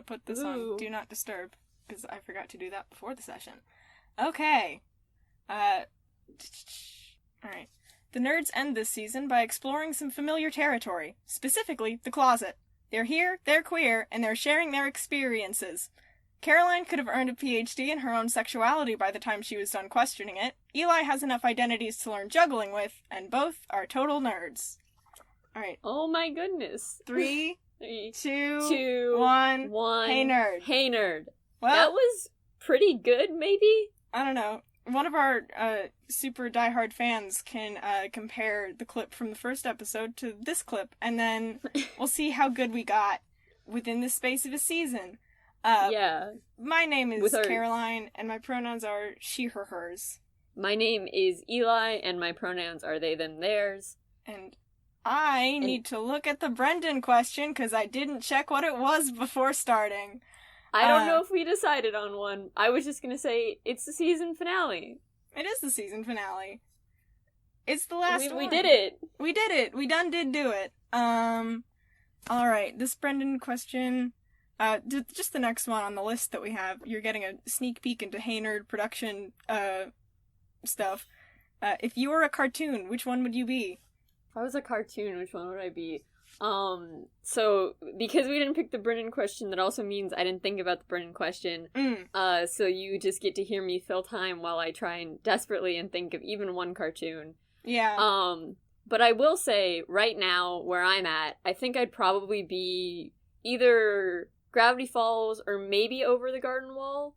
put this on Do Not Disturb, because I forgot to do that before the session. Okay. Alright. The nerds end this season by exploring some familiar territory, specifically the closet. They're here, they're queer, and they're sharing their experiences. Caroline could have earned a Ph.D. in her own sexuality by the time she was done questioning it. Eli has enough identities to learn juggling with, and both are total nerds. Alright. Oh my goodness. 3, 2, 1. Hey nerd. Hey nerd. Well, that was pretty good, maybe? I don't know. One of our super diehard fans can compare the clip from the first episode to this clip, and then we'll see how good we got within the space of a season. Yeah. My name is Caroline, and my pronouns are she, her, hers. My name is Eli, and my pronouns are they, them, theirs. And I need to look at the Brendan question, because I didn't check what it was before starting. I don't know if we decided on one. I was just gonna say, it's the season finale. It is the season finale. It's the last one. We did it! We did it! We done did do it. Alright, this Brendan question, just the next one on the list that we have. You're getting a sneak peek into Hey Nerd production, stuff. If you were a cartoon, which one would you be? If I was a cartoon, which one would I be? So, because we didn't pick the Brennan question, that also means I didn't think about the Brennan question. So you just get to hear me fill time while I try and desperately and think of even one cartoon. Yeah. But I will say, right now, where I'm at, I think I'd probably be either Gravity Falls or maybe Over the Garden Wall.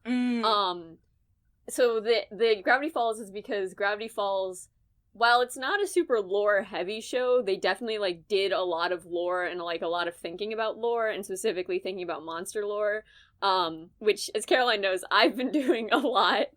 So the Gravity Falls is because Gravity Falls, while it's not a super lore-heavy show, they definitely, like, did a lot of lore and, like, a lot of thinking about lore, and specifically thinking about monster lore, which, as Caroline knows, I've been doing a lot,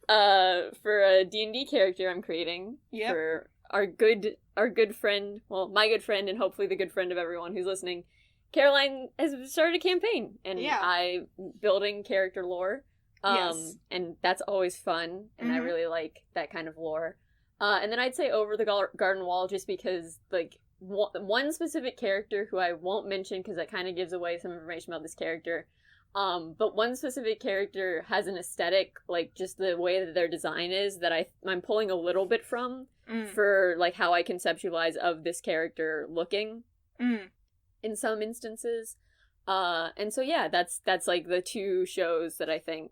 for a D&D character I'm creating. Yep. For our good friend, well, my good friend, and hopefully the good friend of everyone who's listening. Caroline has started a campaign, and I'm building character lore, yes. And that's always fun, and I really like that kind of lore. And then I'd say Over the Garden Wall, just because, like, one specific character who I won't mention because that kind of gives away some information about this character, but one specific character has an aesthetic, like, just the way that their design is, that I'm pulling a little bit from for, like, how I conceptualize of this character looking in some instances. And so, yeah, that's, like, the two shows that I think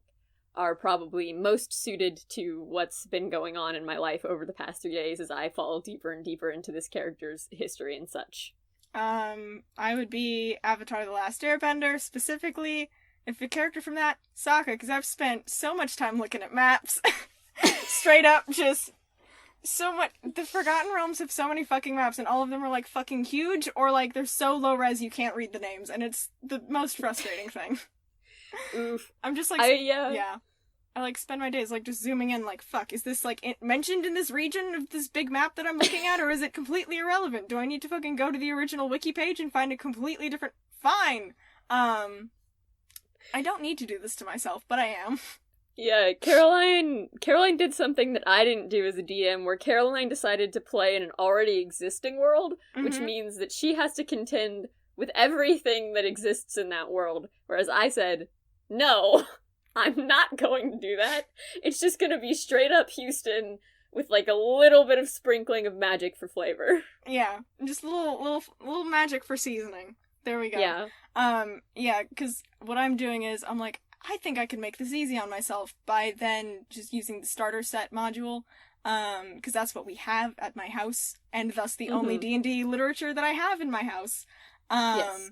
are probably most suited to what's been going on in my life over the past 3 days as I fall deeper and deeper into this character's history and such. I would be Avatar: The Last Airbender, specifically, if a character from that, Sokka, because I've spent so much time looking at maps. Straight up, just so much. The Forgotten Realms have so many fucking maps, and all of them are, like, fucking huge, or, like, they're so low-res you can't read the names, and it's the most frustrating thing. Oof. I'm just like, yeah. I, like, spend my days, like, just zooming in, like, fuck, is this, like, mentioned in this region of this big map that I'm looking at, or is it completely irrelevant? Do I need to fucking go to the original wiki page and find a completely different... Fine! I don't need to do this to myself, but I am. Yeah, Caroline did something that I didn't do as a DM, where Caroline decided to play in an already existing world, which means that she has to contend with everything that exists in that world, whereas I said, no, I'm not going to do that. It's just gonna be straight up Houston with, like, a little bit of sprinkling of magic for flavor. Yeah, just a little magic for seasoning. There we go. Yeah. Yeah, because what I'm doing is, I'm like, I think I can make this easy on myself by then just using the starter set module, because that's what we have at my house, and thus the only D&D literature that I have in my house. Yes.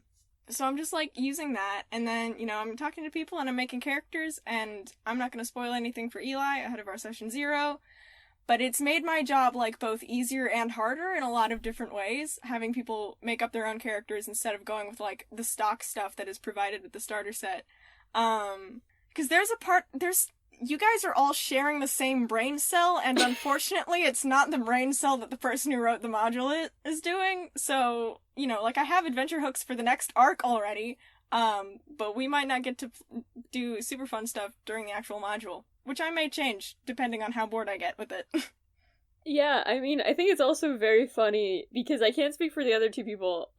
So I'm just, like, using that, and then, you know, I'm talking to people and I'm making characters, and I'm not gonna spoil anything for Eli ahead of our session 0, but it's made my job, like, both easier and harder in a lot of different ways, having people make up their own characters instead of going with, like, the stock stuff that is provided with the starter set. Because you guys are all sharing the same brain cell, and unfortunately it's not the brain cell that the person who wrote the module is doing, so, you know, like, I have adventure hooks for the next arc already, but we might not get to do super fun stuff during the actual module, which I may change, depending on how bored I get with it. Yeah, I mean, I think it's also very funny because I can't speak for the other two people.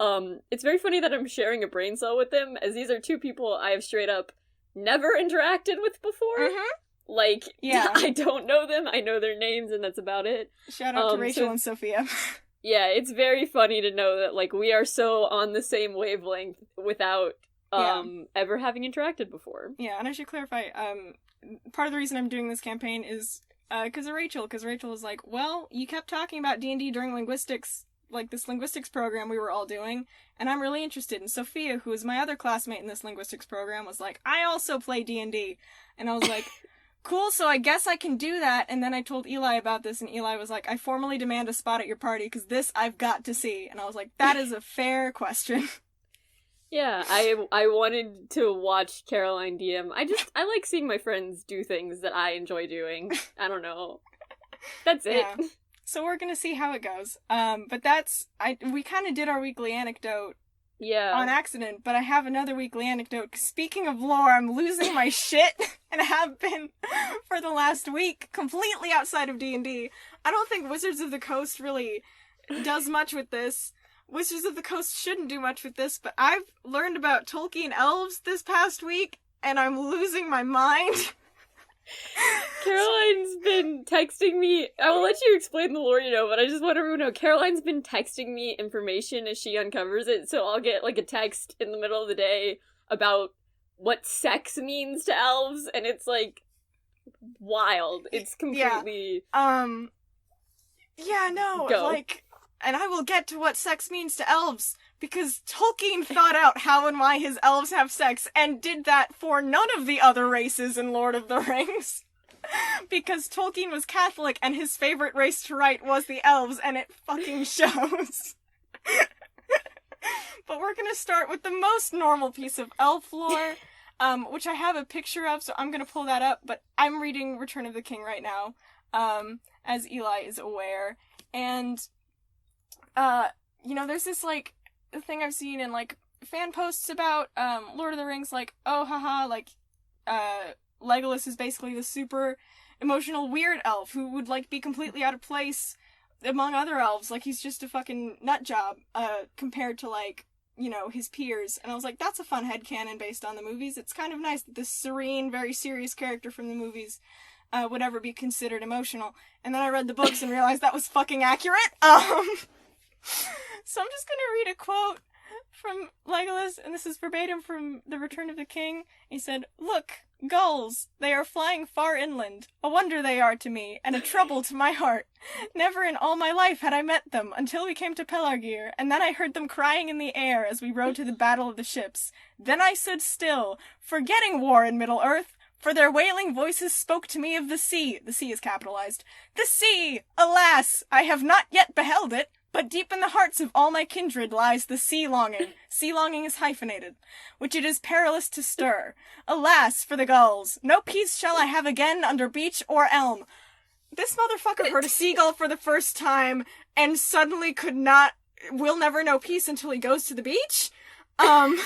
It's very funny that I'm sharing a brain cell with them, as these are two people I have straight up never interacted with before. Mm-hmm. Like, Yeah. I don't know them, I know their names, and that's about it. Shout out to Rachel So and Sophia. yeah, it's very funny to know that, like, we are so on the same wavelength without, ever having interacted before. Yeah, and I should clarify, part of the reason I'm doing this campaign is because of Rachel, because Rachel was like, well, you kept talking about D&D during linguistics, like this linguistics program we were all doing, and I'm really interested. And Sophia, who is my other classmate in this linguistics program, was like, I also play D&D. And I was like, cool, so I guess I can do that. And then I told Eli about this, and Eli was like, I formally demand a spot at your party, because this I've got to see. And I was like, that is a fair question. Yeah, I wanted to watch Caroline DM. I like seeing my friends do things that I enjoy doing. I don't know. That's it. Yeah. So we're gonna see how it goes. But we kind of did our weekly anecdote on accident, but I have another weekly anecdote. Speaking of lore, I'm losing my shit, and have been for the last week, completely outside of D&D. I don't think Wizards of the Coast really does much with this. Wizards of the Coast shouldn't do much with this, but I've learned about Tolkien elves this past week, and I'm losing my mind. Caroline's been texting me. I will let you explain the lore, but I just want everyone to know Caroline's been texting me information as she uncovers it, so I'll get, like, a text in the middle of the day about what sex means to elves, and it's, like, wild. It's completely... Yeah, no, Go. like... And I will get to what sex means to elves, because Tolkien thought out how and why his elves have sex, and did that for none of the other races in Lord of the Rings. Because Tolkien was Catholic, and his favorite race to write was the elves, and it fucking shows. But we're gonna start with the most normal piece of elf lore, which I have a picture of, so I'm gonna pull that up, but I'm reading Return of the King right now, as Eli is aware, and... there's this, like, thing I've seen in, like, fan posts about, Lord of the Rings, like, oh, haha, like, Legolas is basically the super emotional weird elf who would, like, be completely out of place among other elves, like, he's just a fucking nut job, compared to, like, his peers, and I was like, that's a fun headcanon based on the movies. It's kind of nice that this serene, very serious character from the movies, would ever be considered emotional, and then I read the books and realized that was fucking accurate, So I'm just gonna read a quote from Legolas, and this is verbatim from The Return of the King. He said, "Look, gulls, they are flying far inland. A wonder they are to me, and a trouble to my heart. Never in all my life had I met them, until we came to Pelargir, and then I heard them crying in the air as we rode to the battle of the ships. Then I stood still, forgetting war in Middle-earth, for their wailing voices spoke to me of the sea." The sea is capitalized. "The sea! Alas, I have not yet beheld it. But deep in the hearts of all my kindred lies the sea-longing. Sea-longing is hyphenated, which it is perilous to stir. Alas for the gulls! No peace shall I have again under beech or elm." This motherfucker heard a seagull for the first time, and suddenly will never know peace until he goes to the beach? Oh,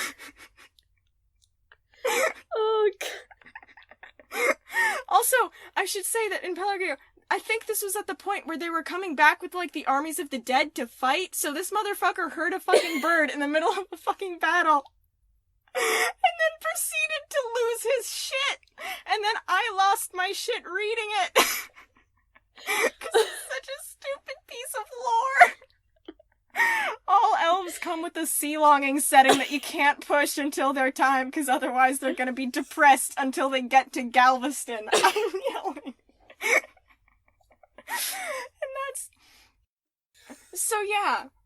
God. Also, I should say that in Pelargir, I think this was at the point where they were coming back with, like, the armies of the dead to fight, so this motherfucker heard a fucking bird in the middle of a fucking battle. And then proceeded to lose his shit. And then I lost my shit reading it. Because it's such a stupid piece of lore. All elves come with a sea-longing setting that you can't push until their time, because otherwise they're gonna be depressed until they get to Galveston. I'm yelling. And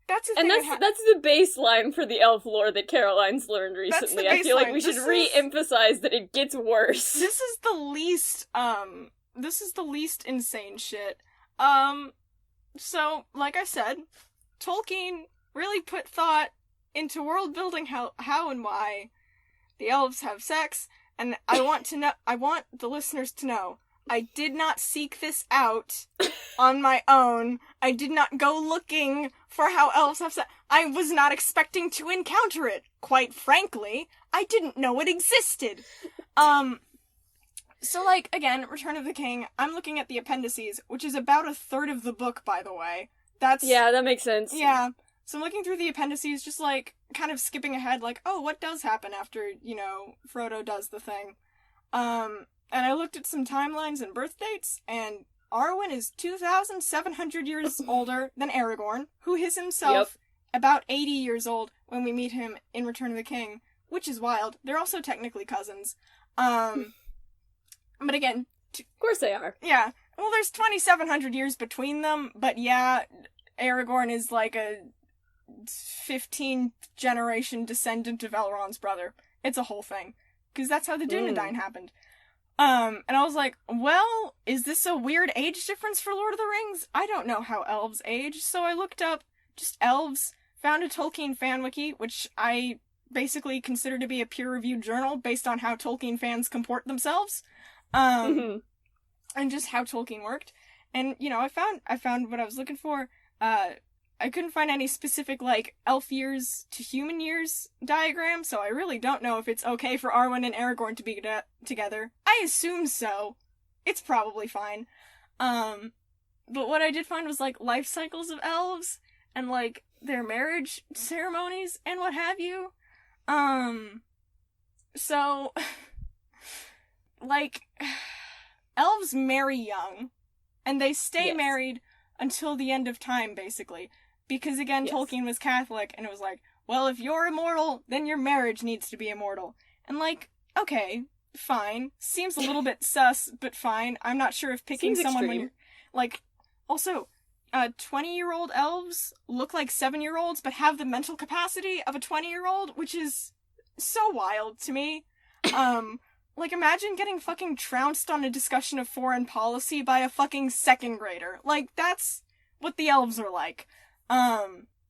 that's the thing. And that's the baseline for the elf lore that Caroline's learned recently. I feel like we should re-emphasize that it gets worse. This is the least insane shit. So, like I said, Tolkien really put thought into world building, how and why the elves have sex, and I want the listeners to know, I did not seek this out on my own. I did not go looking for how elves have sex. I was not expecting to encounter it. Quite frankly, I didn't know it existed. So, like, again, Return of the King, I'm looking at the appendices, which is about a third of the book, by the way. That's... Yeah, that makes sense. Yeah. So I'm looking through the appendices, just, like, kind of skipping ahead, like, oh, what does happen after, you know, Frodo does the thing? And I looked at some timelines and birth dates, and Arwen is 2,700 years older than Aragorn, who is himself about 80 years old when we meet him in Return of the King, which is wild. They're also technically cousins. But again... Of course they are. Yeah. Well, there's 2,700 years between them, but yeah, Aragorn is like a 15th generation descendant of Elrond's brother. It's a whole thing. Because that's how the Dunedain happened. And I was like, well, is this a weird age difference for Lord of the Rings? I don't know how elves age, so I looked up just elves, found a Tolkien fan wiki, which I basically consider to be a peer-reviewed journal based on how Tolkien fans comport themselves. And just how Tolkien worked. And, you know, I found what I was looking for. I couldn't find any specific, like, elf years to human years diagram, so I really don't know if it's okay for Arwen and Aragorn to be together. I assume so. It's probably fine. But what I did find was, like, life cycles of elves, and, like, their marriage ceremonies, and what have you. So... like, elves marry young, and they stay married until the end of time, basically. Because, again, Tolkien was Catholic, and it was like, well, if you're immortal, then your marriage needs to be immortal. And, like, okay, fine. Seems a little bit sus, but fine. I'm not sure if picking Seems someone extreme. when you're... Like, also, 20-year-old elves look like 7-year-olds, but have the mental capacity of a 20-year-old, which is so wild to me. Like, imagine getting fucking trounced on a discussion of foreign policy by a fucking second grader. Like, that's what the elves are like.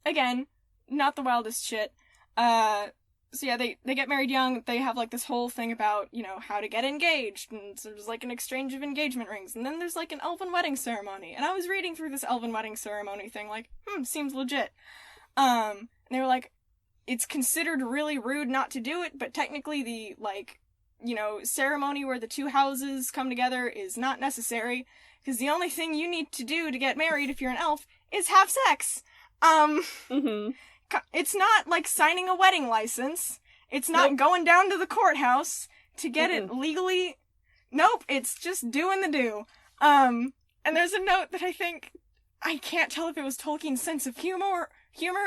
Again, not the wildest shit. So yeah, they get married young, they have, like, this whole thing about, you know, how to get engaged, and so there's, like, an exchange of engagement rings, and then there's, like, an elven wedding ceremony, and I was reading through this elven wedding ceremony thing, like, seems legit. And they were like, it's considered really rude not to do it, but technically the, like, you know, ceremony where the two houses come together is not necessary, because the only thing you need to do to get married if you're an elf is have sex. It's not like signing a wedding license. It's not going down to the courthouse to get it legally. Nope, it's just doing the do. And there's a note that I can't tell if it was Tolkien's sense of humor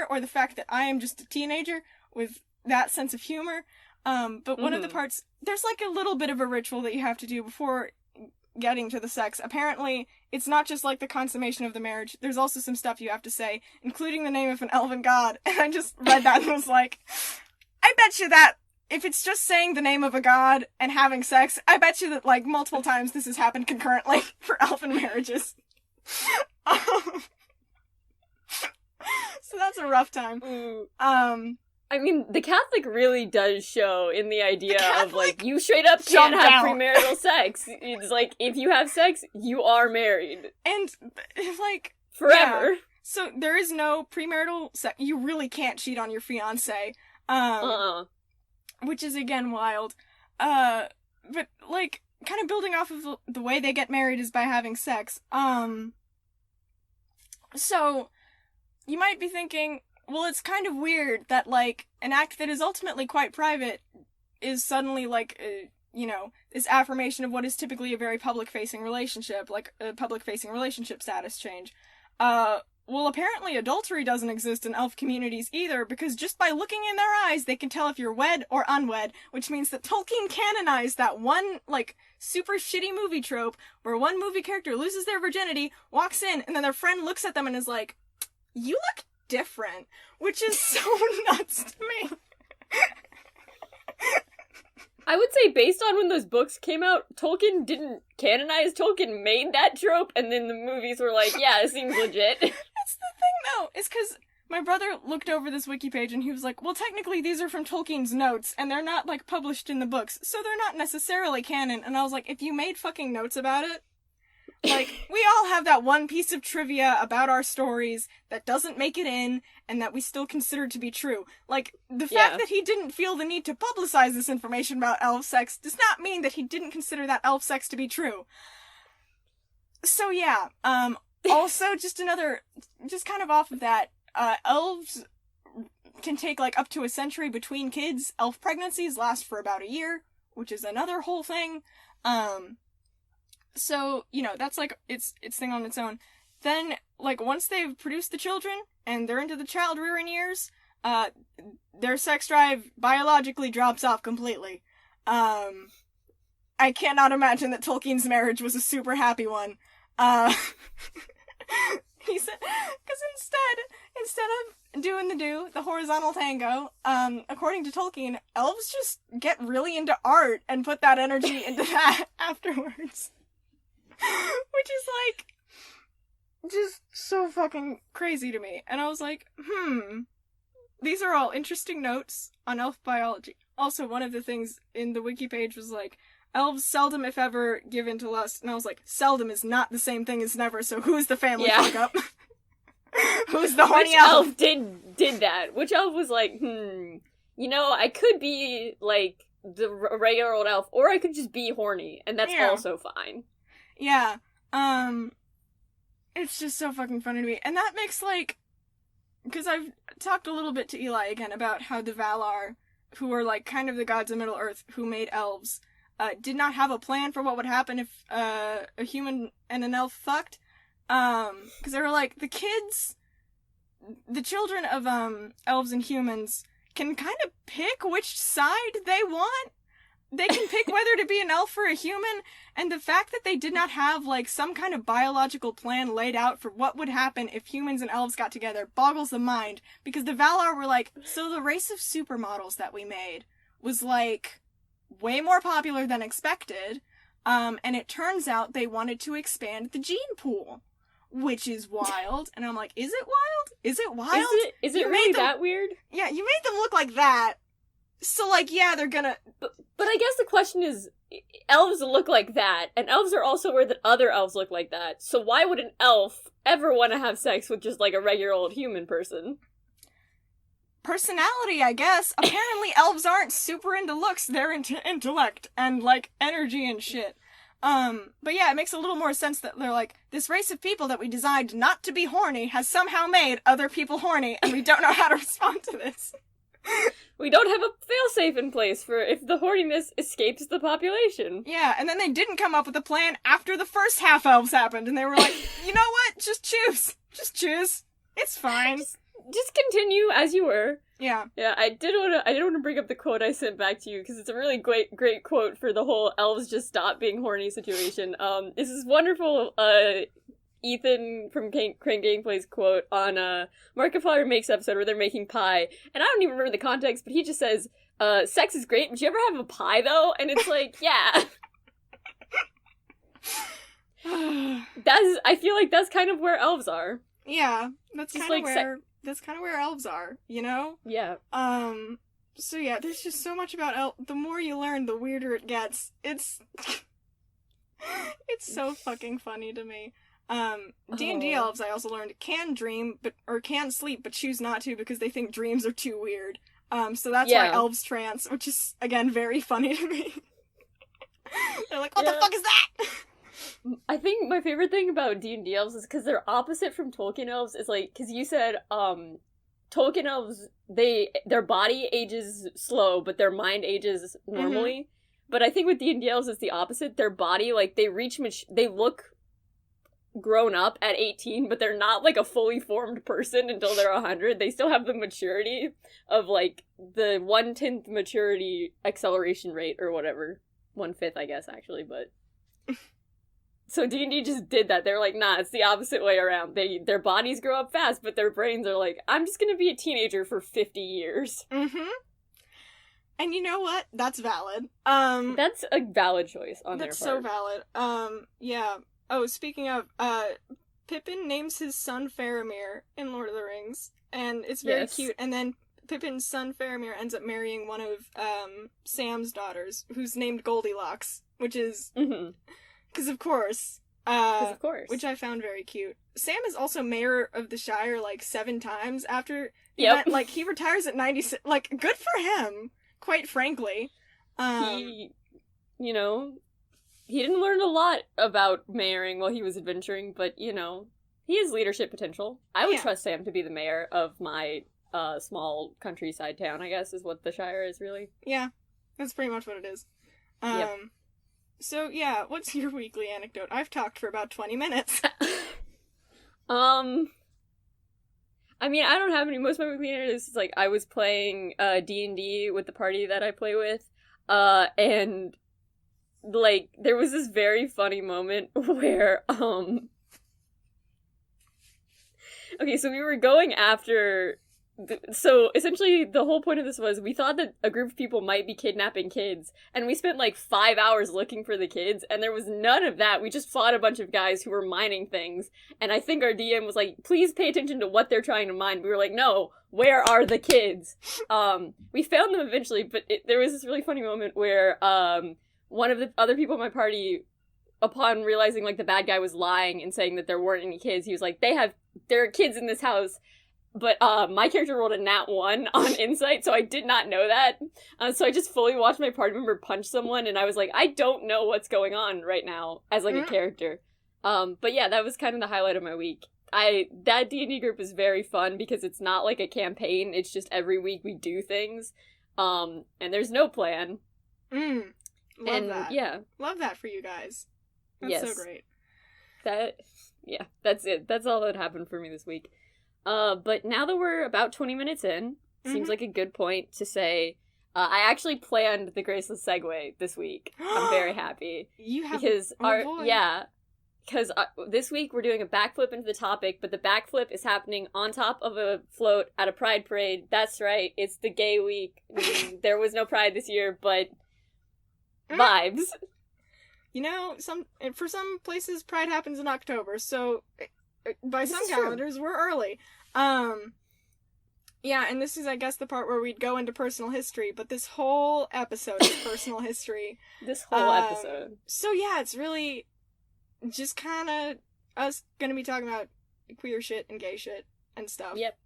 or the fact that I am just a teenager with that sense of humor. But one of the parts, there's like a little bit of a ritual that you have to do before getting to the sex. Apparently, it's not just like the consummation of the marriage. There's also some stuff you have to say, including the name of an elven god. And I just read that and was like, I bet you that if it's just saying the name of a god and having sex, I bet you that, like, multiple times this has happened concurrently for elven marriages. So that's a rough time. I mean, the Catholic really does show in the idea of, like, you straight up can't have premarital sex. It's like, if you have sex, you are married. And, like... forever. Yeah. So, there is no premarital sex. You really can't cheat on your fiancé. Which is, again, wild. But, like, kind of building off of the way they get married is by having sex. So, you might be thinking... well, it's kind of weird that, like, an act that is ultimately quite private is suddenly, like, you know, this affirmation of what is typically a very public-facing relationship, like a public-facing relationship status change. Well, apparently adultery doesn't exist in elf communities either, because just by looking in their eyes, they can tell if you're wed or unwed, which means that Tolkien canonized that one, like, super shitty movie trope where one movie character loses their virginity, walks in, and then their friend looks at them and is like, you look different, which is so nuts to me. I would say, based on when those books came out, Tolkien didn't canonize. Tolkien made that trope, and then the movies were like, yeah, it seems legit. That's the thing, though. It's because my brother looked over this wiki page, and he was like, well, technically these are from Tolkien's notes, and they're not, like, published in the books, so they're not necessarily canon. And I was like, if you made fucking notes about it, Like, we all have that one piece of trivia about our stories that doesn't make it in, and that we still consider to be true. Like, the fact that he didn't feel the need to publicize this information about elf sex does not mean that he didn't consider that elf sex to be true. So yeah, also just kind of off of that, elves can take, like, up to a century between kids. Elf pregnancies last for about a year, which is another whole thing. So, you know, that's, like, its thing on its own. Then, like, once they've produced the children, and they're into the child-rearing years, their sex drive biologically drops off completely. I cannot imagine that Tolkien's marriage was a super happy one. He said, because instead of doing the horizontal tango, according to Tolkien, elves just get really into art and put that energy into that afterwards. Which is, like, just so fucking crazy to me. And I was like, these are all interesting notes on elf biology. Also, one of the things in the wiki page was like, elves seldom, if ever, give in to lust. And I was like, seldom is not the same thing as never, so who's the family fuck up? Who's the horny elf? Which elf did that? Which elf was like, you know, I could be, like, the regular old elf, or I could just be horny, and that's also fine. Yeah, it's just so fucking funny to me. And that makes, like, because I've talked a little bit to Eli again about how the Valar, who are, like, kind of the gods of Middle-earth, who made elves, did not have a plan for what would happen if, a human and an elf fucked. Because they were like, the children of, elves and humans can kind of pick which side they want. They can pick whether to be an elf or a human, and the fact that they did not have, like, some kind of biological plan laid out for what would happen if humans and elves got together boggles the mind, because the Valar were like, so the race of supermodels that we made was, like, way more popular than expected, and it turns out they wanted to expand the gene pool, which is wild. And I'm like, is it wild? Is it wild? Is it really that weird? Yeah, you made them look like that. So, like, yeah, they're gonna... But I guess the question is, elves look like that, and elves are also aware that other elves look like that, so why would an elf ever want to have sex with just, like, a regular old human person? Personality, I guess. Apparently elves aren't super into looks, they're into intellect and, like, energy and shit. But yeah, it makes a little more sense that they're like, this race of people that we designed not to be horny has somehow made other people horny, and we don't know how to respond to this. We don't have a failsafe in place for if the horniness escapes the population. Yeah, and then they didn't come up with a plan after the first half-elves happened, and they were like, you know what? Just choose. Just choose. It's fine. Just continue as you were. Yeah. Yeah, I did want to bring up the quote I sent back to you, because it's a really great quote for the whole elves just stop being horny situation. This is wonderful, Ethan from Crane Gameplay's quote on Markiplier Makes episode where they're making pie, and I don't even remember the context, but he just says, sex is great, but you ever have a pie though? And it's like, yeah. I feel like that's kind of where elves are. Yeah, that's kind of where elves are, you know? Yeah. So yeah, there's just so much about the more you learn, the weirder it gets. It's so fucking funny to me. D&D elves, I also learned, can dream, or can sleep, but choose not to because they think dreams are too weird. So that's why elves trance, which is, again, very funny to me. They're like, what the fuck is that? I think my favorite thing about D&D elves is because they're opposite from Tolkien elves. Is like, because you said, Tolkien elves, their body ages slow, but their mind ages normally. Mm-hmm. But I think with D&D elves, it's the opposite. Their body, like, they look grown up at 18, but they're not, like, a fully formed person until they're 100. They still have the maturity of, like, the 1/10 maturity acceleration rate, or whatever. 1/5, I guess, actually, but... So D&D just did that. They're like, nah, it's the opposite way around. Their bodies grow up fast, but their brains are like, I'm just gonna be a teenager for 50 years. Mm-hmm. And you know what? That's valid. That's a valid choice on their part. That's so valid. Yeah. Oh, speaking of, Pippin names his son Faramir in Lord of the Rings, and it's very cute, and then Pippin's son Faramir ends up marrying one of, Sam's daughters, who's named Goldilocks, which is... Mm-hmm. Because, of course, Because of course. Which I found very cute. Sam is also mayor of the Shire, like, 7 times after the Yep. event. Like, he retires at 96. Like, good for him, quite frankly. He, you know, he didn't learn a lot about mayoring while he was adventuring, but, you know, he has leadership potential. I would trust Sam to be the mayor of my small countryside town, I guess, is what the Shire is, really. Yeah, that's pretty much what it is. Yep. So, yeah, what's your weekly anecdote? I've talked for about 20 minutes. I mean, I don't have any. Most of my weekly anecdotes is, like, I was playing D&D with the party that I play with, and, like, there was this very funny moment where, okay, so we were going after... So, essentially, the whole point of this was we thought that a group of people might be kidnapping kids, and we spent, like, 5 hours looking for the kids, and there was none of that. We just fought a bunch of guys who were mining things, and I think our DM was like, please pay attention to what they're trying to mine. We were like, no, where are the kids? We found them eventually, but there was this really funny moment where, one of the other people in my party, upon realizing, like, the bad guy was lying and saying that there weren't any kids, he was like, there are kids in this house. But my character rolled a nat 1 on Insight, so I did not know that. So I just fully watched my party member punch someone, and I was like, I don't know what's going on right now as, like, a character. But yeah, that was kind of the highlight of my week. That D&D group is very fun because it's not like a campaign, it's just every week we do things. And there's no plan. Love that. Yeah. Love that for you guys. That's so great. That's it. That's all that happened for me this week. But now that we're about 20 minutes in, seems like a good point to say, I actually planned the Graceless Segue this week. I'm very happy. You have... Because boy. because this week we're doing a backflip into the topic, but the backflip is happening on top of a float at a pride parade. That's right, it's the gay week. There was no pride this year, but vibes. You know, for some places, pride happens in October, so... By some calendars, we're early. Yeah, and this is, I guess, the part where we'd go into personal history, but this whole episode is personal history. This whole episode. So yeah, it's really just kind of us gonna be talking about queer shit and gay shit and stuff. Yep.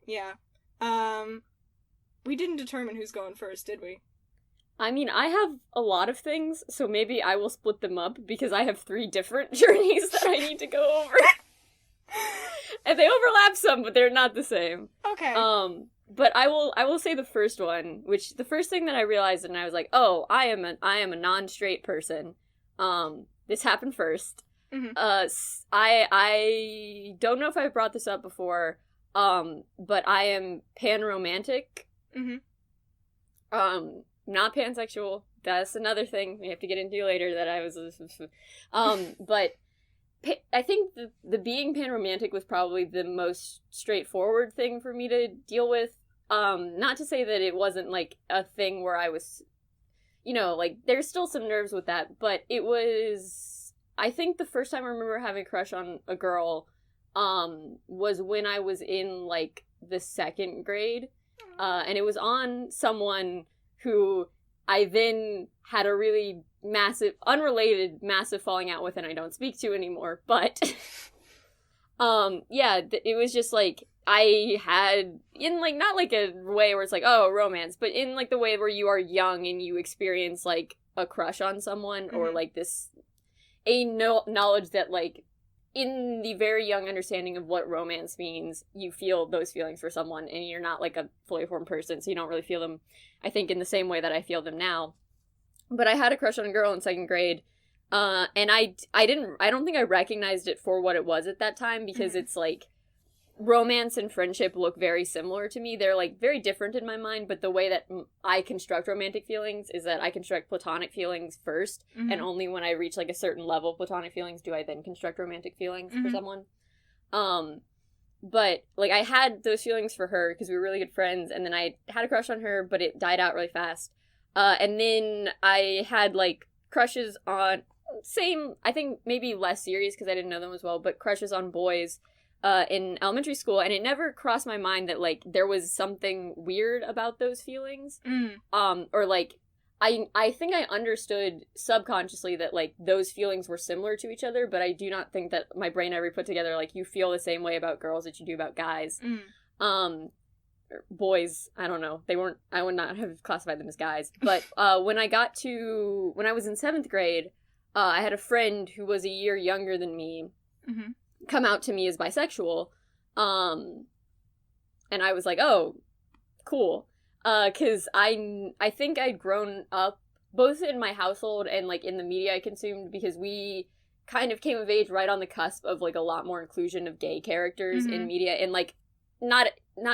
Yeah. We didn't determine who's going first, did we? I mean, I have a lot of things, so maybe I will split them up, because I have 3 different journeys that I need to go over. And they overlap some, but they're not the same. Okay. But I will say the first one, which the first thing that I realized, and I was like, oh, I am a non-straight person. This happened first. Mm-hmm. I don't know if I've brought this up before, but I am pan-romantic. Mm-hmm. Not pansexual. That's another thing we have to get into later that I was, but I think the being pan-romantic was probably the most straightforward thing for me to deal with. Not to say that it wasn't, like, a thing where I was, you know, like, there's still some nerves with that, but it was, I think the first time I remember having a crush on a girl, was when I was in, like, the 2nd grade, and it was on someone who I then had a really unrelated massive falling out with, and I don't speak to anymore, but, it was just, like, I had, in, like, not, like, a way where it's, like, oh, romance, but in, like, the way where you are young and you experience, like, a crush on someone, mm-hmm. or, like, knowledge that, like, in the very young understanding of what romance means, you feel those feelings for someone, and you're not, like, a fully formed person, so you don't really feel them, I think, in the same way that I feel them now. But I had a crush on a girl in 2nd grade, and I don't think I recognized it for what it was at that time, because it's, like, romance and friendship look very similar to me. They're, like, very different in my mind, but the way that I construct romantic feelings is that I construct platonic feelings first, mm-hmm. and only when I reach, like, a certain level of platonic feelings do I then construct romantic feelings mm-hmm. for someone. But, like, I had those feelings for her because we were really good friends, and then I had a crush on her, but it died out really fast. And then I had, like, crushes on, I think maybe less serious because I didn't know them as well, but crushes on boys in elementary school, and it never crossed my mind that, like, there was something weird about those feelings. Or, like, I think I understood subconsciously that, like, those feelings were similar to each other, but I do not think that my brain ever put together, like, you feel the same way about girls that you do about guys. Boys, I don't know. I would not have classified them as guys. But when I was in 7th grade, I had a friend who was a year younger than me come out to me as bisexual. And I was like, oh, cool. Because I think I'd grown up both in my household and, like, in the media I consumed, because we kind of came of age right on the cusp of, like, a lot more inclusion of gay characters in media, and, like, not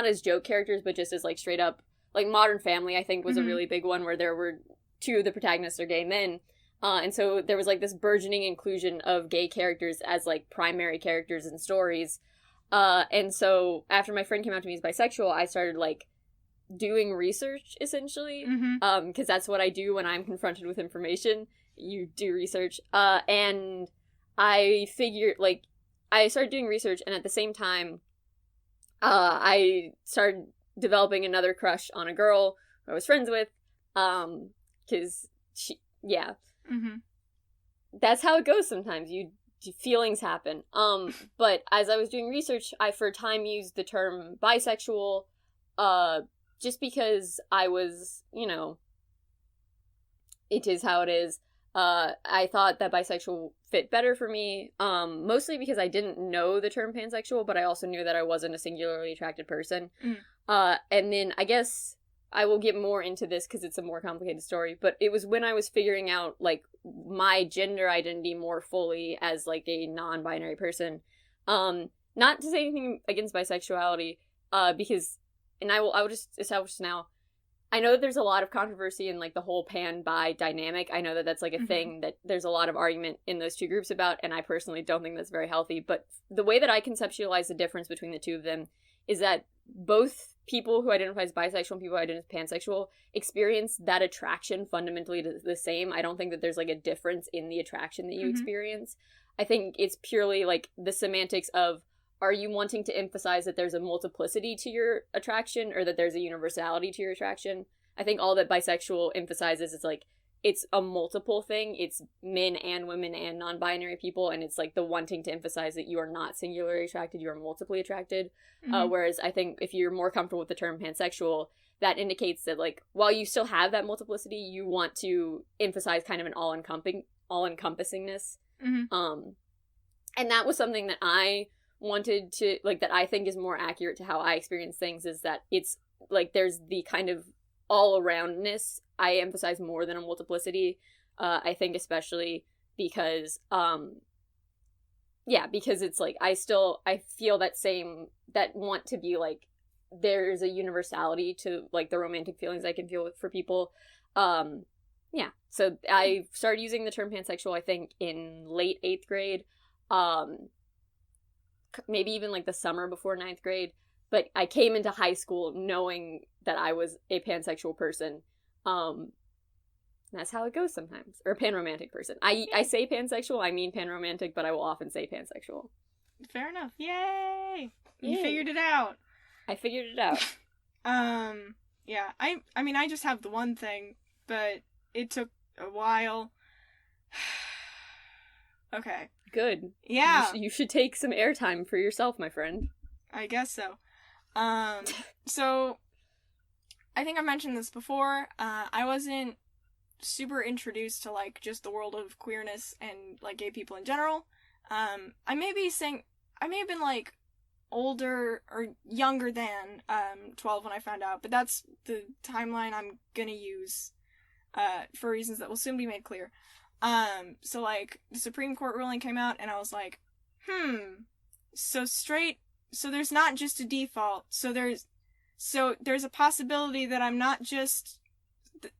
as joke characters, but just as, like, straight up, like, Modern Family, I think, was a really big one, where there were 2 of the protagonists are gay men. And so there was, like, this burgeoning inclusion of gay characters as, like, primary characters in stories. And so after my friend came out to me as bisexual, I started, like, doing research, essentially, because that's what I do when I'm confronted with information. You do research. And I figured, like, I started doing research, and at the same time, I started developing another crush on a girl who I was friends with, because that's how it goes sometimes. Feelings happen. But as I was doing research, I for a time used the term bisexual, just because I was, it is how it is. I thought that bisexual fit better for me, mostly because I didn't know the term pansexual, but I also knew that I wasn't a singularly attracted person. And then I guess I will get more into this because it's a more complicated story, but it was when I was figuring out, like, my gender identity more fully as, like, a non-binary person. Not to say anything against bisexuality, because, and I will just establish now, I know that there's a lot of controversy in, like, the whole pan-bi dynamic. I know that that's, like, a thing that there's a lot of argument in those 2 groups about, and I personally don't think that's very healthy. But the way that I conceptualize the difference between the 2 of them is that both people who identify as bisexual and people who identify as pansexual experience that attraction fundamentally the same. I don't think that there's, like, a difference in the attraction that you experience. I think it's purely, like, the semantics of, are you wanting to emphasize that there's a multiplicity to your attraction or that there's a universality to your attraction? I think all that bisexual emphasizes is, like, it's a multiple thing. It's men and women and non-binary people, and it's, like, the wanting to emphasize that you are not singularly attracted, you are multiply attracted. Whereas I think if you're more comfortable with the term pansexual, that indicates that, like, while you still have that multiplicity, you want to emphasize kind of an all-encompassingness. And that was something that I wanted to, like, that I think is more accurate to how I experience things, is that it's, like, there's the kind of all-aroundness I emphasize more than a multiplicity. I think especially because, because it's, like, I feel that want to be, like, there's a universality to, like, the romantic feelings I can feel for people. So I started using the term pansexual, I think, in late 8th grade. Maybe even, like, the summer before 9th grade, but I came into high school knowing that I was a pansexual person. That's how it goes sometimes. Or a panromantic person. I say pansexual, I mean panromantic, but I will often say pansexual. Fair enough. Yay! You figured it out. I figured it out. Yeah, I mean, I just have the one thing, but it took a while. Okay. Good. Yeah. You should take some airtime for yourself, my friend. I guess so. So, I think I mentioned this before. I wasn't super introduced to, like, just the world of queerness and, like, gay people in general. I may have been, like, older or younger than 12 when I found out, but that's the timeline I'm gonna use for reasons that will soon be made clear. So, like, the Supreme Court ruling came out, and I was like, so there's not just a default, so there's a possibility that I'm not just,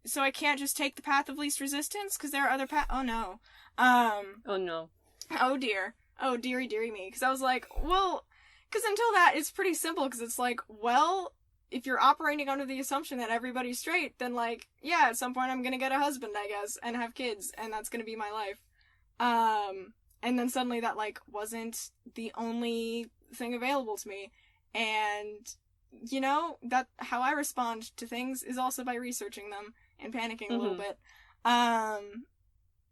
so I can't just take the path of least resistance, because there are other oh no. Oh no. Oh dear. Oh dearie me, because I was like, well, because until that, it's pretty simple, because it's like, well, if you're operating under the assumption that everybody's straight, then, like, yeah, at some point I'm gonna get a husband, I guess, and have kids, and that's gonna be my life. And then suddenly that, like, wasn't the only thing available to me. And, that how I respond to things is also by researching them. and panicking a little bit.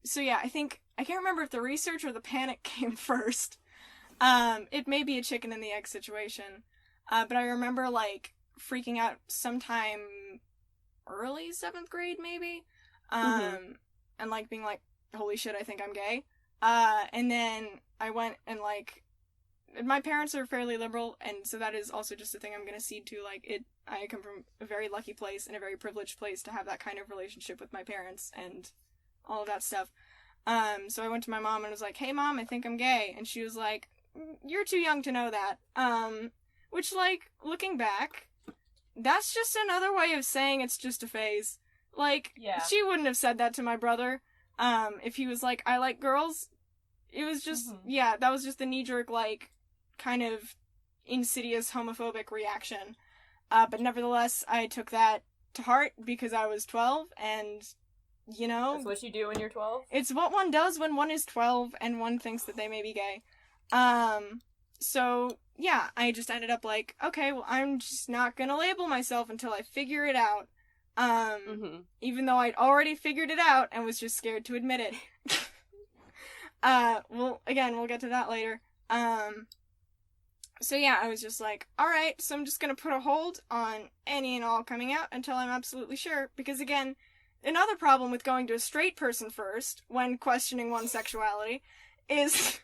So yeah, I can't remember if the research or the panic came first. It may be a chicken and the egg situation. But I remember, like, freaking out sometime early 7th grade, maybe. And, like, being like, holy shit, I think I'm gay. And then I went and, like, my parents are fairly liberal, and so that is also just a thing I'm gonna cede to. Like, I come from a very lucky place and a very privileged place to have that kind of relationship with my parents and all of that stuff. So I went to my mom and was like, hey mom, I think I'm gay. And she was like, you're too young to know that. Which, like, looking back, that's just another way of saying it's just a phase. Like, she wouldn't have said that to my brother, if he was like, I like girls. It was just, that was just the knee-jerk, like, kind of insidious homophobic reaction. But nevertheless, I took that to heart because I was 12, and, you know... That's what you do when you're 12? It's what one does when one is 12 and one thinks that they may be gay. So, yeah, I just ended up like, okay, well, I'm just not gonna label myself until I figure it out. Even though I'd already figured it out and was just scared to admit it. Well, again, we'll get to that later. So yeah, I was just like, alright, so I'm just gonna put a hold on any and all coming out until I'm absolutely sure, because again, another problem with going to a straight person first, when questioning one's sexuality, is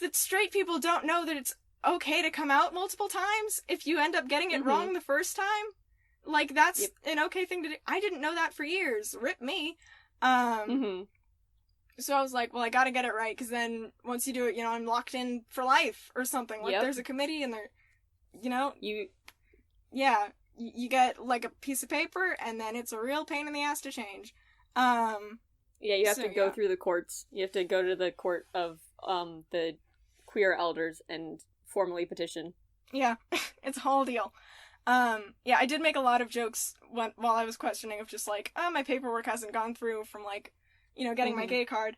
that straight people don't know that it's okay to come out multiple times if you end up getting it wrong the first time. Like, that's an okay thing to do. I didn't know that for years. Rip me. So I was like, well, I gotta get it right, because then once you do it, you know, I'm locked in for life or something. Like, there's a committee and they're, you know... You get, like, a piece of paper, and then it's a real pain in the ass to change. You have to go through the courts. You have to go to the court of, the queer elders and formally petition. Yeah, it's a whole deal. I did make a lot of jokes while I was questioning of just, like, oh, my paperwork hasn't gone through from, like, you know, getting my gay card.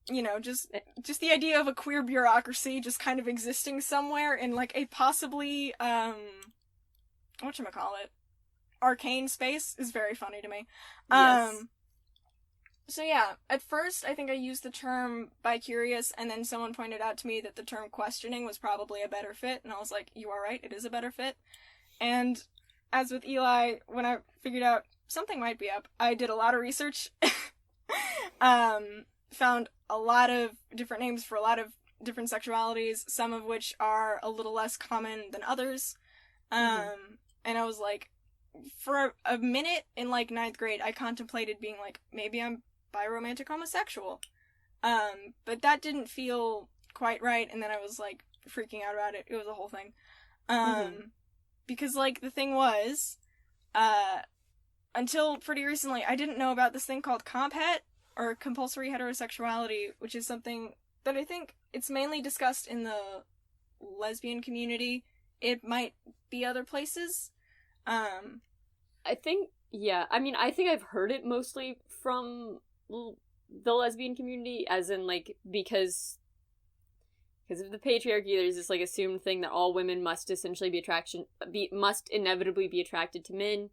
You know, just the idea of a queer bureaucracy just kind of existing somewhere in, like, a possibly, whatchamacallit, arcane space is very funny to me. So yeah, at first I think I used the term bi-curious, and then someone pointed out to me that the term questioning was probably a better fit, and I was like, you are right, it is a better fit. And as with Eli, when I figured out something might be up, I did a lot of research, found a lot of different names for a lot of different sexualities, some of which are a little less common than others. And I was like, for a minute in, like, 9th grade, I contemplated being like, maybe I'm biromantic homosexual. But that didn't feel quite right, and then I was, like, freaking out about it. It was a whole thing. Because, like, the thing was, until pretty recently, I didn't know about this thing called comphet, or compulsory heterosexuality, which is something that I think it's mainly discussed in the lesbian community. It might be other places. I think I've heard it mostly from the lesbian community, as in, like, because of the patriarchy, there's this, like, assumed thing that all women must essentially must inevitably be attracted to men.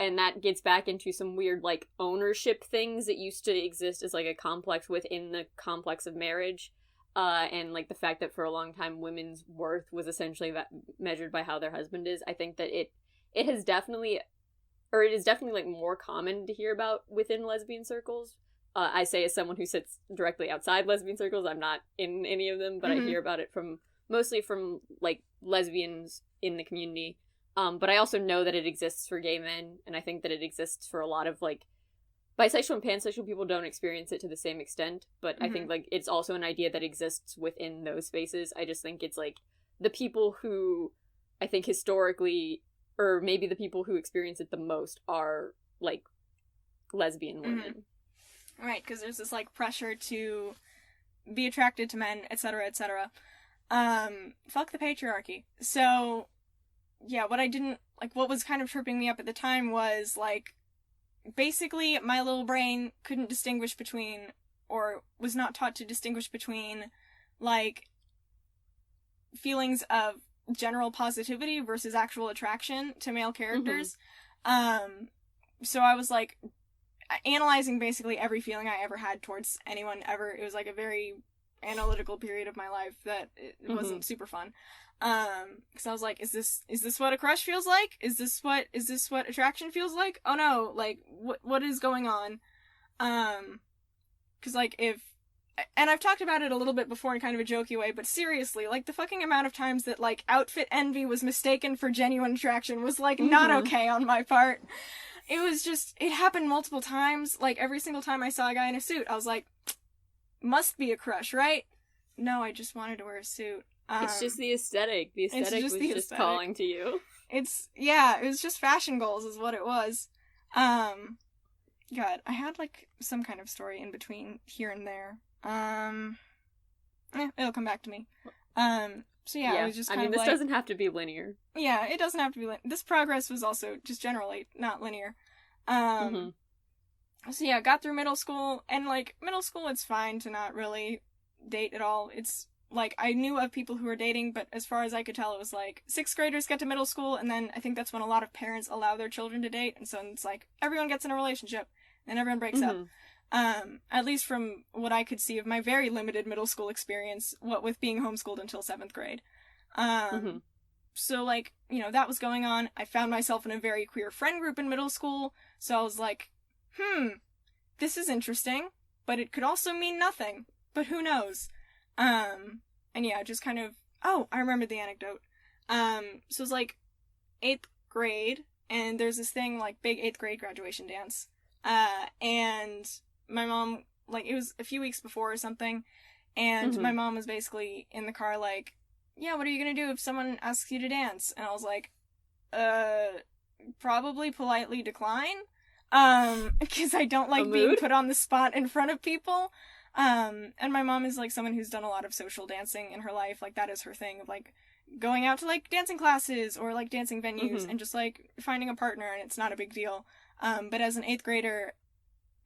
And that gets back into some weird, like, ownership things that used to exist as, like, a complex within the complex of marriage. And, like, the fact that for a long time women's worth was essentially measured by how their husband is. I think that it is definitely, like, more common to hear about within lesbian circles. I say as someone who sits directly outside lesbian circles, I'm not in any of them, but I hear about it mostly from, like, lesbians in the community. But I also know that it exists for gay men, and I think that it exists for a lot of, like, bisexual and pansexual people don't experience it to the same extent, but I think, like, it's also an idea that exists within those spaces. I just think it's, like, the people who, I think historically, or maybe the people who experience it the most are, like, lesbian women. Right, because there's this, like, pressure to be attracted to men, etc., etc. Fuck the patriarchy. So, yeah, what was kind of tripping me up at the time was, like, basically, my little brain couldn't distinguish between, or was not taught to distinguish between, like, feelings of general positivity versus actual attraction to male characters. So I was like analyzing basically every feeling I ever had towards anyone ever. It was like a very analytical period of my life that it wasn't super fun. Because I was like, is this what a crush feels like? Is this what attraction feels like? Oh no, like what is going on? Because like and I've talked about it a little bit before in kind of a jokey way, but seriously, like the fucking amount of times that like outfit envy was mistaken for genuine attraction was like not okay on my part. It was just, it happened multiple times. Like every single time I saw a guy in a suit, I was like, must be a crush, right? No, I just wanted to wear a suit. It's just the aesthetic. The aesthetic was just calling to you. It was just fashion goals is what it was. God, I had like some kind of story in between here and there. It'll come back to me. So yeah, it was just kind of this doesn't have to be linear. Yeah, it doesn't have to be linear. This progress was also just generally not linear. So yeah, got through middle school, and like middle school it's fine to not really date at all. It's like I knew of people who were dating, but as far as I could tell, it was like 6th graders get to middle school, and then I think that's when a lot of parents allow their children to date, and so it's like everyone gets in a relationship, and everyone breaks up. At least from what I could see of my very limited middle school experience, what with being homeschooled until 7th grade. So like, you know, that was going on. I found myself in a very queer friend group in middle school, so I was like, this is interesting, but it could also mean nothing, but who knows? And yeah, just kind of, I remembered the anecdote. So it was like 8th grade, and there's this thing, like, big 8th grade graduation dance. And my mom, like, it was a few weeks before or something, and my mom was basically in the car like, yeah, what are you gonna do if someone asks you to dance? And I was like, probably politely decline, because I don't like being put on the spot in front of people. And my mom is, like, someone who's done a lot of social dancing in her life. Like, that is her thing of, like, going out to, like, dancing classes or, like, dancing venues and just, like, finding a partner, and it's not a big deal. But as an 8th grader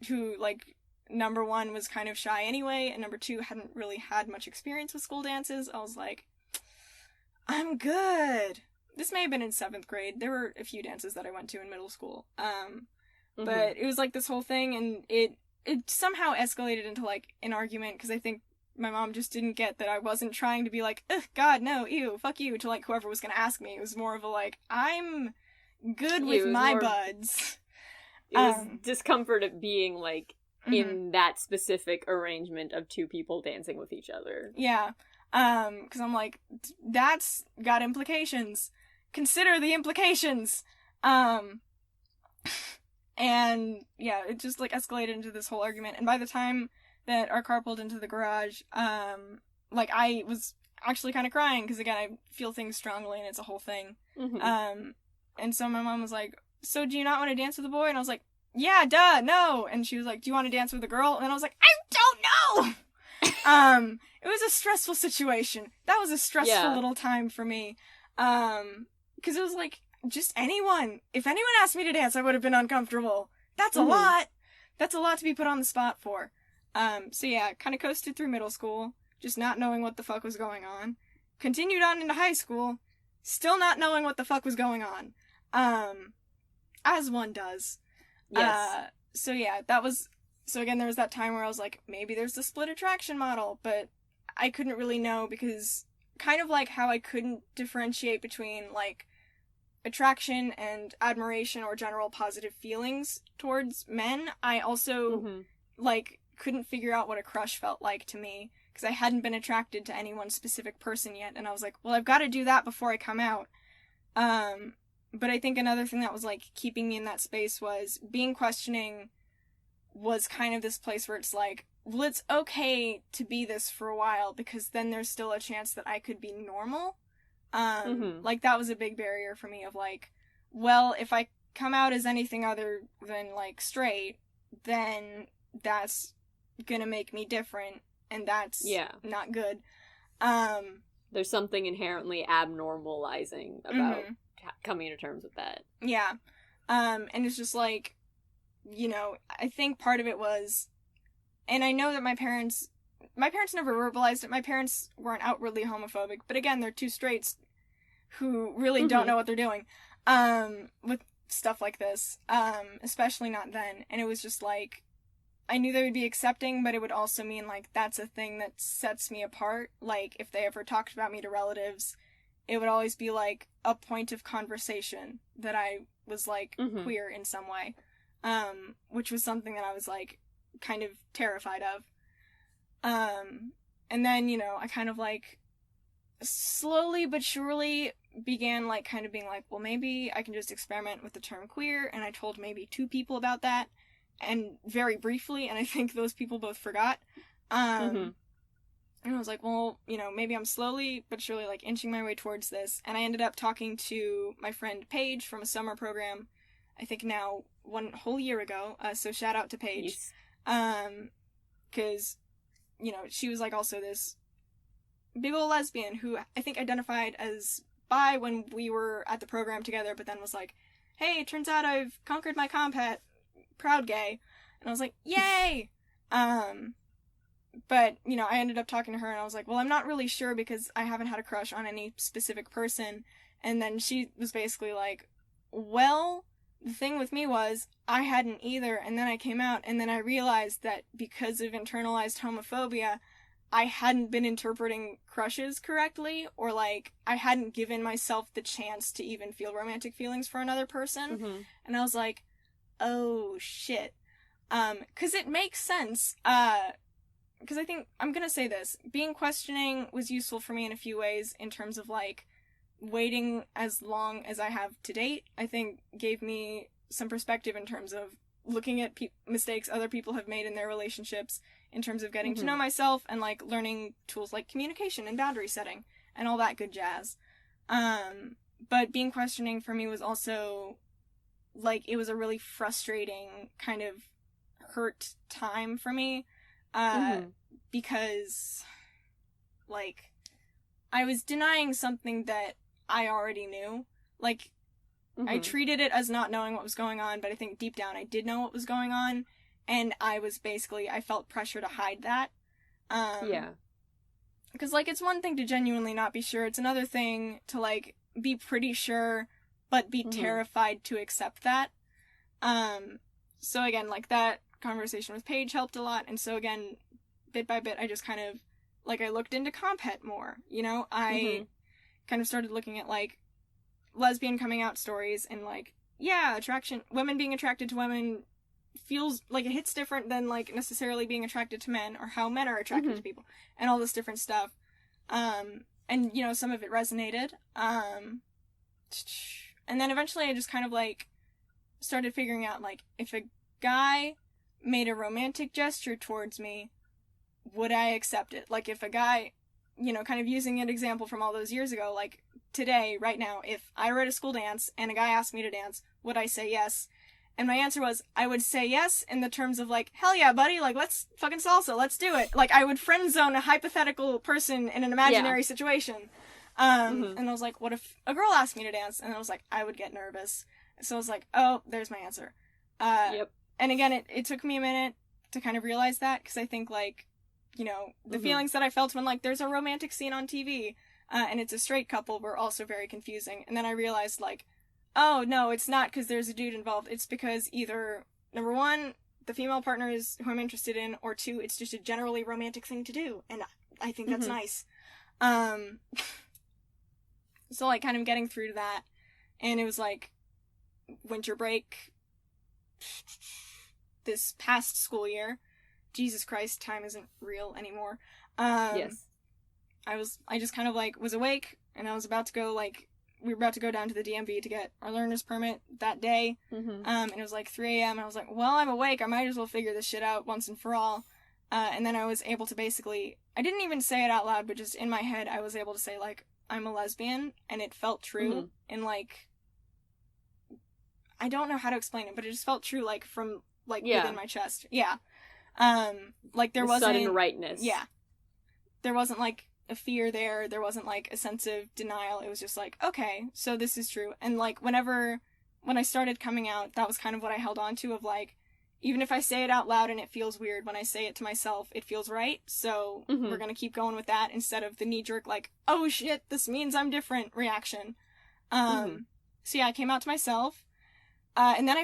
who, like, number 1 was kind of shy anyway, and number 2 hadn't really had much experience with school dances, I was like, I'm good. This may have been in 7th grade. There were a few dances that I went to in middle school. But it was, like, this whole thing, and it somehow escalated into, like, an argument, because I think my mom just didn't get that I wasn't trying to be like, ugh, God, no, ew, fuck you, to, like, whoever was gonna ask me. It was more of a, like, I'm good with my buds. It was discomfort of being, like, in that specific arrangement of 2 people dancing with each other. Yeah. Because I'm like, that's got implications. Consider the implications. And yeah, it just like escalated into this whole argument. And by the time that our car pulled into the garage, like I was actually kind of crying because again, I feel things strongly and it's a whole thing. And so my mom was like, so do you not want to dance with a boy? And I was like, yeah, duh, no. And she was like, do you want to dance with a girl? And I was like, I don't know. It was a stressful situation. That was a stressful little time for me. Because it was like, just anyone. If anyone asked me to dance, I would have been uncomfortable. That's a lot. That's a lot to be put on the spot for. So yeah, kind of coasted through middle school, just not knowing what the fuck was going on. Continued on into high school, still not knowing what the fuck was going on. As one does. Yes. So yeah, so again, there was that time where I was like, maybe there's the split attraction model, but I couldn't really know because kind of like how I couldn't differentiate between, like, attraction and admiration or general positive feelings towards men, I also, like, couldn't figure out what a crush felt like to me, because I hadn't been attracted to any one specific person yet, and I was like, well, I've got to do that before I come out. But I think another thing that was, like, keeping me in that space was being questioning was kind of this place where it's like, well, it's okay to be this for a while, because then there's still a chance that I could be normal. Like, that was a big barrier for me of, like, well, if I come out as anything other than, like, straight, then that's gonna make me different, and that's not good. There's something inherently abnormalizing about coming to terms with that. Yeah. And it's just, like, you know, I think part of it was, and I know that my parents never verbalized it, my parents weren't outwardly homophobic, but again, they're 2 straights who really don't know what they're doing with stuff like this, especially not then. And it was just like, I knew they would be accepting, but it would also mean like that's a thing that sets me apart. Like if they ever talked about me to relatives, it would always be like a point of conversation that I was like queer in some way, which was something that I was like kind of terrified of. And then, you know, I kind of like slowly but surely began like kind of being like, well, maybe I can just experiment with the term queer. And I told maybe 2 people about that, and very briefly, and I think those people both forgot. And I was like, well, you know, maybe I'm slowly but surely like inching my way towards this. And I ended up talking to my friend Paige from a summer program, I think now 1 whole year ago. So shout out to Paige. Because, you know, she was like also this big old lesbian who I think identified as bi when we were at the program together, but then was like, hey, it turns out I've conquered my compet, proud gay. And I was like, yay! But, you know, I ended up talking to her and I was like, well, I'm not really sure because I haven't had a crush on any specific person. And then she was basically like, well, the thing with me was I hadn't either, and then I came out, and then I realized that because of internalized homophobia, I hadn't been interpreting crushes correctly, or like I hadn't given myself the chance to even feel romantic feelings for another person. And I was like, oh shit. 'Cause it makes sense. Because I think, I'm gonna say this, being questioning was useful for me in a few ways in terms of like waiting as long as I have to date. I think gave me some perspective in terms of looking at mistakes other people have made in their relationships, in terms of getting to know myself and like learning tools like communication and boundary setting and all that good jazz. But being questioning for me was also like, it was a really frustrating kind of hurt time for me. Because like I was denying something that I already knew. Like I treated it as not knowing what was going on, but I think deep down I did know what was going on, and I felt pressure to hide that. Because like it's one thing to genuinely not be sure, it's another thing to like be pretty sure but be terrified to accept that. So again, like that conversation with Paige helped a lot, and so again, bit by bit, I just kind of like I looked into compet more, you know. I kind of started looking at like lesbian coming out stories, and like, yeah, women being attracted to women feels like it hits different than like necessarily being attracted to men, or how men are attracted to people, and all this different stuff. And you know, some of it resonated. And then eventually I just kind of like started figuring out like, if a guy made a romantic gesture towards me, would I accept it? Like if a guy, you know, kind of using an example from all those years ago, like today, right now, if I were at a school dance and a guy asked me to dance, would I say yes? And my answer was, I would say yes in the terms of like, hell yeah, buddy, like let's fucking salsa, let's do it. Like I would friend zone a hypothetical person in an imaginary situation. And I was like, what if a girl asked me to dance? And I was like, I would get nervous. So I was like, oh, there's my answer. And again, it took me a minute to kind of realize that, because I think like, you know, the feelings that I felt when like there's a romantic scene on TV and it's a straight couple were also very confusing. And then I realized like, oh no, it's not because there's a dude involved. It's because either, number one, the female partner is who I'm interested in, or 2, it's just a generally romantic thing to do, and I think that's nice. So like kind of getting through to that, and it was like winter break this past school year. Jesus Christ, time isn't real anymore. Yes. I just kind of like was awake, and I was about to go like, we were about to go down to the DMV to get our learner's permit that day. And it was like 3 a.m. and I was like, well, I'm awake, I might as well figure this shit out once and for all. And then I was able to basically, I didn't even say it out loud, but just in my head I was able to say like, I'm a lesbian, and it felt true. And like, I don't know how to explain it, but it just felt true, like from like within my chest. Like there wasn't sudden rightness. There wasn't like a fear there. There wasn't like a sense of denial. It was just like, okay, so this is true. And like when I started coming out, that was kind of what I held on to, of like, even if I say it out loud and it feels weird, when I say it to myself, it feels right. So we're gonna keep going with that instead of the knee-jerk, like, oh shit, this means I'm different reaction. So yeah, I came out to myself. And then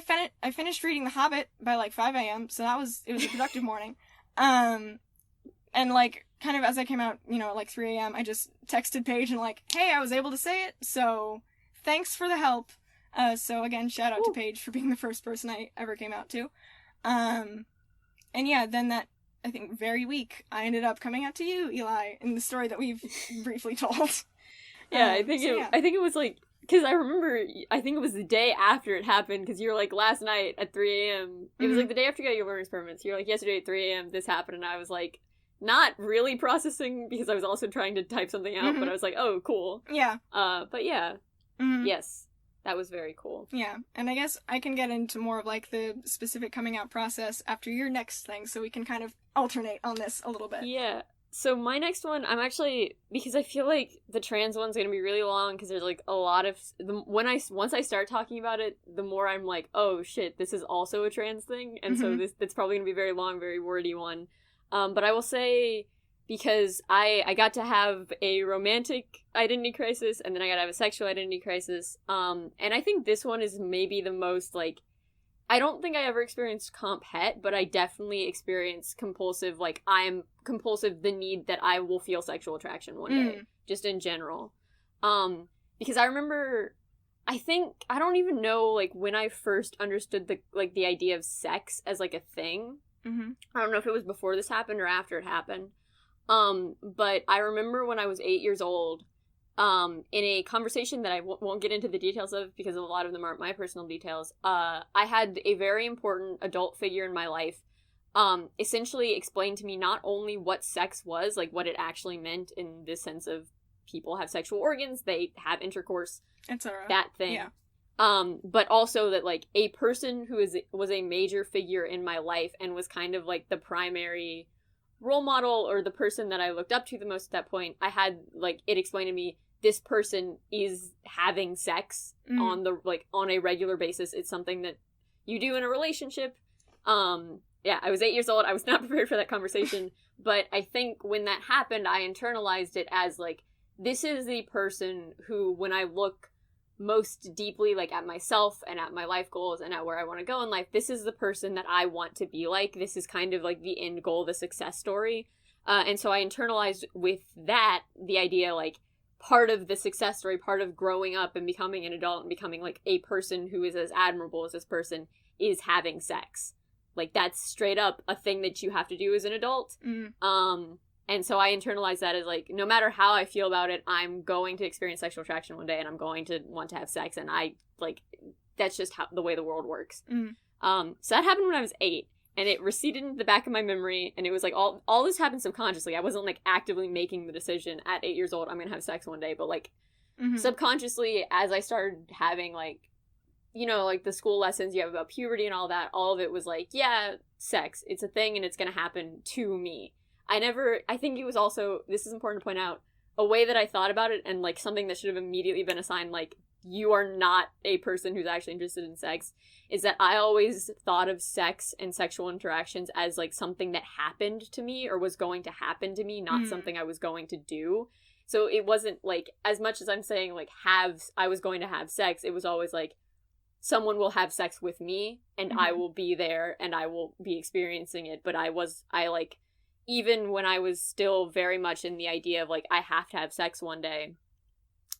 I finished reading The Hobbit by like 5 a.m., so it was a productive morning. And like, kind of as I came out, you know, at like 3 a.m., I just texted Paige and like, hey, I was able to say it, so thanks for the help. So again, shout out to Paige for being the first person I ever came out to. And yeah, then that, I think, very week, I ended up coming out to you, Eli, in the story that we've briefly told. Yeah, I think it was like, because I remember, I think it was the day after it happened, because you were like, last night at 3 a.m., it was like the day after you got your learner's permits, you're like, yesterday at 3 a.m. this happened, and I was like, not really processing, because I was also trying to type something out, but I was like, oh, cool. Yeah. But yeah, yes, that was very cool. Yeah, and I guess I can get into more of like the specific coming out process after your next thing, so we can kind of alternate on this a little bit. Yeah. So my next one, I'm actually, because I feel like the trans one's going to be really long, because there's like a lot of, once I start talking about it, the more I'm like, oh shit, this is also a trans thing, and so that's probably going to be a very long, very wordy one. But I will say, because I got to have a romantic identity crisis, and then I got to have a sexual identity crisis, and I think this one is maybe the most, like, I don't think I ever experienced comp het, but I definitely experienced compulsive, like, I'm compulsive, the need that I will feel sexual attraction one day, just in general. Because I remember, I don't even know, like, when I first understood the idea of sex as, like, a thing. I don't know if it was before this happened or after it happened. But I remember when I was 8 years old, in a conversation that I won't get into the details of because a lot of them aren't my personal details, I had a very important adult figure in my life essentially explain to me not only what sex was, like what it actually meant in this sense of people have sexual organs, they have intercourse, etc. that thing. Yeah. But also that, like, a person who was a major figure in my life and was kind of, like, the primary role model or the person that I looked up to the most at that point, I had, like, it explained to me, this person is having sex on a regular basis. It's something that you do in a relationship. Yeah, I was 8 years old. I was not prepared for that conversation. But I think when that happened, I internalized it as, like, this is the person who, when I look most deeply, like, at myself and at my life goals and at where I want to go in life, this is the person that I want to be like. This is kind of, like, the end goal, the success story. And so I internalized with that the idea, like, part of the success story, part of growing up and becoming an adult and becoming, like, a person who is as admirable as this person is having sex. Like, that's straight up a thing that you have to do as an adult. And so I internalized that as, like, no matter how I feel about it, I'm going to experience sexual attraction one day and I'm going to want to have sex. And I, like, that's just the way the world works. So that happened when I was 8. And it receded into the back of my memory. And it was, like, all this happened subconsciously. I wasn't, like, actively making the decision at 8 years old, I'm going to have sex one day. But, like, subconsciously, as I started having, like, you know, like, the school lessons you have about puberty and all that, all of it was, like, yeah, sex. It's a thing and it's going to happen to me. I think it was also, this is important to point out, a way that I thought about it and, like, something that should have immediately been a sign, like, you are not a person who's actually interested in sex, is that I always thought of sex and sexual interactions as, like, something that happened to me or was going to happen to me, not something I was going to do. So it wasn't, like, as much as I'm saying, like, I was going to have sex, it was always, like, someone will have sex with me and I will be there and I will be experiencing it. But like, even when I was still very much in the idea of, like, I have to have sex one day,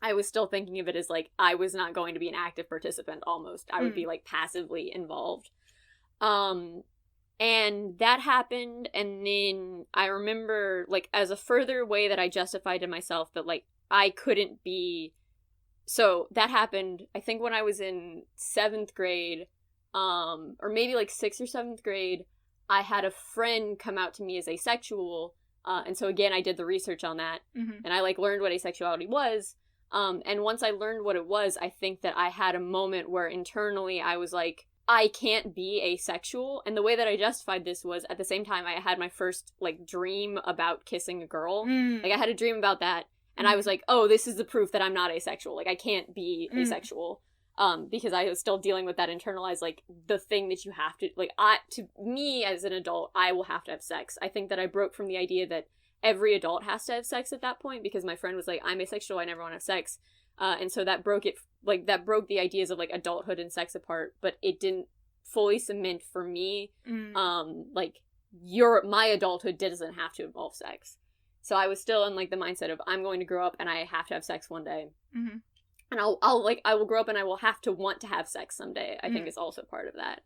I was still thinking of it as, like, I was not going to be an active participant, almost. I would be, like, passively involved. And that happened, and then I remember, like, as a further way that I justified to myself that, like, I couldn't be... So, that happened, I think when I was in 7th grade, or maybe, like, 6th or 7th grade, I had a friend come out to me as asexual, and so again, I did the research on that, and I, like, learned what asexuality was, and once I learned what it was, I think that I had a moment where internally I was like, I can't be asexual, and the way that I justified this was, at the same time, I had my first, like, dream about kissing a girl, like, I had a dream about that, and I was like, oh, this is the proof that I'm not asexual, like, I can't be asexual, because I was still dealing with that internalized, like, the thing that you have to, like, to me as an adult, I will have to have sex. I think that I broke from the idea that every adult has to have sex at that point, because my friend was like, I'm asexual, I never want to have sex. And so that broke the ideas of, like, adulthood and sex apart, but it didn't fully cement for me, like, my adulthood doesn't have to involve sex. So I was still in, like, the mindset of, I'm going to grow up and I have to have sex one day. Mm-hmm. And I will grow up and I will have to want to have sex someday. I think is also part of that.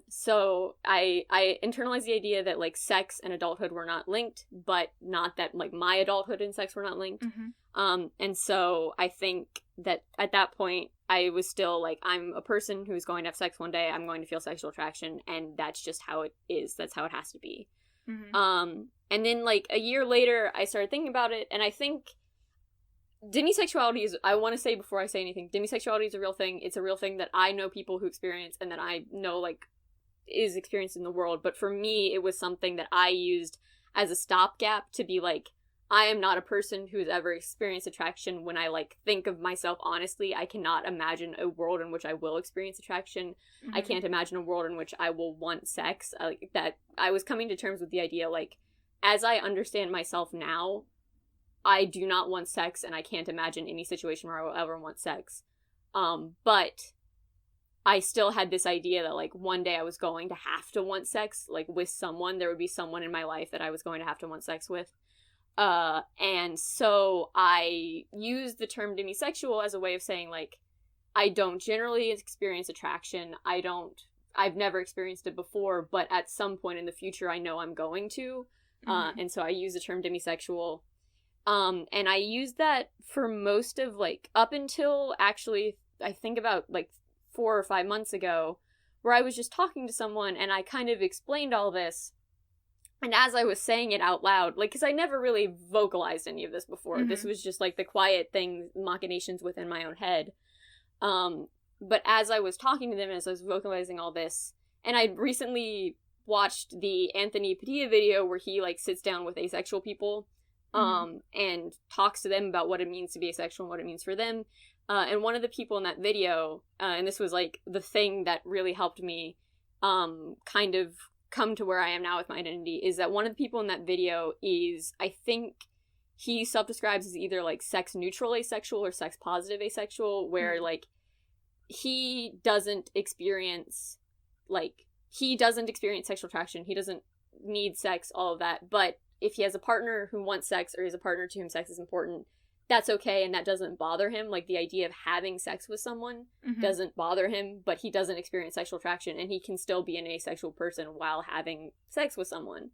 So I internalized the idea that, like, sex and adulthood were not linked, but not that, like, my adulthood and sex were not linked. Mm-hmm. And so I think that at that point I was still like, I'm a person who's going to have sex one day. I'm going to feel sexual attraction, and that's just how it is. That's how it has to be. Mm-hmm. And then, like, a year later, I started thinking about it, and I think demisexuality is, I want to say before I say anything, demisexuality is a real thing. It's a real thing that I know people who experience, and that I know, like, is experienced in the world. But for me, it was something that I used as a stopgap to be like, I am not a person who's ever experienced attraction. When I, like, think of myself honestly, I cannot imagine a world in which I will experience attraction. Mm-hmm. I can't imagine a world in which I will want sex. Like, that I was coming to terms with the idea, like, as I understand myself now, I do not want sex, and I can't imagine any situation where I will ever want sex. But I still had this idea that, like, one day I was going to have to want sex, like, with someone. There would be someone in my life that I was going to have to want sex with. And so I used the term demisexual as a way of saying, like, I don't generally experience attraction. I've never experienced it before, but at some point in the future, I know I'm going to. And so I use the term demisexual. And I used that for most of, like, up until, actually, I think about, like, 4 or 5 months ago, where I was just talking to someone, and I kind of explained all this, and as I was saying it out loud, like, because I never really vocalized any of this before, this was just, like, the quiet things, machinations within my own head, but as I was talking to them, as I was vocalizing all this, and I recently watched the Anthony Padilla video where he, like, sits down with asexual people, and talks to them about what it means to be asexual and what it means for them. And one of the people in that video, and this was, like, the thing that really helped me kind of come to where I am now with my identity, is that one of the people in that video is, I think he self-describes as either, like, sex neutral asexual or sex positive asexual, where like, he doesn't experience sexual attraction, he doesn't need sex, all of that, but if he has a partner who wants sex, or he has a partner to whom sex is important, that's okay, and that doesn't bother him. Like, the idea of having sex with someone doesn't bother him, but he doesn't experience sexual attraction, and he can still be an asexual person while having sex with someone.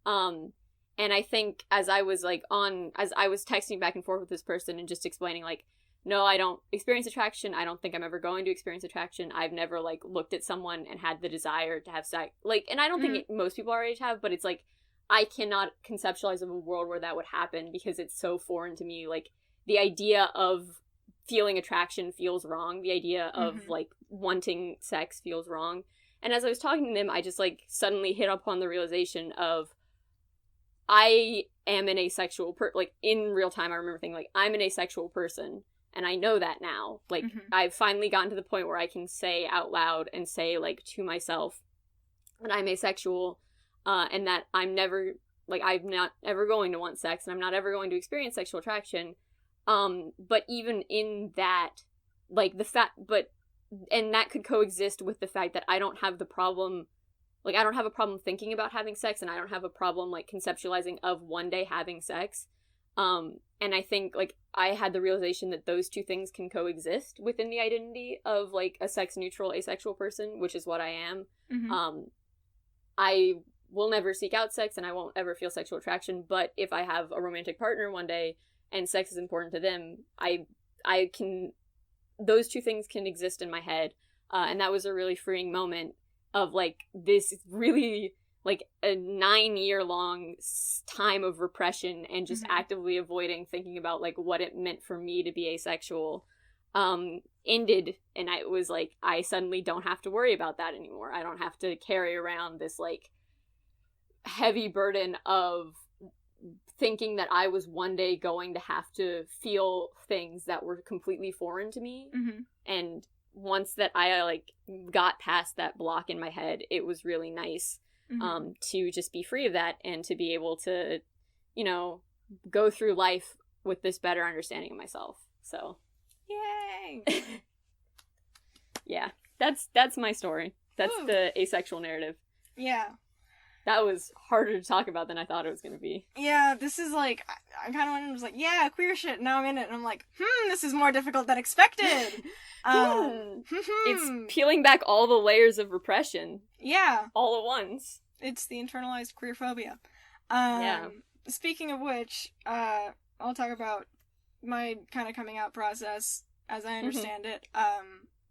And I think as I was texting back and forth with this person and just explaining, like, no, I don't experience attraction, I don't think I'm ever going to experience attraction, I've never, like, looked at someone and had the desire to have sex, like, and I don't think most people our age have, but it's like, I cannot conceptualize of a world where that would happen, because it's so foreign to me. Like, the idea of feeling attraction feels wrong. The idea of, like, wanting sex feels wrong. And as I was talking to them, I just, like, suddenly hit upon the realization of, I am an asexual like, in real time, I remember thinking, like, I'm an asexual person, and I know that now. Like, I've finally gotten to the point where I can say out loud and say, like, to myself that I'm asexual, and that I'm not ever going to want sex, and I'm not ever going to experience sexual attraction. But even in that, like, and that could coexist with the fact that I don't have a problem thinking about having sex, and I don't have a problem, like, conceptualizing of one day having sex. And I think, like, I had the realization that those two things can coexist within the identity of, like, a sex neutral asexual person, which is what I am. I will never seek out sex, and I won't ever feel sexual attraction, but if I have a romantic partner one day and sex is important to them, those two things can exist in my head, and that was a really freeing moment of, like, this really, like, a 9-year-long time of repression and just actively avoiding thinking about, like, what it meant for me to be asexual, ended, and I was like, I suddenly don't have to worry about that anymore. I don't have to carry around this, like, heavy burden of thinking that I was one day going to have to feel things that were completely foreign to me. Mm-hmm. And once that I, like, got past that block in my head, it was really nice to just be free of that and to be able to, you know, go through life with this better understanding of myself. So, yay! Yeah, that's my story. That's Ooh. the asexual narrative. Yeah. That was harder to talk about than I thought it was going to be. Yeah, this is like, I kind of went and was like, yeah, queer shit, now I'm in it, and I'm like, this is more difficult than expected! It's peeling back all the layers of repression. Yeah. All at once. It's the internalized queer phobia. Yeah. Speaking of which, I'll talk about my kind of coming out process as I understand it.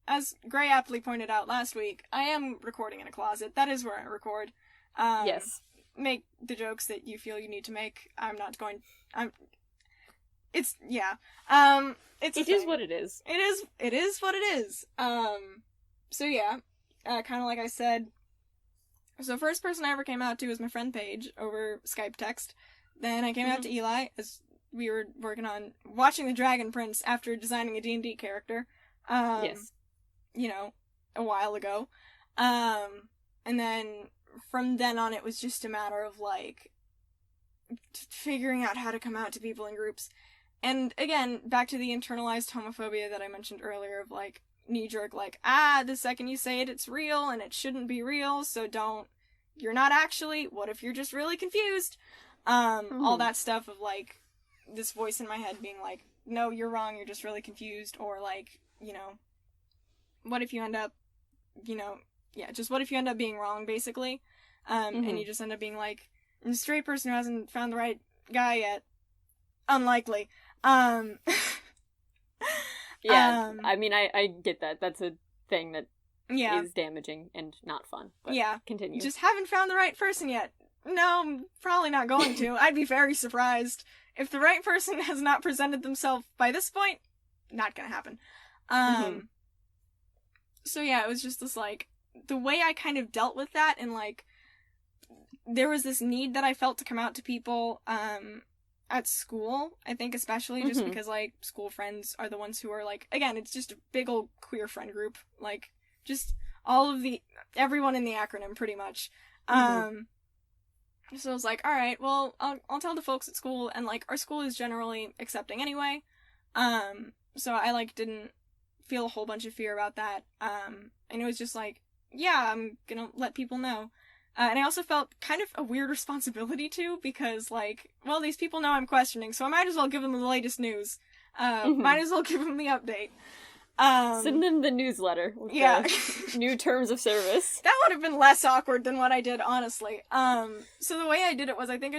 As Gray aptly pointed out last week, I am recording in a closet. That is where I record. Yes. Make the jokes that you feel you need to make. I'm not going... It's... Yeah. It is what it is. It is what it is. So yeah. Kind of like I said... So first person I ever came out to was my friend Paige over Skype text. Then I came out to Eli as we were working on watching the Dragon Prince after designing a D&D character. Yes. You know, a while ago. And then from then on it was just a matter of like figuring out how to come out to people in groups. And again, back to the internalized homophobia that I mentioned earlier of like knee-jerk, like, the second you say it, it's real, and it shouldn't be real, so you're not actually, what if you're just really confused? All that stuff of, like, this voice in my head being like, no, you're wrong, you're just really confused, or, like, you know, what if you end up, you know, just what if you end up being wrong, basically, and you just end up being like, a straight person who hasn't found the right guy yet, unlikely, Yeah, I mean, I get that. That's a thing that yeah. is damaging and not fun. But yeah. Continue. Just haven't found the right person yet. No, I'm probably not going to. I'd be very surprised. If the right person has not presented themselves by this point, not gonna happen. So yeah, it was just this, like, the way I kind of dealt with that, and, like, there was this need that I felt to come out to people, at school, I think especially, just because, like, school friends are the ones who are, like, again, it's just a big old queer friend group, like, just everyone in the acronym, pretty much. So I was like, alright, well, I'll tell the folks at school, and, like, our school is generally accepting anyway, so I, like, didn't feel a whole bunch of fear about that, and it was just like, yeah, I'm gonna let people know. And I also felt kind of a weird responsibility, too, because, like, well, these people know I'm questioning, so I might as well give them the latest news. Might as well give them the update. Send them the newsletter with the new terms of service. That would have been less awkward than what I did, honestly. So the way I did it was, I think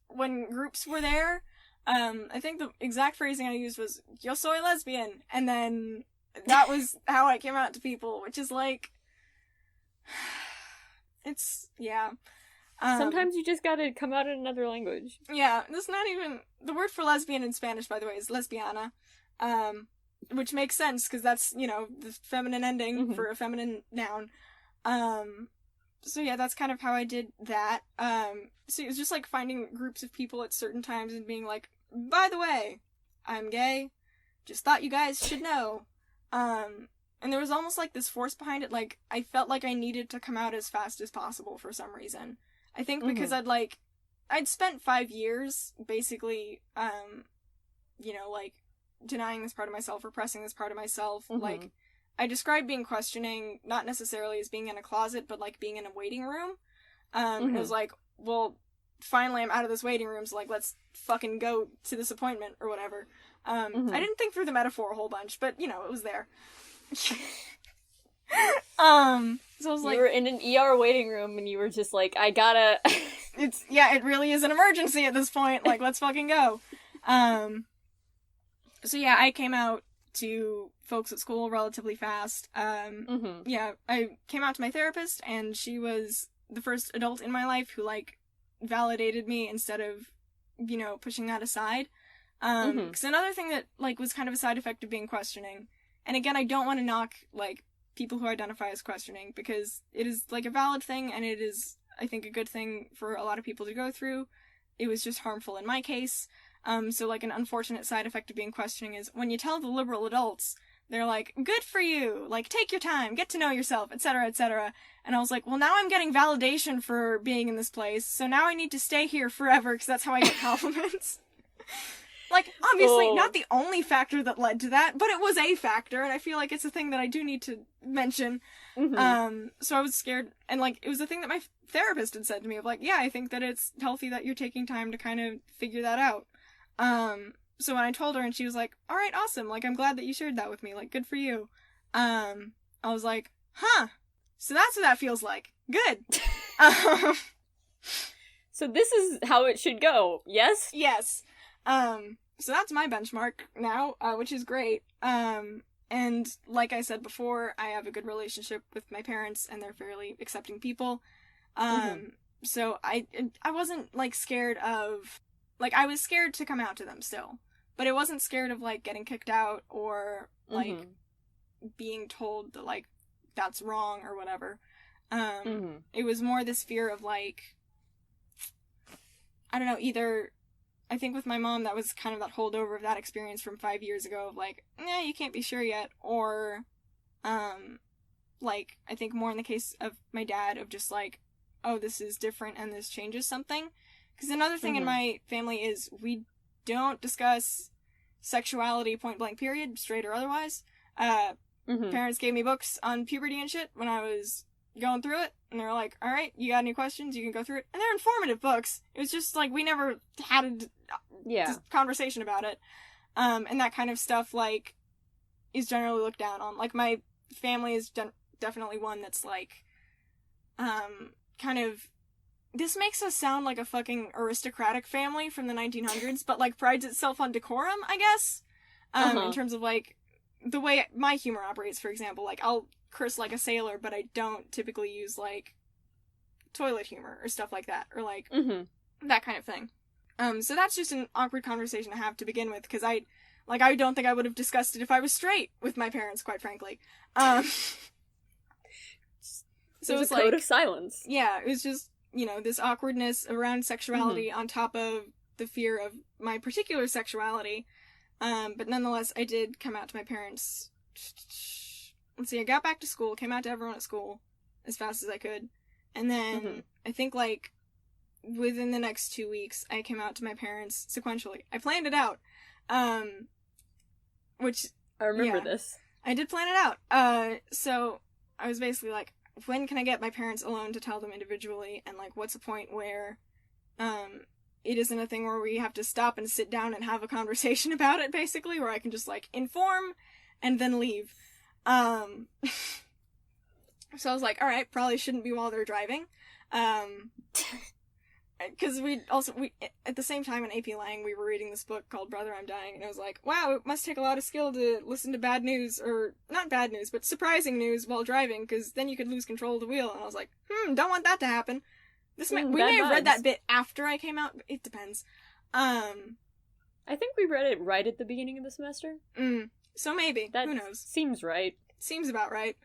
when groups were there, I think the exact phrasing I used was, yo soy lesbian, and then that was how I came out to people, which is like... It's, yeah. Sometimes you just gotta come out in another language. Yeah, that's not even... The word for lesbian in Spanish, by the way, is lesbiana. Which makes sense, because that's, you know, the feminine ending for a feminine noun. So yeah, that's kind of how I did that. So it was just, like, finding groups of people at certain times and being like, by the way, I'm gay. Just thought you guys should know. And there was almost, like, this force behind it, like, I felt like I needed to come out as fast as possible for some reason. I think because I'd spent 5 years, basically, you know, like, denying this part of myself, repressing this part of myself, like, I described being questioning, not necessarily as being in a closet, but, like, being in a waiting room, and it was like, well, finally I'm out of this waiting room, so, like, let's fucking go to this appointment, or whatever. I didn't think through the metaphor a whole bunch, but, you know, it was there. So I was like, you were in an ER waiting room and you were just like, I gotta... it really is an emergency at this point, like, let's fucking go. So yeah, I came out to folks at school relatively fast. Yeah, I came out to my therapist, and she was the first adult in my life who, like, validated me instead of, you know, pushing that aside. Because another thing that, like, was kind of a side effect of being questioning, and again, I don't want to knock, like, people who identify as questioning, because it is, like, a valid thing, and it is, I think, a good thing for a lot of people to go through, it was just harmful in my case. So, like, an unfortunate side effect of being questioning is when you tell the liberal adults, they're like, good for you, like, take your time, get to know yourself, etc., etc. And I was like, well, now I'm getting validation for being in this place, so now I need to stay here forever, because that's how I get compliments. Like, obviously, not the only factor that led to that, but it was a factor, and I feel like it's a thing that I do need to mention. So I was scared, and, like, it was a thing that my therapist had said to me, of like, yeah, I think that it's healthy that you're taking time to kind of figure that out. So when I told her, and she was like, alright, awesome, like, I'm glad that you shared that with me, like, good for you. I was like, huh, so that's what that feels like. Good. So this is how it should go, yes? Yes. So that's my benchmark now, which is great. And like I said before, I have a good relationship with my parents, and they're fairly accepting people. So I wasn't, like, scared of, like, I was scared to come out to them still, but I wasn't scared of, like, getting kicked out or, like, being told that, like, that's wrong or whatever. It was more this fear of, like, I don't know, either, I think with my mom, that was kind of that holdover of that experience from 5 years ago of, like, you can't be sure yet, or, like, I think more in the case of my dad, of just, like, oh, this is different and this changes something. Because another thing in my family is we don't discuss sexuality point blank period, straight or otherwise. Parents gave me books on puberty and shit when I was going through it, and they were like, alright, you got any questions, you can go through it. And they're informative books. It was just, like, we never had a conversation about it. And that kind of stuff, like, is generally looked down on. Like, my family is definitely one that's, like, kind of, this makes us sound like a fucking aristocratic family from the 1900s, but, like, prides itself on decorum, I guess. In terms of, like, the way my humor operates, for example. Like, I'll curse like a sailor, but I don't typically use, like, toilet humor or stuff like that, or, like, that kind of thing. So that's just an awkward conversation to have to begin with, because I don't think I would have discussed it if I was straight with my parents, quite frankly. So it was, like, a code of silence. Yeah, it was just, you know, this awkwardness around sexuality on top of the fear of my particular sexuality. But nonetheless, I did come out to my parents. Let's see, I got back to school, came out to everyone at school as fast as I could. And then, I think, like, within the next 2 weeks, I came out to my parents sequentially. I planned it out. Which... I remember this. I did plan it out. So, I was basically like, when can I get my parents alone to tell them individually, and, like, what's the point where, it isn't a thing where we have to stop and sit down and have a conversation about it, basically, where I can just, like, inform and then leave. So I was like, alright, probably shouldn't be while they're driving. Because we at the same time in AP Lang, we were reading this book called Brother, I'm Dying, and I was like, wow, it must take a lot of skill to listen to bad news, or, not bad news, but surprising news while driving, because then you could lose control of the wheel, and I was like, don't want that to happen. We may have read that bit after I came out, but it depends. I think we read it right at the beginning of the semester. So maybe. Who knows? Seems right. Seems about right.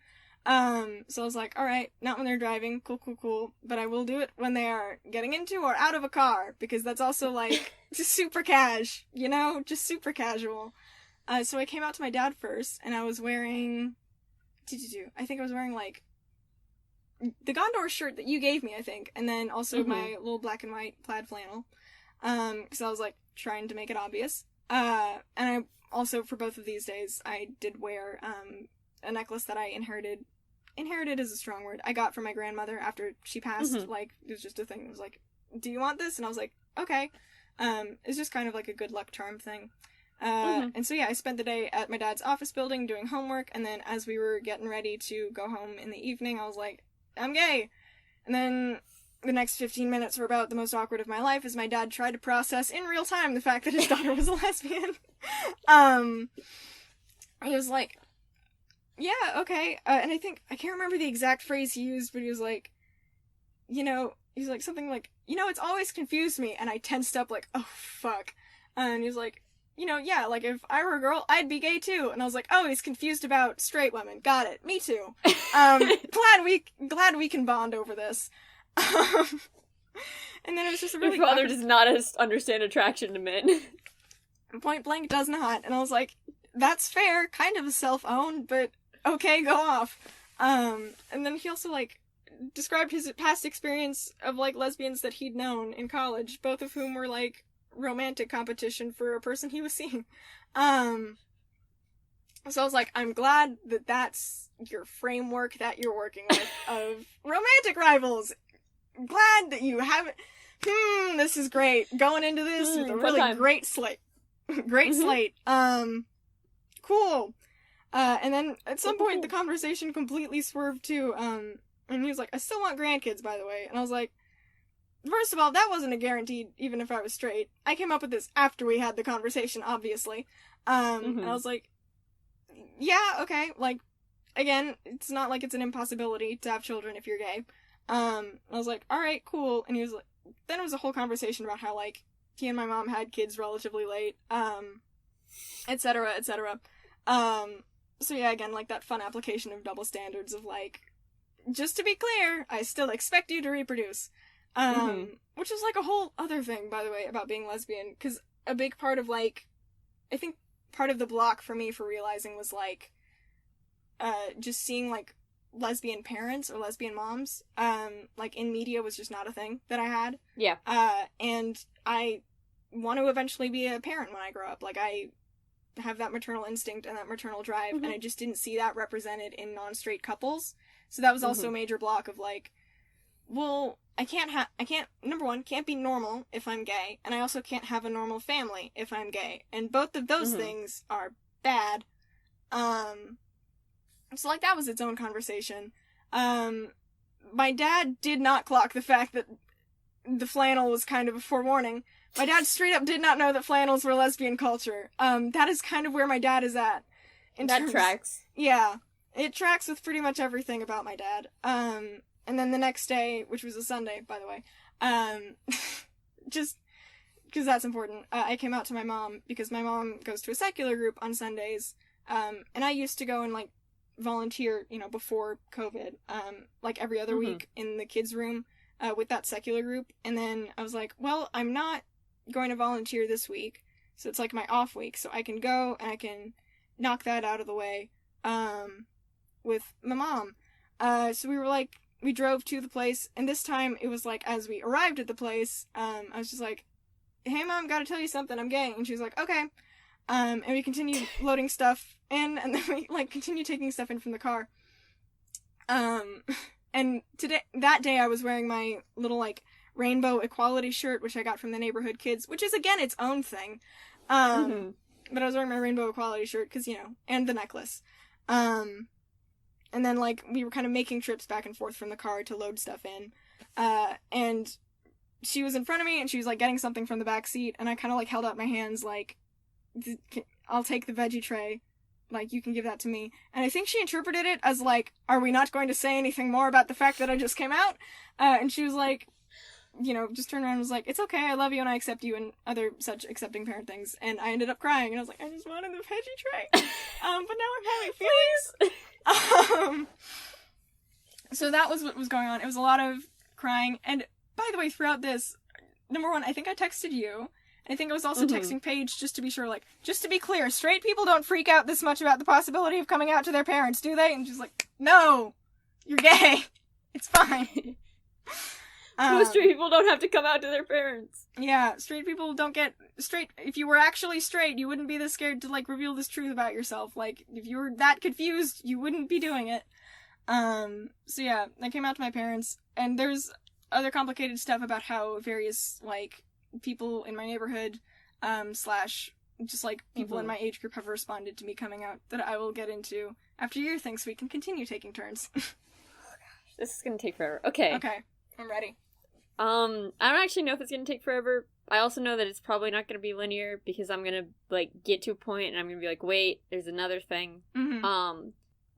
So I was like, alright, not when they're driving, cool, but I will do it when they are getting into or out of a car, because that's also, like, just super cash, you know? Just super casual. So I came out to my dad first, and I was wearing... I think I was wearing, like, the Gondor shirt that you gave me, I think, and then also my little black and white plaid flannel, because I was, like, trying to make it obvious. And I also, for both of these days, I did wear, a necklace that I inherited is a strong word, I got from my grandmother after she passed. Like, it was just a thing. It was like, do you want this? And I was like, okay. It's just kind of like a good luck charm thing. And so yeah, I spent the day at my dad's office building doing homework, and then as we were getting ready to go home in the evening, I was like, I'm gay. And then the next 15 minutes were about the most awkward of my life, as my dad tried to process in real time the fact that his daughter was a lesbian. He was like, yeah, okay. And I think, I can't remember the exact phrase he used, but he was like, you know, he's like something like, you know, it's always confused me. And I tensed up like, oh, fuck. And he was like, you know, yeah, like, if I were a girl, I'd be gay too. And I was like, oh, he's confused about straight women. Got it. Me too. Glad we can bond over this. And then it was just a really Your father awkward... does not understand attraction to men. Point blank does not. And I was like, that's fair, kind of self-owned, but okay, go off. And then he also, like, described his past experience of, like, lesbians that he'd known in college, both of whom were, like, romantic competition for a person he was seeing. So I was like, I'm glad that that's your framework that you're working with of romantic rivals. Glad that you haven't... this is great. Going into this with a really great slate. Great slate. Cool. And then at some point the conversation completely swerved to, and he was like, I still want grandkids, by the way. And I was like, first of all, that wasn't a guaranteed, even if I was straight. I came up with this after we had the conversation, obviously. And I was like, yeah, okay, like, again, it's not like it's an impossibility to have children if you're gay. I was like, alright, cool. And he was like, then it was a whole conversation about how, like, he and my mom had kids relatively late, etc., etc. So yeah, again, like, that fun application of double standards of, like, just to be clear, I still expect you to reproduce. Which is, like, a whole other thing, by the way, about being lesbian, because a big part of, like, I think part of the block for me for realizing was, like, just seeing, like, lesbian parents or lesbian moms, like, in media was just not a thing that I had. Yeah. And I want to eventually be a parent when I grow up. Like, I have that maternal instinct and that maternal drive, and I just didn't see that represented in non-straight couples. So that was also a major block of, like, well, I can't, number one, can't be normal if I'm gay, and I also can't have a normal family if I'm gay. And both of those things are bad. So, like, that was its own conversation. My dad did not clock the fact that the flannel was kind of a forewarning. My dad straight up did not know that flannels were lesbian culture. That is kind of where my dad is at. That tracks. Yeah. It tracks with pretty much everything about my dad. And then the next day, which was a Sunday, by the way, just because that's important, I came out to my mom, because my mom goes to a secular group on Sundays, and I used to go and, like, volunteer, you know, before COVID, like, every other week in the kids' room, with that secular group, and then I was like, well, I'm not going to volunteer this week, so it's, like, my off week, so I can go, and I can knock that out of the way, with my mom. So we were, like, we drove to the place, and this time it was, like, as we arrived at the place, I was just like, hey, Mom, gotta tell you something, I'm gay. And she was like, okay. And we continued loading stuff in, and then we, like, continued taking stuff in from the car. And that day I was wearing my little, like, rainbow equality shirt, which I got from the neighborhood kids, which is, again, its own thing. But I was wearing my rainbow equality shirt, because, you know, and the necklace. And then, like, we were kind of making trips back and forth from the car to load stuff in. And she was in front of me, and she was, like, getting something from the back seat, and I kind of, like, held out my hands, like, I'll take the veggie tray. Like, you can give that to me. And I think she interpreted it as, like, are we not going to say anything more about the fact that I just came out? And she was like, you know, just turned around and was like, it's okay, I love you and I accept you, and other such accepting parent things. And I ended up crying, and I was like, I just wanted the veggie tray. But now I'm having feelings. So that was what was going on. It was a lot of crying. And by the way, throughout this, number one, I think I texted you. I think I was also texting Paige just to be sure, like, just to be clear, straight people don't freak out this much about the possibility of coming out to their parents, do they? And she's like, no, you're gay. It's fine. Most straight people don't have to come out to their parents. Yeah, straight people don't get straight. If you were actually straight, you wouldn't be this scared to, like, reveal this truth about yourself. Like, if you were that confused, you wouldn't be doing it. So yeah, I came out to my parents, and there's other complicated stuff about how various, like, people in my neighborhood, slash, just, like, people in my age group have responded to me coming out, that I will get into after your thing, so we can continue taking turns. This is gonna take forever. Okay. Okay, I'm ready. I don't actually know if it's gonna take forever. I also know that it's probably not gonna be linear, because I'm gonna, like, get to a point and I'm gonna be like, wait, there's another thing.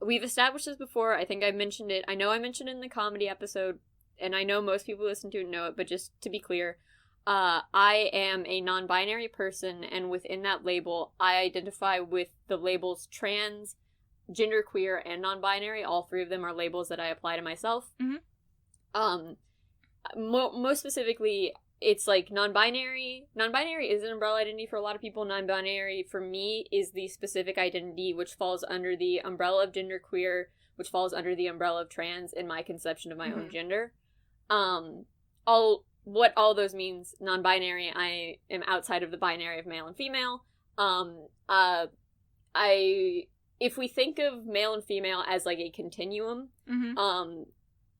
We've established this before. I think I mentioned it. I know I mentioned it in the comedy episode, and I know most people who listen to it know it, but just to be clear, I am a non-binary person, and within that label, I identify with the labels trans, genderqueer, and non-binary. All three of them are labels that I apply to myself. most specifically, it's like non-binary. Non-binary is an umbrella identity for a lot of people. Non-binary for me is the specific identity which falls under the umbrella of genderqueer, which falls under the umbrella of trans in my conception of my own gender. What all those means, non-binary, I am outside of the binary of male and female. If we think of male and female as like a continuum,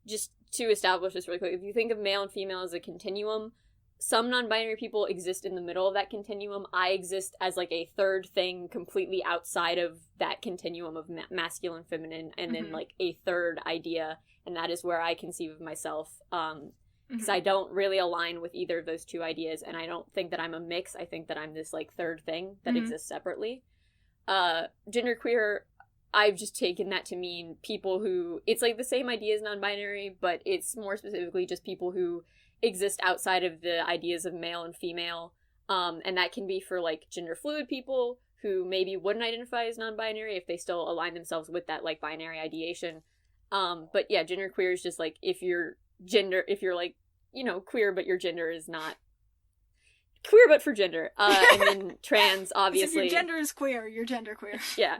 just to establish this really quick, if you think of male and female as a continuum, some non-binary people exist in the middle of that continuum. I exist as like a third thing completely outside of that continuum of masculine, feminine, and then like a third idea, and that is where I conceive of myself. Because I don't really align with either of those two ideas, and I don't think that I'm a mix. I think that I'm this like third thing that exists separately. Genderqueer, I've just taken that to mean people who, it's like the same idea as non-binary, but it's more specifically just people who exist outside of the ideas of male and female, and that can be for like gender fluid people who maybe wouldn't identify as non-binary if they still align themselves with that like binary ideation. But yeah, genderqueer is just like if you're like, you know, queer but your gender is not queer but for gender. And then trans, obviously. If your gender is queer, you're genderqueer. Yeah.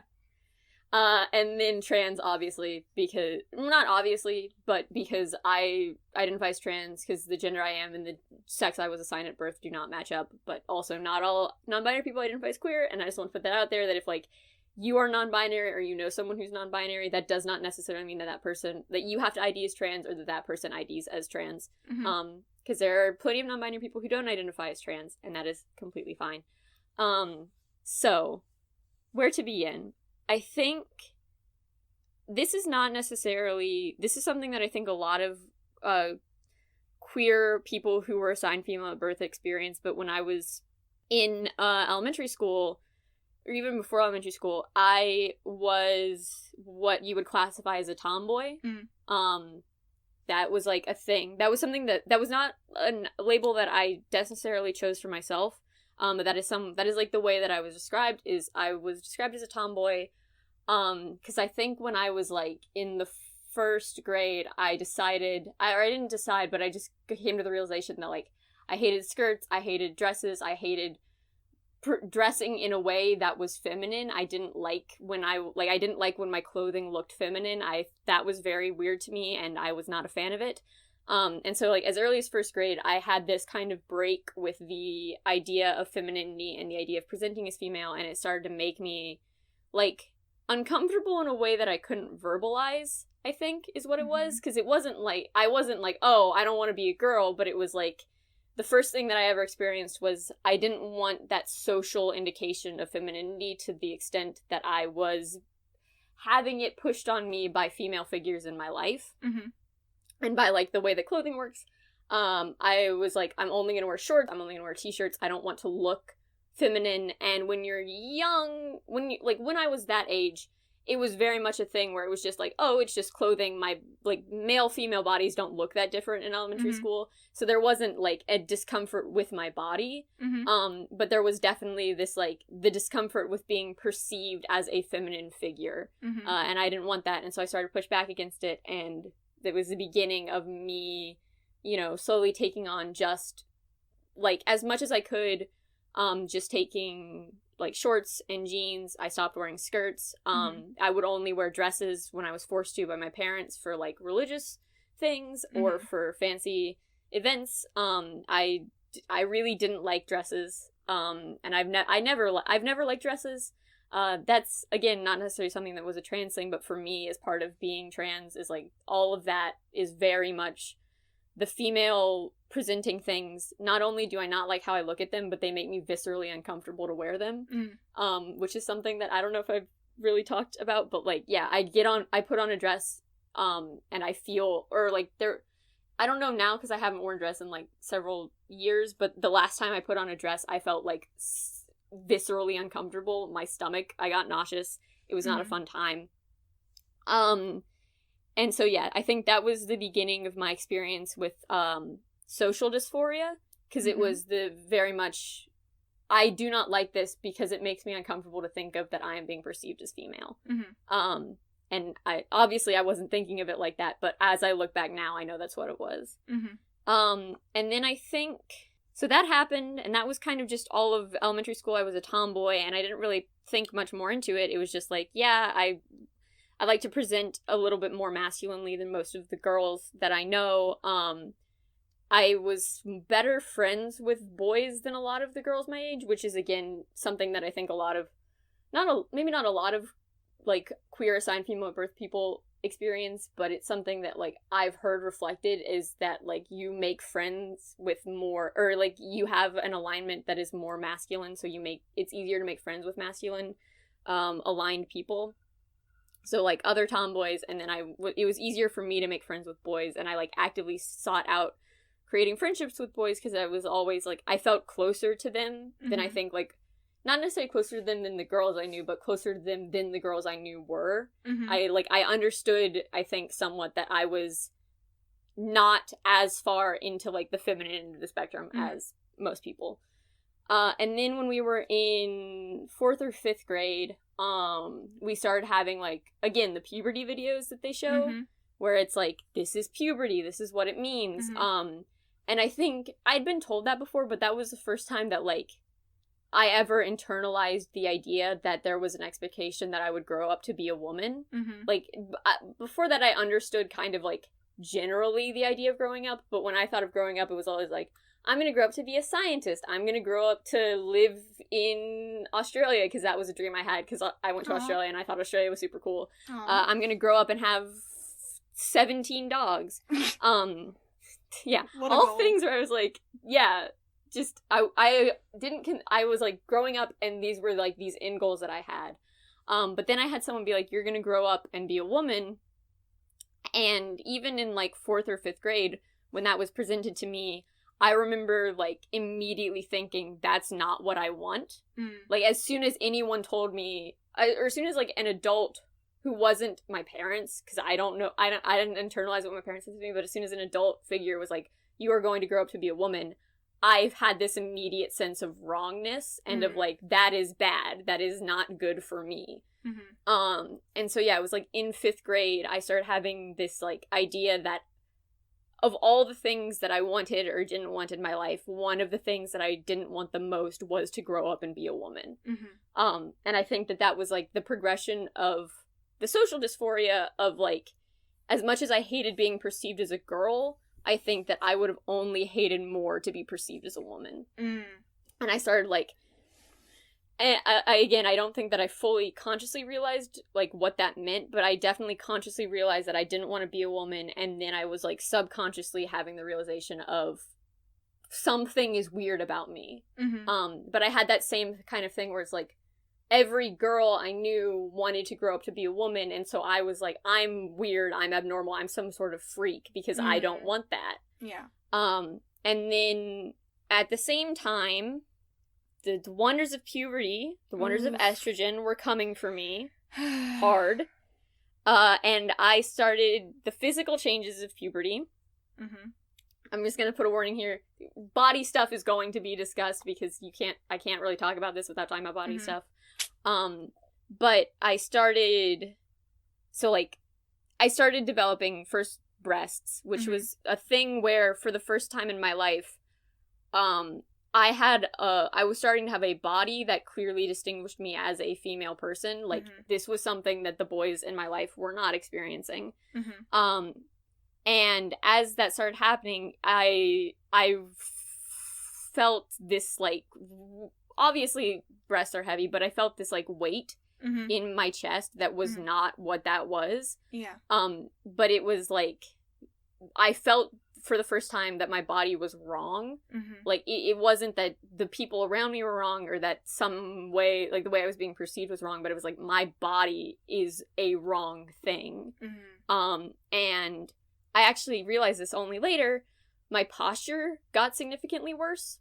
And then trans, obviously, because, not obviously, but because I identify as trans, because the gender I am and the sex I was assigned at birth do not match up, but also not all non-binary people identify as queer, and I just want to put that out there, that if, like, you are non-binary or you know someone who's non-binary, that does not necessarily mean that person, that you have to ID as trans or that person IDs as trans. Because there are plenty of non-binary people who don't identify as trans, and that is completely fine. So, where to begin? I think this is something that I think a lot of queer people who were assigned female at birth experienced, but when I was in elementary school, or even before elementary school, I was what you would classify as a tomboy. That was like a thing. That was something that was not a label that I necessarily chose for myself. But that is like the way that I was described, is I was described as a tomboy, because I think when I was like in the first grade, I didn't decide, but I just came to the realization that like I hated skirts, I hated dresses, I hated dressing in a way that was feminine. I didn't like when my clothing looked feminine. That was very weird to me, and I was not a fan of it. And so, like, as early as first grade, I had this kind of break with the idea of femininity and the idea of presenting as female, and it started to make me, like, uncomfortable in a way that I couldn't verbalize, I think, is what it was. Because I wasn't like, oh, I don't want to be a girl, but it was, like, the first thing that I ever experienced was I didn't want that social indication of femininity to the extent that I was having it pushed on me by female figures in my life. And by, like, the way that clothing works, I was like, I'm only gonna wear shorts, I'm only gonna wear t-shirts, I don't want to look feminine. And when you're young, when I was that age, it was very much a thing where it was just like, oh, it's just clothing, my, like, male-female bodies don't look that different in elementary school, so there wasn't, like, a discomfort with my body, but there was definitely this, like, the discomfort with being perceived as a feminine figure, and I didn't want that, and so I started to push back against it, and it was the beginning of me, you know, slowly taking on just, like, as much as I could, just taking, like, shorts and jeans. I stopped wearing skirts. I would only wear dresses when I was forced to by my parents for, like, religious things or for fancy events. I really didn't like dresses. And I've never liked dresses. That's, again, not necessarily something that was a trans thing, but for me, as part of being trans, is, like, all of that is very much the female presenting things. Not only do I not like how I look at them, but they make me viscerally uncomfortable to wear them, which is something that I don't know if I've really talked about, but, like, yeah, I put on a dress, and I feel, or, like, I don't know now, because I haven't worn a dress in, like, several years, but the last time I put on a dress, I felt, like, viscerally uncomfortable. My stomach, I got nauseous. It was not a fun time. And so, yeah, I think that was the beginning of my experience with social dysphoria, because it was the very much, I do not like this because it makes me uncomfortable to think of that I am being perceived as female. And I wasn't thinking of it like that, but as I look back now, I know that's what it was. And then I think, so that happened, and that was kind of just all of elementary school. I was a tomboy, and I didn't really think much more into it. It was just like, yeah, I like to present a little bit more masculinely than most of the girls that I know. I was better friends with boys than a lot of the girls my age, which is, again, something that I think a lot of, maybe not a lot of, like, queer assigned female at birth people experience, but it's something that, like, I've heard reflected is that, like, you make friends with more, or, like, you have an alignment that is more masculine, so it's easier to make friends with masculine, aligned people. So, like, other tomboys, and then it was easier for me to make friends with boys, and I, like, actively sought out creating friendships with boys because I was always, like, I felt closer to them than I think, like, not necessarily closer to them than the girls I knew, but closer to them than the girls I knew were. I understood, I think, somewhat that I was not as far into, like, the feminine end of the spectrum as most people. And then when we were in 4th or 5th grade, we started having, like, again, the puberty videos that they show, where it's like, this is puberty, this is what it means. And I think I'd been told that before, but that was the first time that, like, I ever internalized the idea that there was an expectation that I would grow up to be a woman. Like, before that, I understood kind of, like, generally the idea of growing up, but when I thought of growing up, it was always like, I'm gonna grow up to be a scientist. I'm gonna grow up to live in Australia, because that was a dream I had, because I went to Australia and I thought Australia was super cool. I'm gonna grow up and have 17 dogs. Yeah, all things where I was like, yeah, just, I was, like, growing up, and these were, like, these end goals that I had. But then I had someone be like, you're gonna grow up and be a woman, and even in, like, 4th or 5th grade, when that was presented to me, I remember, like, immediately thinking, that's not what I want. Like, as soon as anyone told me, or as soon as, like, an adult who wasn't my parents, because I didn't internalize what my parents said to me, but as soon as an adult figure was like, you are going to grow up to be a woman, I've had this immediate sense of wrongness, and of, like, that is bad, that is not good for me. And so, yeah, it was, like, in 5th grade, I started having this, like, idea that of all the things that I wanted or didn't want in my life, one of the things that I didn't want the most was to grow up and be a woman. And I think that was, like, the progression of the social dysphoria of, like, as much as I hated being perceived as a girl, I think that I would have only hated more to be perceived as a woman. And I started, like, I don't think that I fully consciously realized, like, what that meant, but I definitely consciously realized that I didn't want to be a woman, and then I was, like, subconsciously having the realization of something is weird about me. But I had that same kind of thing where it's, like, every girl I knew wanted to grow up to be a woman, and so I was like, I'm weird, I'm abnormal, I'm some sort of freak, because I don't want that. Yeah. And then, at the same time, the wonders of puberty, the wonders of estrogen were coming for me hard. And I started the physical changes of puberty. I'm just gonna put a warning here. Body stuff is going to be discussed, because I can't really talk about this without talking about body stuff. But I started developing first breasts, which was a thing where, for the first time in my life, I was starting to have a body that clearly distinguished me as a female person. Like, this was something that the boys in my life were not experiencing. And as that started happening, I felt this, like, obviously breasts are heavy, but I felt this, like, weight in my chest that was not what that was. Yeah. But it was, like, I felt for the first time that my body was wrong. Like, it wasn't that the people around me were wrong, or that some way, like, the way I was being perceived was wrong, but it was like, my body is a wrong thing. And I actually realized this only later. My posture got significantly worse.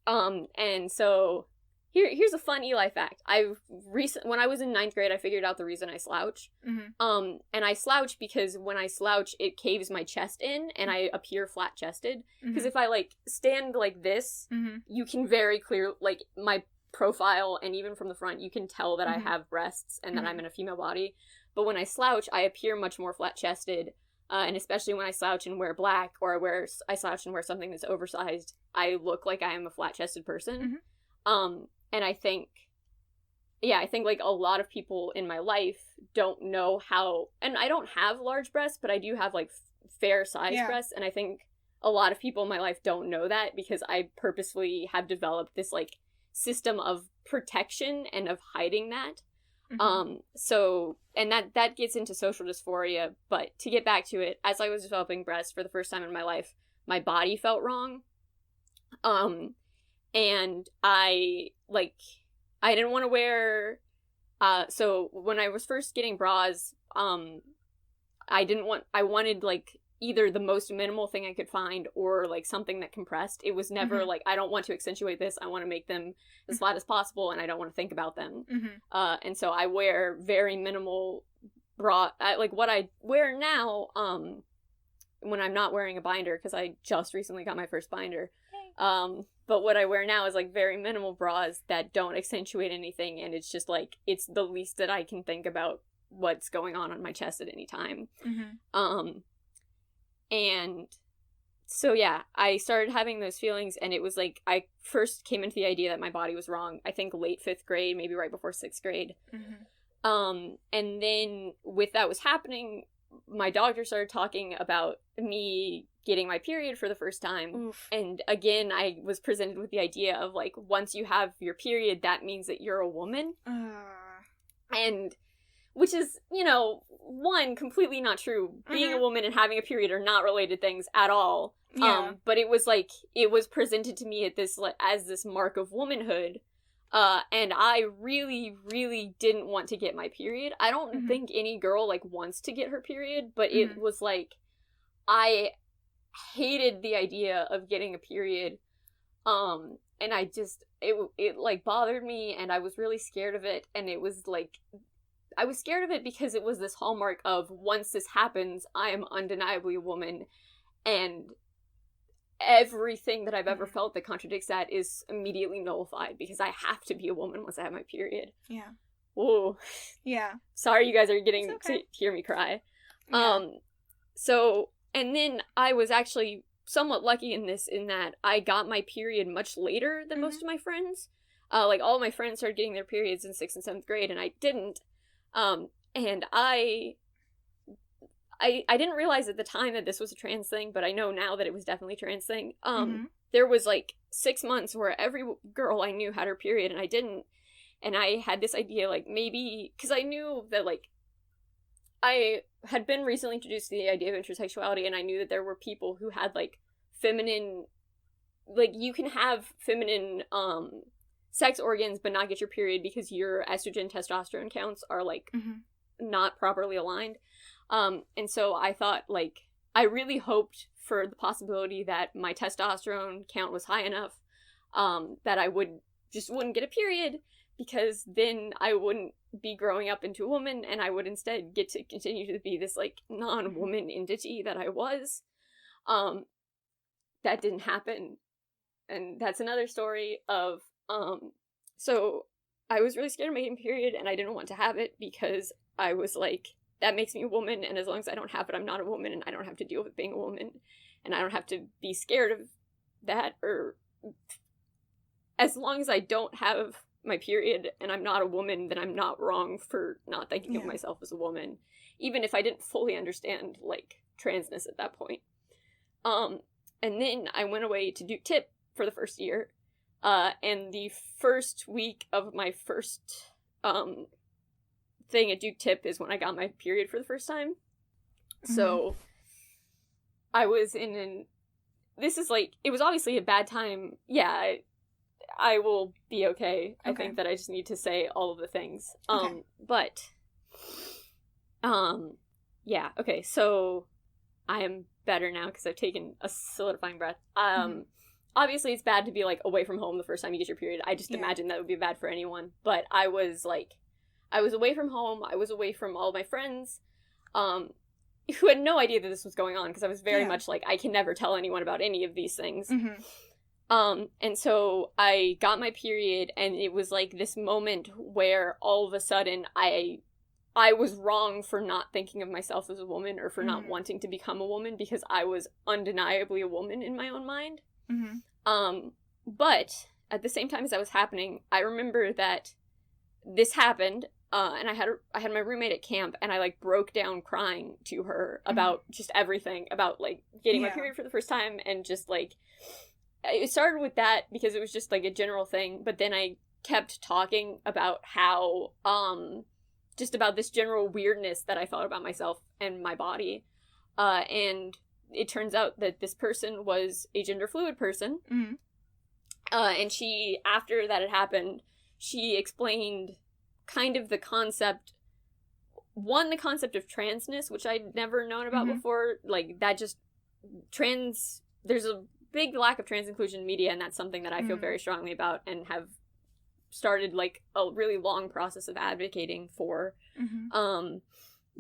And so here's a fun Eli fact. When I was in 9th grade, I figured out the reason I slouch. And I slouch because when I slouch, it caves my chest in, and I appear flat-chested. Because if I, like, stand like this, you can very clear, like, my profile, and even from the front, you can tell that I have breasts and that I'm in a female body. But when I slouch, I appear much more flat-chested. And especially when I slouch and wear black, or I slouch and wear something that's oversized, I look like I am a flat-chested person. And I think, like, a lot of people in my life don't know how, and I don't have large breasts, but I do have, like, fair size breasts, and I think a lot of people in my life don't know that, because I purposefully have developed this, like, system of protection and of hiding that. So, and that gets into social dysphoria, but to get back to it, as I was developing breasts for the first time in my life, my body felt wrong. And I didn't want to wear, so when I was first getting bras, I wanted, like, either the most minimal thing I could find, or, like, something that compressed. It was never, like, I don't want to accentuate this, I want to make them as flat as possible, and I don't want to think about them. And so I wear very minimal bra, like, what I wear now, when I'm not wearing a binder, because I just recently got my first binder, but what I wear now is, like, very minimal bras that don't accentuate anything, and it's just, like, it's the least that I can think about what's going on my chest at any time. And so, yeah, I started having those feelings, and it was, like, I first came into the idea that my body was wrong, I think late 5th grade, maybe right before 6th grade. And then, with that was happening, my doctor started talking about me getting my period for the first time. Oof. And again, I was presented with the idea of, like, once you have your period, that means that you're a woman. And, which is, you know, one, completely not true. Being a woman and having a period are not related things at all. But it was, like, it was presented to me as this mark of womanhood. And I really, really didn't want to get my period. I don't think any girl, like, wants to get her period, but it was, like, I hated the idea of getting a period. And I just, it like, bothered me, and I was really scared of it, and it was, like, I was scared of it because it was this hallmark of, once this happens, I am undeniably a woman, and everything that I've ever felt that contradicts that is immediately nullified, because I have to be a woman once I have my period. Yeah. Whoa. Yeah. Sorry you guys are getting to hear me cry. So, and then I was actually somewhat lucky in that I got my period much later than most of my friends. Like, all my friends started getting their periods in 6th and 7th grade, and I didn't. And I didn't realize at the time that this was a trans thing, but I know now that it was definitely a trans thing. There was, like, 6 months where every girl I knew had her period, and I didn't. And I had this idea, like, maybe, because I knew that, like, I had been recently introduced to the idea of intersexuality, and I knew that there were people who had, like, feminine, like, you can have feminine, sex organs but not get your period because your estrogen testosterone counts are, like, not properly aligned. And so I thought, like, I really hoped for the possibility that my testosterone count was high enough, that I wouldn't get a period, because then I wouldn't be growing up into a woman, and I would instead get to continue to be this, like, non-woman entity that I was. That didn't happen. And that's another story of, so I was really scared of my period, and I didn't want to have it, because I was like, that makes me a woman, and as long as I don't have it, I'm not a woman, and I don't have to deal with being a woman, and I don't have to be scared of that, or as long as I don't have my period and I'm not a woman, then I'm not wrong for not thinking of myself as a woman, even if I didn't fully understand, like, transness at that point. And then I went away to Duke Tip for the first year, and the first week of my first, thing at Duke Tip is when I got my period for the first time. So, I was this is, like, it was obviously a bad time. Yeah, I will be okay. I think that I just need to say all of the things. But, yeah, okay, so I am better now because I've taken a solidifying breath. Obviously it's bad to be, like, away from home the first time you get your period. I just imagine that would be bad for anyone. But I was, like, I was away from home, I was away from all my friends, who had no idea that this was going on, because I was very much like, I can never tell anyone about any of these things. And so I got my period, and it was, like, this moment where all of a sudden I I was wrong for not thinking of myself as a woman or for not wanting to become a woman because I was undeniably a woman in my own mind. But at the same time as that was happening, I remember that this happened, and I had my roommate at camp, and I, like, broke down crying to her about just everything, about, like, getting my period for the first time, and just, like, it started with that because it was just, like, a general thing, but then I kept talking about how, just about this general weirdness that I felt about myself and my body, and it turns out that this person was a gender fluid person, and she, after that had happened, she explained kind of the concept of transness, which I'd never known about before, like, that just, there's a big lack of trans inclusion in media, and that's something that I feel very strongly about, and have started, like, a really long process of advocating for,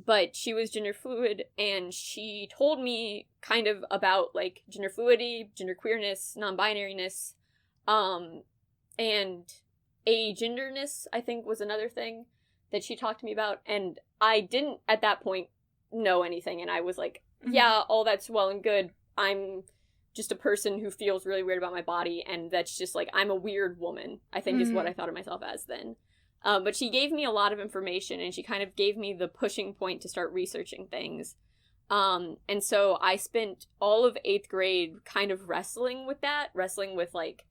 but she was gender fluid, and she told me kind of about, like, gender fluidity, gender queerness, non-binariness, and agenderness, I think, was another thing that she talked to me about, and I didn't, at that point, know anything, and I was like, yeah, all that's well and good, I'm just a person who feels really weird about my body, and that's just, like, I'm a weird woman, I think is what I thought of myself as then. But she gave me a lot of information, and she kind of gave me the pushing point to start researching things. And so I spent all of 8th grade kind of wrestling with, like,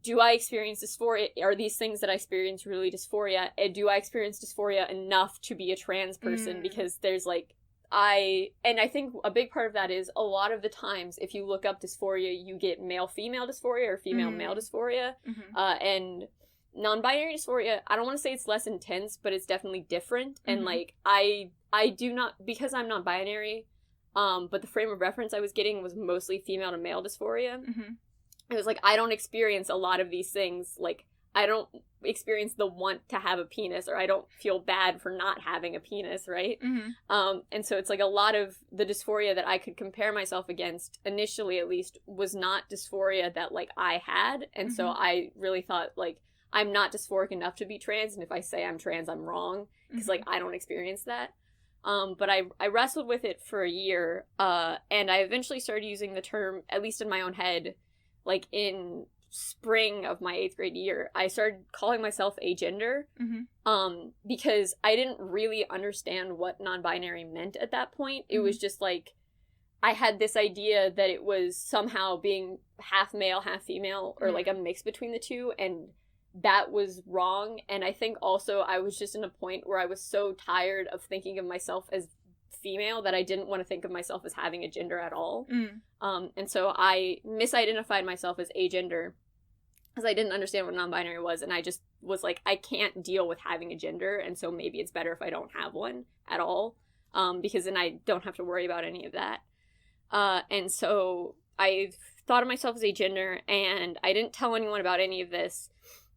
do I experience dysphoria? Are these things that I experience really dysphoria? And do I experience dysphoria enough to be a trans person? Because there's, like, I think a big part of that is a lot of the times if you look up dysphoria, you get male-female dysphoria or female-male dysphoria. And non-binary dysphoria, I don't want to say it's less intense, but it's definitely different. And, like, I do not, because I'm non-binary, but the frame of reference I was getting was mostly female to male dysphoria. It was like, I don't experience a lot of these things. Like, I don't experience the want to have a penis, or I don't feel bad for not having a penis, right? And so it's like a lot of the dysphoria that I could compare myself against, initially at least, was not dysphoria that, like, I had. And so I really thought, like, I'm not dysphoric enough to be trans, and if I say I'm trans, I'm wrong, because, like, I don't experience that. But I wrestled with it for a year, and I eventually started using the term, at least in my own head, like, in spring of my 8th grade year, I started calling myself agender, because I didn't really understand what non-binary meant at that point. It was just, like, I had this idea that it was somehow being half male, half female, or, like, a mix between the two, and that was wrong. And I think also I was just in a point where I was so tired of thinking of myself as female that I didn't want to think of myself as having a gender at all. And so I misidentified myself as agender because I didn't understand what non-binary was, and I just was like, I can't deal with having a gender, and so maybe it's better if I don't have one at all, because then I don't have to worry about any of that. And so I thought of myself as agender, and I didn't tell anyone about any of this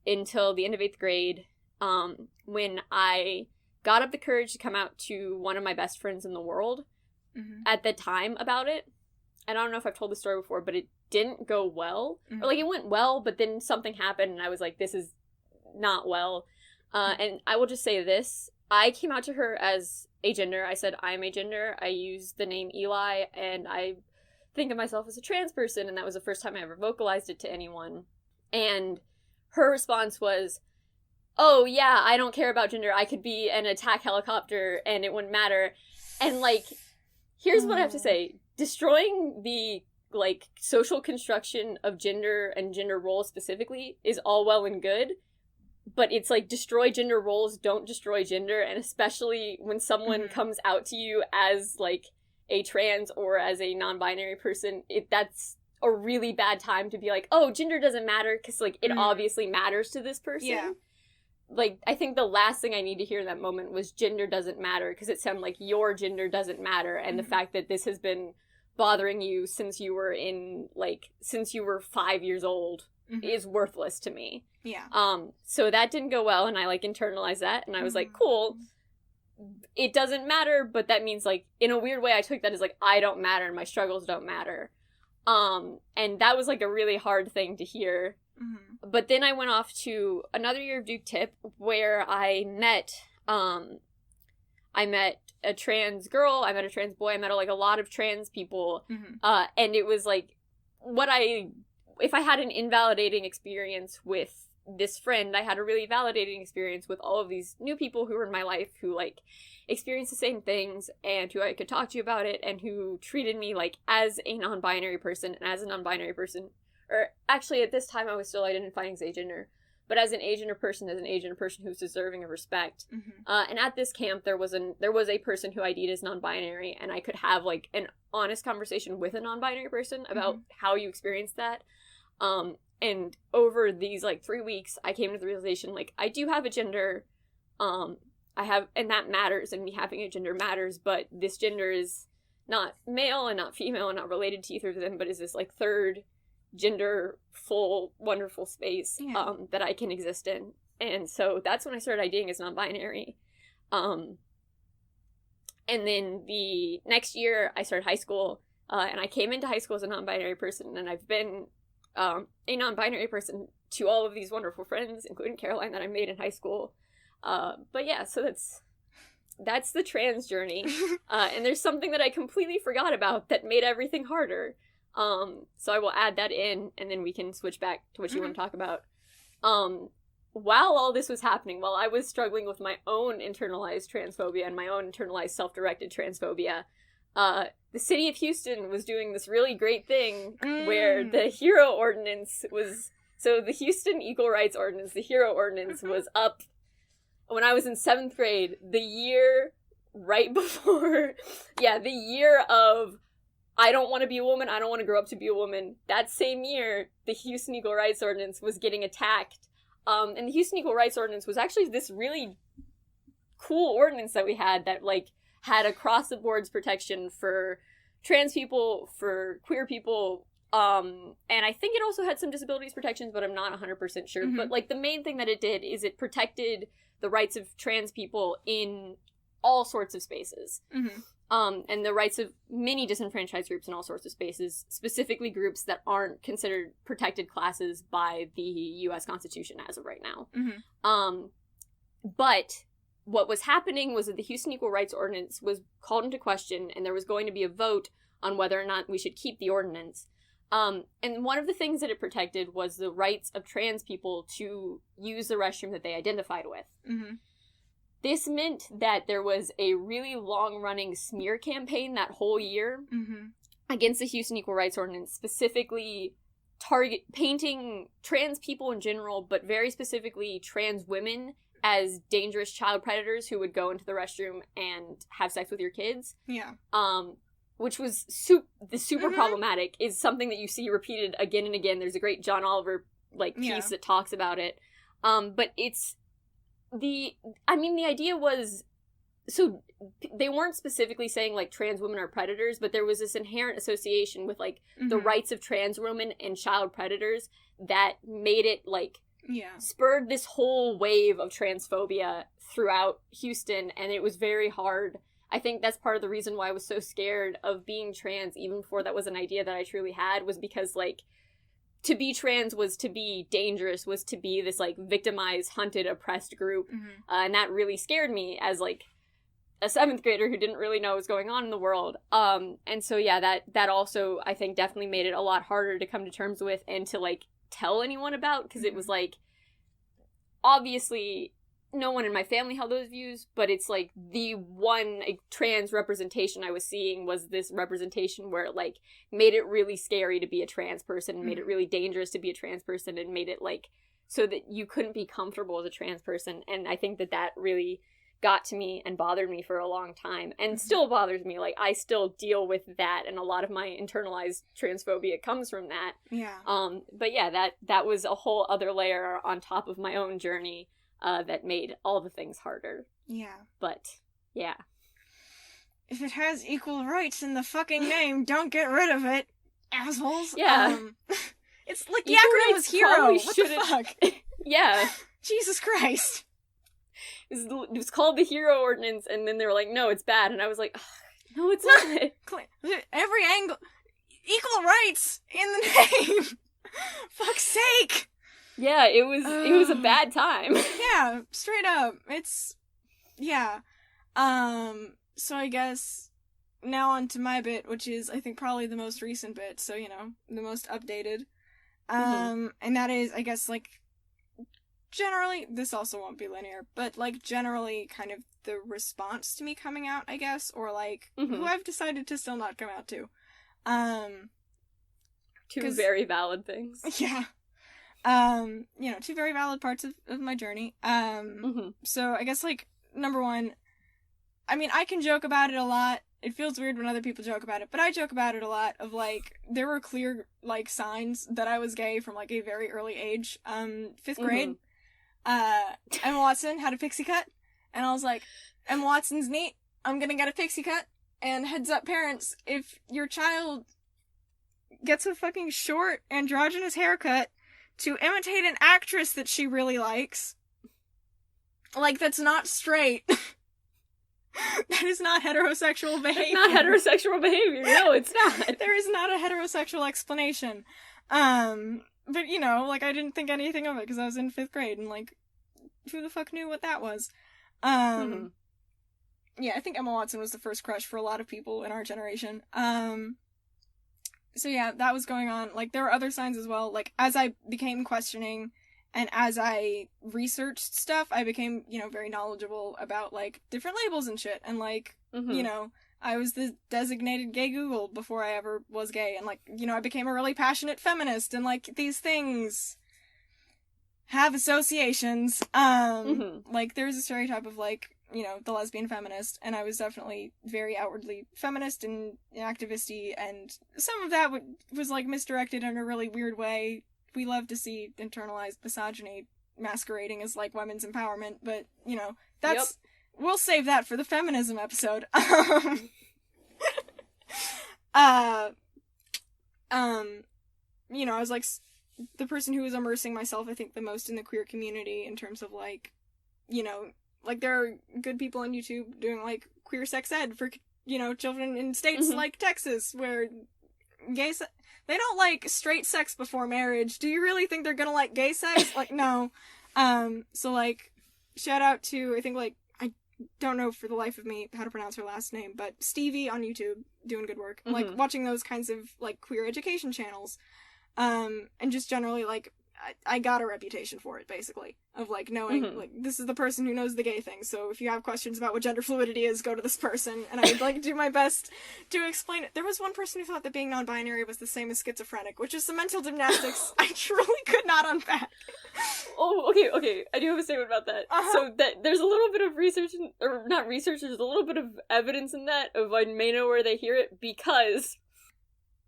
until the end of 8th grade, when I got up the courage to come out to one of my best friends in the world at the time about it. And I don't know if I've told the story before, but it didn't go well. Or, like, it went well, but then something happened, and I was like, this is not well. And I will just say this. I came out to her as agender. I said, I'm agender. I used the name Eli, and I think of myself as a trans person, and that was the first time I ever vocalized it to anyone. And her response was, oh, yeah, I don't care about gender. I could be an attack helicopter, and it wouldn't matter. And, like, here's what I have to say. Destroying the, like, social construction of gender and gender roles specifically is all well and good, but it's like, destroy gender roles, don't destroy gender, and especially when someone comes out to you as, like, a trans or as a non-binary person, that's a really bad time to be like, oh, gender doesn't matter, because, like, it obviously matters to this person. Yeah. Like, I think the last thing I need to hear in that moment was gender doesn't matter, because it sounded like your gender doesn't matter, and the fact that this has been bothering you since you were since you were 5 years old is worthless to me. Yeah. So that didn't go well, and I, like, internalized that, and I was like, cool, it doesn't matter, but that means, like, in a weird way, I took that as, like, I don't matter, and my struggles don't matter. And that was, like, a really hard thing to hear. But then I went off to another year of Duke Tip, where I met I met a trans girl, I met a trans boy, I met like a lot of trans people, and it was like, if I had an invalidating experience with this friend, I had a really validating experience with all of these new people who were in my life who like experienced the same things and who I could talk to about it and who treated me like as a non-binary person, and as a non-binary person, or actually at this time I was still identifying as agender, but as an agender person who's deserving of respect. And at this camp, there was a person who ID'd as non-binary, and I could have like an honest conversation with a non-binary person about how you experienced that. And over these like 3 weeks, I came to the realization like I do have a gender, and that matters, and me having a gender matters, but this gender is not male and not female and not related to either of them, but is this like third gender full wonderful space that I can exist in. And so that's when I started IDing as non-binary. And then the next year I started high school, and I came into high school as a non-binary person, and I've been a non-binary person to all of these wonderful friends, including Caroline, that I made in high school. But yeah, so that's the trans journey. And there's something that I completely forgot about that made everything harder. So I will add that in, and then we can switch back to what you want to talk about. While all this was happening, while I was struggling with my own internalized transphobia and my own internalized self-directed transphobia, the city of Houston was doing this really great thing where the HERO ordinance was... So the Houston Equal Rights Ordinance, the HERO ordinance, was up when I was in 7th grade, the year right before... Yeah, the year of... I don't want to be a woman, I don't want to grow up to be a woman. That same year, the Houston Equal Rights Ordinance was getting attacked. And the Houston Equal Rights Ordinance was actually this really cool ordinance that we had that, like, had across-the-boards protection for trans people, for queer people, and I think it also had some disabilities protections, but I'm not 100% sure. But, like, the main thing that it did is it protected the rights of trans people in all sorts of spaces. And the rights of many disenfranchised groups in all sorts of spaces, specifically groups that aren't considered protected classes by the U.S. Constitution as of right now. But what was happening was that the Houston Equal Rights Ordinance was called into question, and there was going to be a vote on whether or not we should keep the ordinance. And one of the things that it protected was the rights of trans people to use the restroom that they identified with. This meant that there was a really long-running smear campaign that whole year against the Houston Equal Rights Ordinance, specifically painting trans people in general, but very specifically trans women as dangerous child predators who would go into the restroom and have sex with your kids. Which was super problematic, is something that you see repeated again and again. There's a great John Oliver piece that talks about it. But it's... The idea was, so they weren't specifically saying, like, trans women are predators, but there was this inherent association with, like, the rights of trans women and child predators that made it, like, spurred this whole wave of transphobia throughout Houston, and it was very hard. I think that's part of the reason why I was so scared of being trans, even before that was an idea that I truly had, was because, like, to be trans was to be dangerous, was to be this, like, victimized, hunted, oppressed group. And that really scared me as, like, a 7th grader who didn't really know what was going on in the world. And so, yeah, that also, I think, definitely made it a lot harder to come to terms with and to, like, tell anyone about, because it was, like, obviously... no one in my family held those views, but it's, like, the one trans representation I was seeing was this representation where it, like, made it really scary to be a trans person, made it really dangerous to be a trans person, and made it, like, so that you couldn't be comfortable as a trans person. And I think that really got to me and bothered me for a long time, and still bothers me. Like, I still deal with that, and a lot of my internalized transphobia comes from that. But yeah, that was a whole other layer on top of my own journey. That made all the things harder. But, yeah. If it has equal rights in the fucking name, don't get rid of it, assholes. It's like the acronym was HERO. What the fuck? Yeah. Jesus Christ. It was called the HERO Ordinance, and then they were like, no, it's bad. And I was like, no, it's not. Every angle. Equal rights in the name. Fuck's sake. Yeah, it was a bad time. Yeah, straight up. It's Yeah. So I guess now on to my bit, which is, I think, probably the most recent bit, so, you know, the most updated. And that is, I guess, like, generally, this also won't be linear, but, like, generally kind of the response to me coming out, I guess, or, like, who I've decided to still not come out to. Two very valid things. Yeah. You know, two very valid parts of my journey. So I guess, like, number one, I mean, I can joke about it a lot. It feels weird when other people joke about it, but I joke about it a lot of, like, there were clear, like, signs that I was gay from, like, a very early age. 5th grade, Emma Watson had a pixie cut, and I was like, Emma Watson's neat, I'm gonna get a pixie cut, and heads up parents, if your child gets a fucking short, androgynous haircut to imitate an actress that she really likes, like, that's not straight. That is not heterosexual behavior. It's not heterosexual behavior. No, it's not. There is not a heterosexual explanation. But, you know, like, I didn't think anything of it because I was in 5th grade, and, like, who the fuck knew what that was? Yeah, I think Emma Watson was the first crush for a lot of people in our generation. So yeah, that was going on. Like, there were other signs as well. Like, as I became questioning and as I researched stuff, I became, you know, very knowledgeable about, like, different labels and shit. And, like, you know, I was the designated gay Google before I ever was gay. And, like, you know, I became a really passionate feminist. And, like, these things have associations. Like, there's a stereotype of, like, you know, the lesbian feminist, and I was definitely very outwardly feminist and activisty, and some of that was, like, misdirected in a really weird way. We love to see internalized misogyny masquerading as, like, women's empowerment, but, you know, that's... Yep. We'll save that for the feminism episode. You know, I was, like, the person who was immersing myself, I think, the most in the queer community in terms of, like, you know, like, there are good people on YouTube doing, like, queer sex ed for, you know, children in states like Texas, where they don't like straight sex before marriage. Do you really think they're gonna like gay sex? Like, no. So, like, shout out to, I think, like, I don't know for the life of me how to pronounce her last name, but Stevie on YouTube, doing good work. Like, watching those kinds of, like, queer education channels. And just generally, like, I got a reputation for it, basically. Of, like, knowing, like, this is the person who knows the gay thing, so if you have questions about what gender fluidity is, go to this person, and I would, like, do my best to explain it. There was one person who thought that being non-binary was the same as schizophrenic, which is some mental gymnastics I truly could not unpack. Oh, okay, I do have a statement about that. So, that there's a little bit of research, or not research, there's a little bit of evidence in that, of I may know where they hear it, because...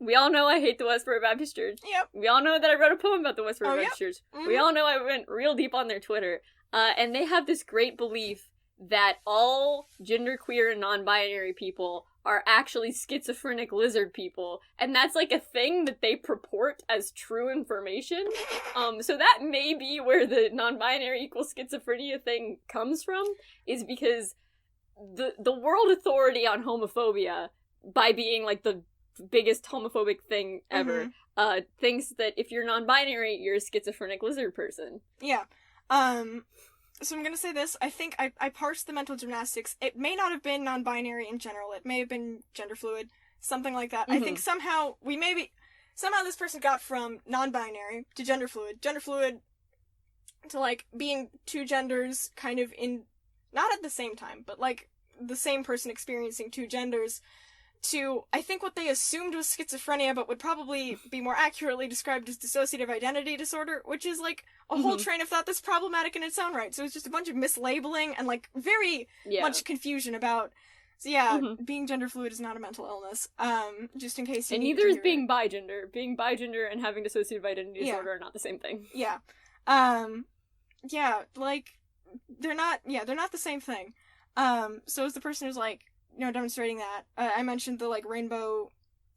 we all know I hate the Westboro Baptist Church. Yep. We all know that I wrote a poem about the Westboro Baptist Church. We all know I went real deep on their Twitter. And they have this great belief that all genderqueer and non-binary people are actually schizophrenic lizard people. And that's, like, a thing that they purport as true information. So that may be where the non-binary equals schizophrenia thing comes from, is because the world authority on homophobia, by being, like, the biggest homophobic thing ever, thinks that if you're non-binary, you're a schizophrenic lizard person. Yeah. So I'm gonna say this, I think I parsed the mental gymnastics. It may not have been non-binary in general, it may have been gender fluid, something like that. I think somehow this person got from non-binary to gender fluid to, like, being two genders kind of in, not at the same time, but, like, the same person experiencing two genders, to, I think, what they assumed was schizophrenia, but would probably be more accurately described as dissociative identity disorder, which is, like, a whole train of thought that's problematic in its own right. So it's just a bunch of mislabeling and, like, very much confusion about... So yeah, being gender fluid is not a mental illness, just in case you and neither is being bigender. Being bigender and having dissociative identity disorder are not the same thing. Yeah. Yeah, like, they're not the same thing. So as the person who's, like, you know, demonstrating that, I mentioned the, like, rainbow,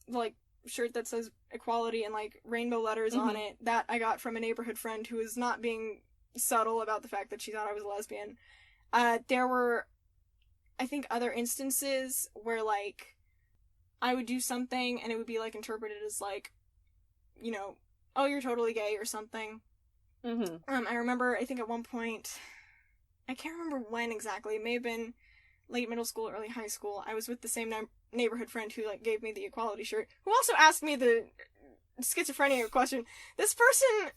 like, shirt that says equality and, like, rainbow letters on it, that I got from a neighborhood friend who was not being subtle about the fact that she thought I was a lesbian. There were, I think, other instances where, like, I would do something and it would be, like, interpreted as, like, you know, oh, you're totally gay or something. I remember, I think at one point, I can't remember when exactly. It may have been late middle school, early high school. I was with the same neighborhood friend who, like, gave me the equality shirt, who also asked me the schizophrenia question. This person,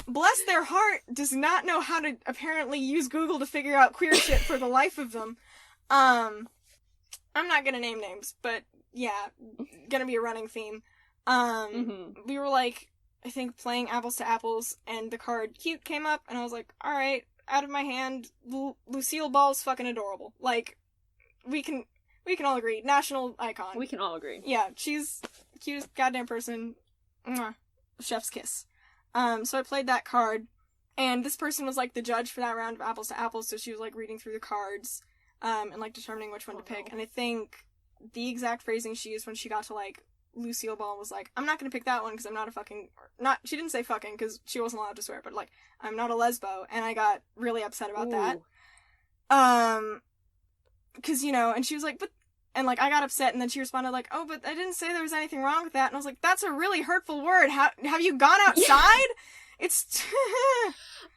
bless their heart, does not know how to apparently use Google to figure out queer shit for the life of them. I'm not gonna name names, but yeah, gonna be a running theme. We were, like, I think playing apples to apples, and the card cute came up, and I was like, alright, out of my hand, Lucille Ball's fucking adorable. Like, we can all agree. National icon. We can all agree. Yeah, she's the cutest goddamn person. Mwah. Chef's kiss. So I played that card, and this person was, like, the judge for that round of apples to apples, so she was, like, reading through the cards, and, like, determining which one to pick, and I think the exact phrasing she used when she got to, like, Lucille Ball was like, I'm not gonna pick that one because I'm not a fucking, she didn't say fucking because she wasn't allowed to swear, but, like, I'm not a lesbo, and I got really upset about that. Because, you know, and she was like, but, and, like, I got upset, and then she responded, like, oh, but I didn't say there was anything wrong with that, and I was like, that's a really hurtful word, have you gone outside? It's,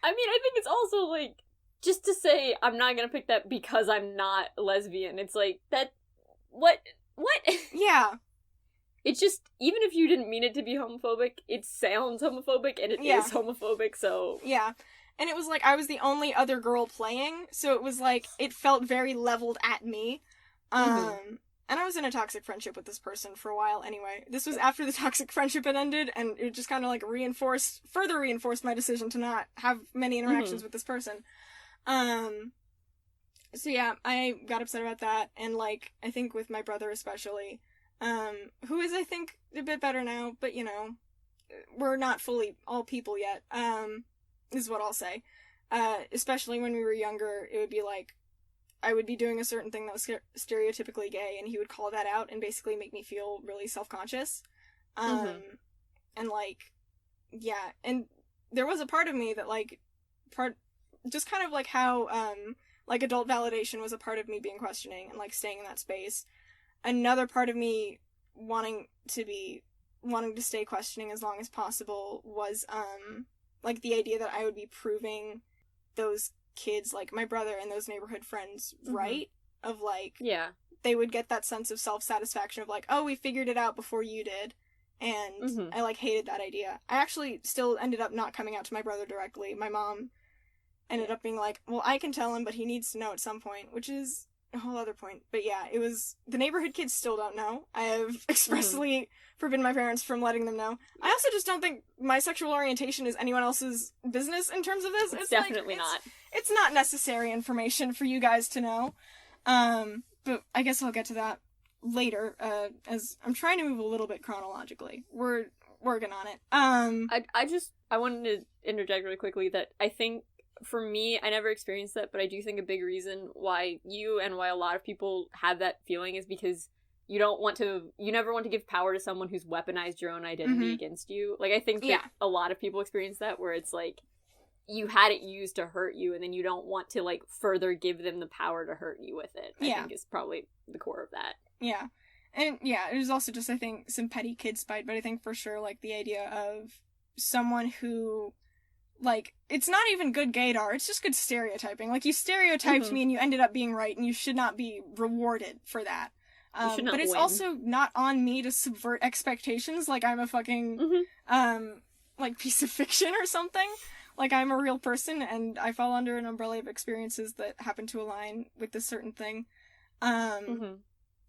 I mean, I think it's also, like, just to say, I'm not gonna pick that because I'm not lesbian, it's like, that, what? Yeah. It's just, even if you didn't mean it to be homophobic, it sounds homophobic, and it is homophobic, so... Yeah. And it was like, I was the only other girl playing, so it was like, it felt very leveled at me. And I was in a toxic friendship with this person for a while anyway. This was after the toxic friendship had ended, and it just kind of, like, further reinforced my decision to not have many interactions with this person. So yeah, I got upset about that, and, like, I think with my brother especially... who is, I think, a bit better now, but, you know, we're not fully all people yet, is what I'll say. Especially when we were younger, it would be like, I would be doing a certain thing that was stereotypically gay, and he would call that out and basically make me feel really self-conscious. And, like, yeah, and there was a part of me that, like, just kind of like how, like, adult validation was a part of me being questioning and, like, staying in that space. Another part of me wanting to stay questioning as long as possible was, like, the idea that I would be proving those kids, like, my brother and those neighborhood friends, right? Of, like, yeah, they would get that sense of self-satisfaction of, like, oh, we figured it out before you did, and I, like, hated that idea. I actually still ended up not coming out to my brother directly. My mom ended up being like, well, I can tell him, but he needs to know at some point, which is... a whole other point. But yeah, it was... the neighborhood kids still don't know. I have expressly forbidden my parents from letting them know. I also just don't think my sexual orientation is anyone else's business in terms of this. It's definitely like, not. It's not necessary information for you guys to know. But I guess I'll get to that later, as I'm trying to move a little bit chronologically. We're working on it. I wanted to interject really quickly that I think for me, I never experienced that, but I do think a big reason why you and why a lot of people have that feeling is because you never want to give power to someone who's weaponized your own identity against you. Like, I think that a lot of people experience that, where it's like, you had it used to hurt you, and then you don't want to, like, further give them the power to hurt you with it. I think is probably the core of that. Yeah. And, yeah, it was also just, I think, some petty kid spite, but I think for sure, like, the idea of someone who... like, it's not even good gaydar, it's just good stereotyping. Like, you stereotyped me and you ended up being right, and you should not be rewarded for that. But it's also not on me to subvert expectations like I'm a fucking, like, piece of fiction or something. Like, I'm a real person, and I fall under an umbrella of experiences that happen to align with this certain thing.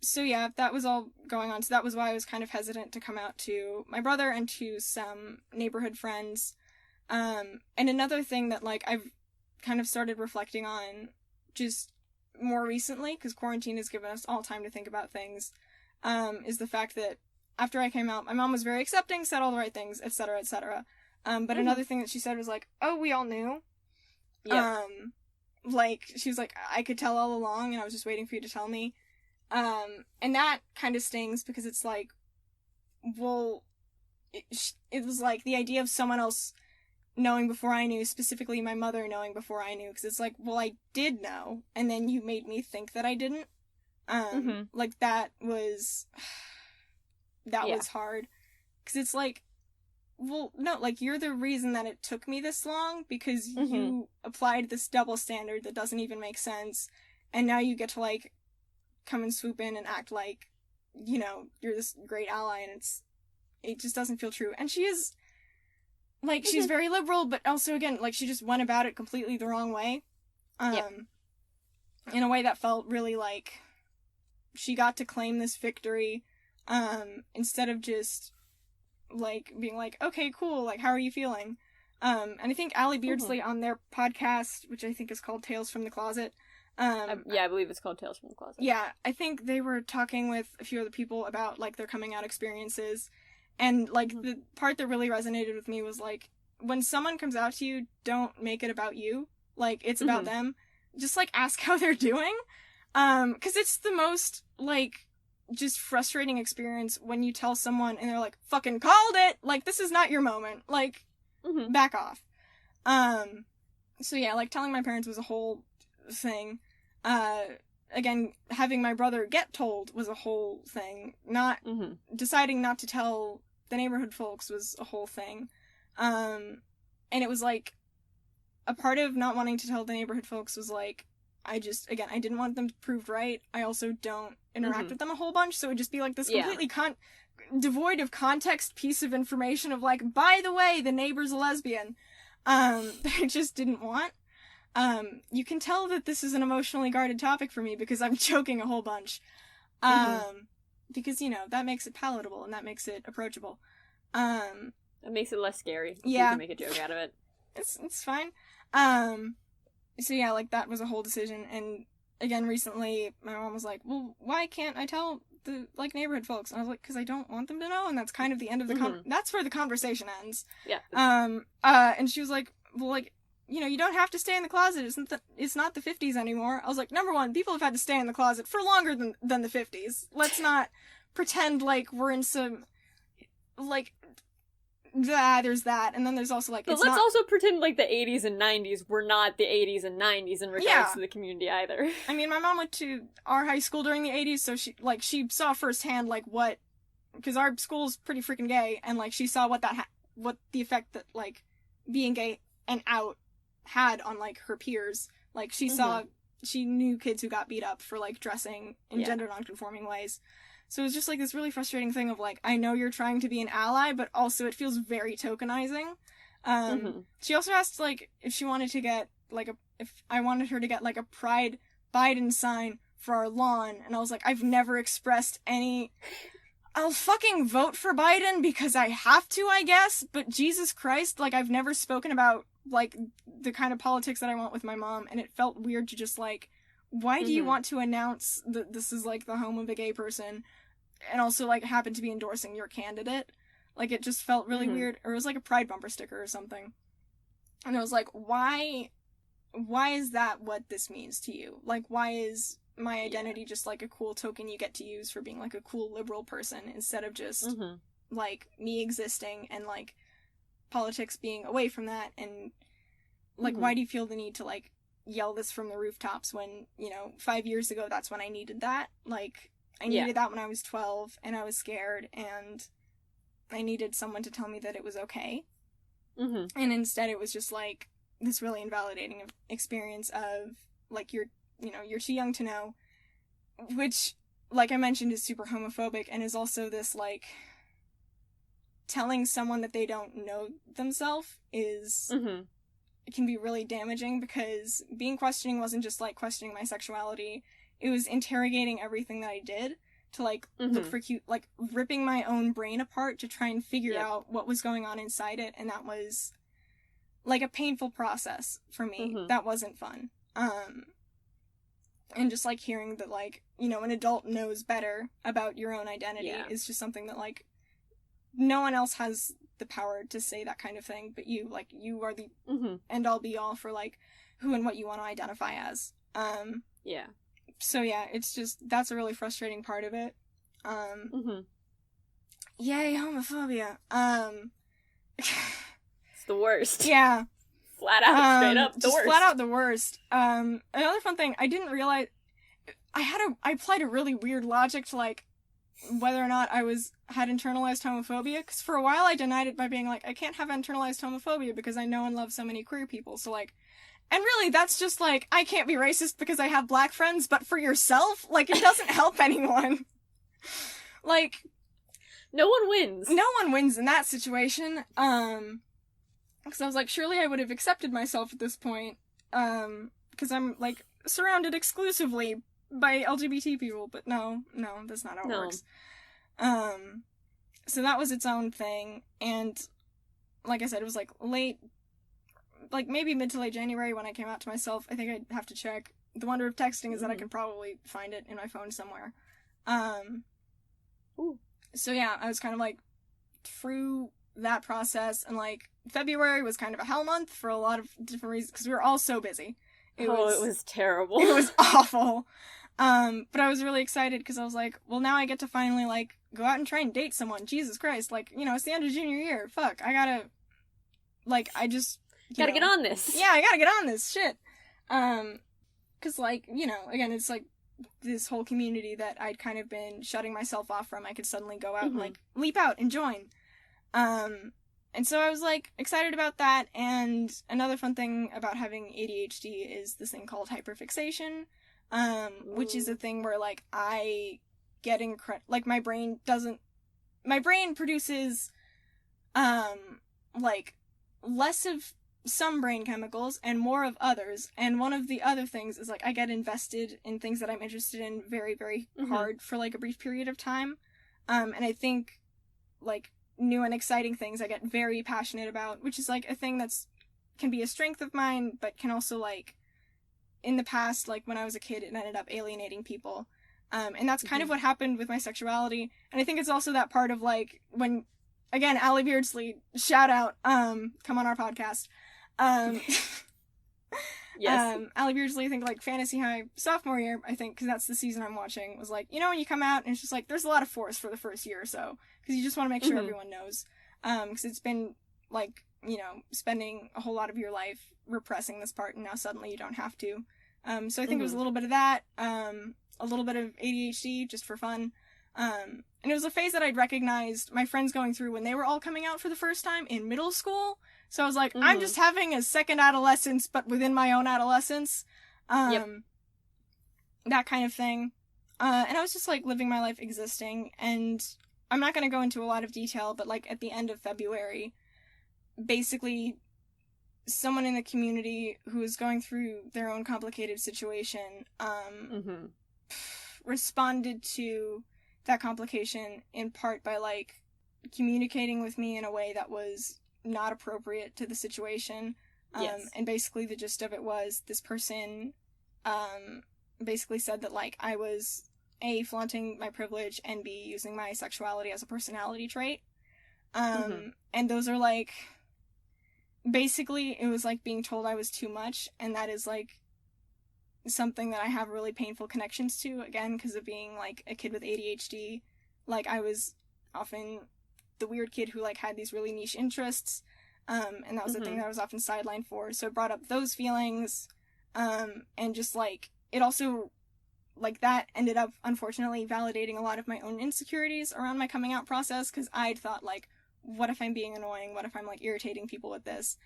So yeah, that was all going on. So that was why I was kind of hesitant to come out to my brother and to some neighborhood friends. And another thing that, like, I've kind of started reflecting on just more recently, because quarantine has given us all time to think about things, is the fact that after I came out, my mom was very accepting, said all the right things, etc., etc. But another thing that she said was like, oh, we all knew. Yeah. Like, she was like, I could tell all along, and I was just waiting for you to tell me. And that kind of stings, because it's like, well, it was like the idea of someone else knowing before I knew, specifically my mother knowing before I knew, because it's like, well, I did know, and then you made me think that I didn't. Like, that was... that was hard. Because it's like, well, no, like, you're the reason that it took me this long, because Mm-hmm. you applied this double standard that doesn't even make sense, and now you get to, like, come and swoop in and act like, you know, you're this great ally, and it just doesn't feel true. And she is, like, she's very liberal, but also, again, like, she just went about it completely the wrong way. Yep. In a way that felt really like she got to claim this victory, instead of just, like, being like, okay, cool, like, how are you feeling? And I think Allie Beardsley on their podcast, which I think is called Tales from the Closet, I believe it's called Tales from the Closet. yeah, I think they were talking with a few other people about, like, their coming out experiences, and, like, the part that really resonated with me was, like, when someone comes out to you, don't make it about you. Like, it's about them. Just, like, ask how they're doing. 'Cause it's the most, like, just frustrating experience when you tell someone and they're like, fucking called it! Like, this is not your moment. Like, back off. So yeah, like, telling my parents was a whole thing. Again, having my brother get told was a whole thing. Not deciding not to tell the neighborhood folks was a whole thing. And it was like, a part of not wanting to tell the neighborhood folks was like, I didn't want them proved right. I also don't interact with them a whthat bunch, so it would just be like this completely devoid of context piece of information of like, by the way, the neighbor's a lesbian. That I just didn't want. You can tell that this is an emotionally guarded topic for me because I'm joking a whole bunch. Because, you know, that makes it palatable and that makes it approachable. It makes it less scary. Yeah. You can make a joke out of it. It's fine. So yeah, like, that was a whole decision, and again, recently, my mom was like, well, why can't I tell the, like, neighborhood folks? And I was like, because I don't want them to know, and that's kind of the end of the that's where the conversation ends. Yeah. And she was like, well, like, you know, you don't have to stay in the closet, it's not the 50s anymore. I was like, number one, people have had to stay in the closet for longer than the 50s. Let's not pretend like we're in some, like, there's that, and then there's also, like, but let's also pretend like the 80s and 90s were not the 80s and 90s in regards to the community either. I mean, my mom went to our high school during the 80s, so she saw firsthand, like, what, because our school's pretty freaking gay, and, like, she saw what the effect that, like, being gay and out had on, like, her peers. Like, she knew kids who got beat up for, like, dressing in gender nonconforming ways. So it was just, like, this really frustrating thing of, like, I know you're trying to be an ally, but also it feels very tokenizing. She also asked, like, if she wanted to get, like, if I wanted her to get, like, a Pride Biden sign for our lawn, and I was like, I've never expressed any... I'll fucking vote for Biden because I have to, I guess, but Jesus Christ, like, I've never spoken about, like, the kind of politics that I want with my mom, and it felt weird to just, like, why do you want to announce that this is, like, the home of a gay person, and also, like, happen to be endorsing your candidate? Like, it just felt really weird. Or it was, like, a Pride bumper sticker or something. And it was like, why is that what this means to you? Like, why is my identity just, like, a cool token you get to use for being, like, a cool liberal person, instead of just, like, me existing and, like, politics being away from that? And, like, why do you feel the need to, like, yell this from the rooftops when, you know, 5 years ago that's when I needed that? Like, I needed that when I was 12, and I was scared, and I needed someone to tell me that it was okay. And instead it was just, like, this really invalidating experience of, like, you're too young to know, which, like I mentioned, is super homophobic, and is also this, like, telling someone that they don't know themselves is... It can be really damaging, because being questioning wasn't just, like, questioning my sexuality. It was interrogating everything that I did to, like, look for cute, like, ripping my own brain apart to try and figure out what was going on inside it, and that was, like, a painful process for me. That wasn't fun. And just, like, hearing that, like, you know, an adult knows better about your own identity is just something that, like, no one else has the power to say that kind of thing, but you, like, you are the end-all be-all for, like, who and what you want to identify as. So yeah, it's just, that's a really frustrating part of it. Yay, homophobia. It's the worst. Yeah. Flat out, straight up, the worst. Flat out the worst. Another fun thing, I didn't realize, I applied a really weird logic to, like, whether or not I had internalized homophobia, because for a while I denied it by being like, I can't have internalized homophobia because I know and love so many queer people, so like, and really that's just like, I can't be racist because I have black friends, but for yourself, like, it doesn't help anyone. Like, no one wins. No one wins in that situation, because I was like, surely I would have accepted myself at this point, because I'm, like, surrounded exclusively by LGBT people, but no, that's not how it works. So that was its own thing, and like I said, it was like maybe mid to late January when I came out to myself. I think I'd have to check. The wonder of texting is that I could probably find it in my phone somewhere. So yeah, I was kind of like through that process, and like February was kind of a hell month for a lot of different reasons because we were all so busy. It was terrible. It was awful. But I was really excited because I was like, well, now I get to finally like go out and try and date someone. Jesus Christ, like, you know, it's the end of junior year. Fuck, I gotta, like, I just gotta get on this. Yeah, I gotta get on this shit. Because like, you know, again, it's like this whole community that I'd kind of been shutting myself off from. I could suddenly go out and like leap out and join. And so I was like excited about that. And another fun thing about having ADHD is this thing called hyperfixation, which is a thing where like I get like my brain produces like less of some brain chemicals and more of others, and one of the other things is like I get invested in things that I'm interested in very, very hard for like a brief period of time, and I think like new and exciting things I get very passionate about, which is like a thing that's can be a strength of mine, but can also like in the past, like when I was a kid, it ended up alienating people, and that's kind of what happened with my sexuality. And I think it's also that part of like when, again, Allie Beardsley, shout out, come on our podcast. Yes. Allie Beardsley, I think like Fantasy High sophomore year, I think, because that's the season I'm watching, was like, you know, when you come out and it's just like there's a lot of force for the first year or so because you just want to make sure everyone knows, because it's been like, you know, spending a whole lot of your life repressing this part, and now suddenly you don't have to. So I think it was a little bit of that, a little bit of ADHD just for fun. And it was a phase that I'd recognized my friends going through when they were all coming out for the first time in middle school. So I was like, I'm just having a second adolescence, but within my own adolescence. That kind of thing. And I was just like living my life existing. And I'm not going to go into a lot of detail, but like at the end of February, basically someone in the community who was going through their own complicated situation, responded to that complication in part by like communicating with me in a way that was not appropriate to the situation. And basically the gist of it was this person basically said that like I was A, flaunting my privilege, and B, using my sexuality as a personality trait. And those are like basically it was like being told I was too much, and that is like something that I have really painful connections to, again, because of being like a kid with ADHD. Like I was often the weird kid who like had these really niche interests, and that was the thing that I was often sidelined for, so it brought up those feelings, and just like it also like that ended up unfortunately validating a lot of my own insecurities around my coming out process, because I'd thought like, what if I'm being annoying, what if I'm like irritating people with this?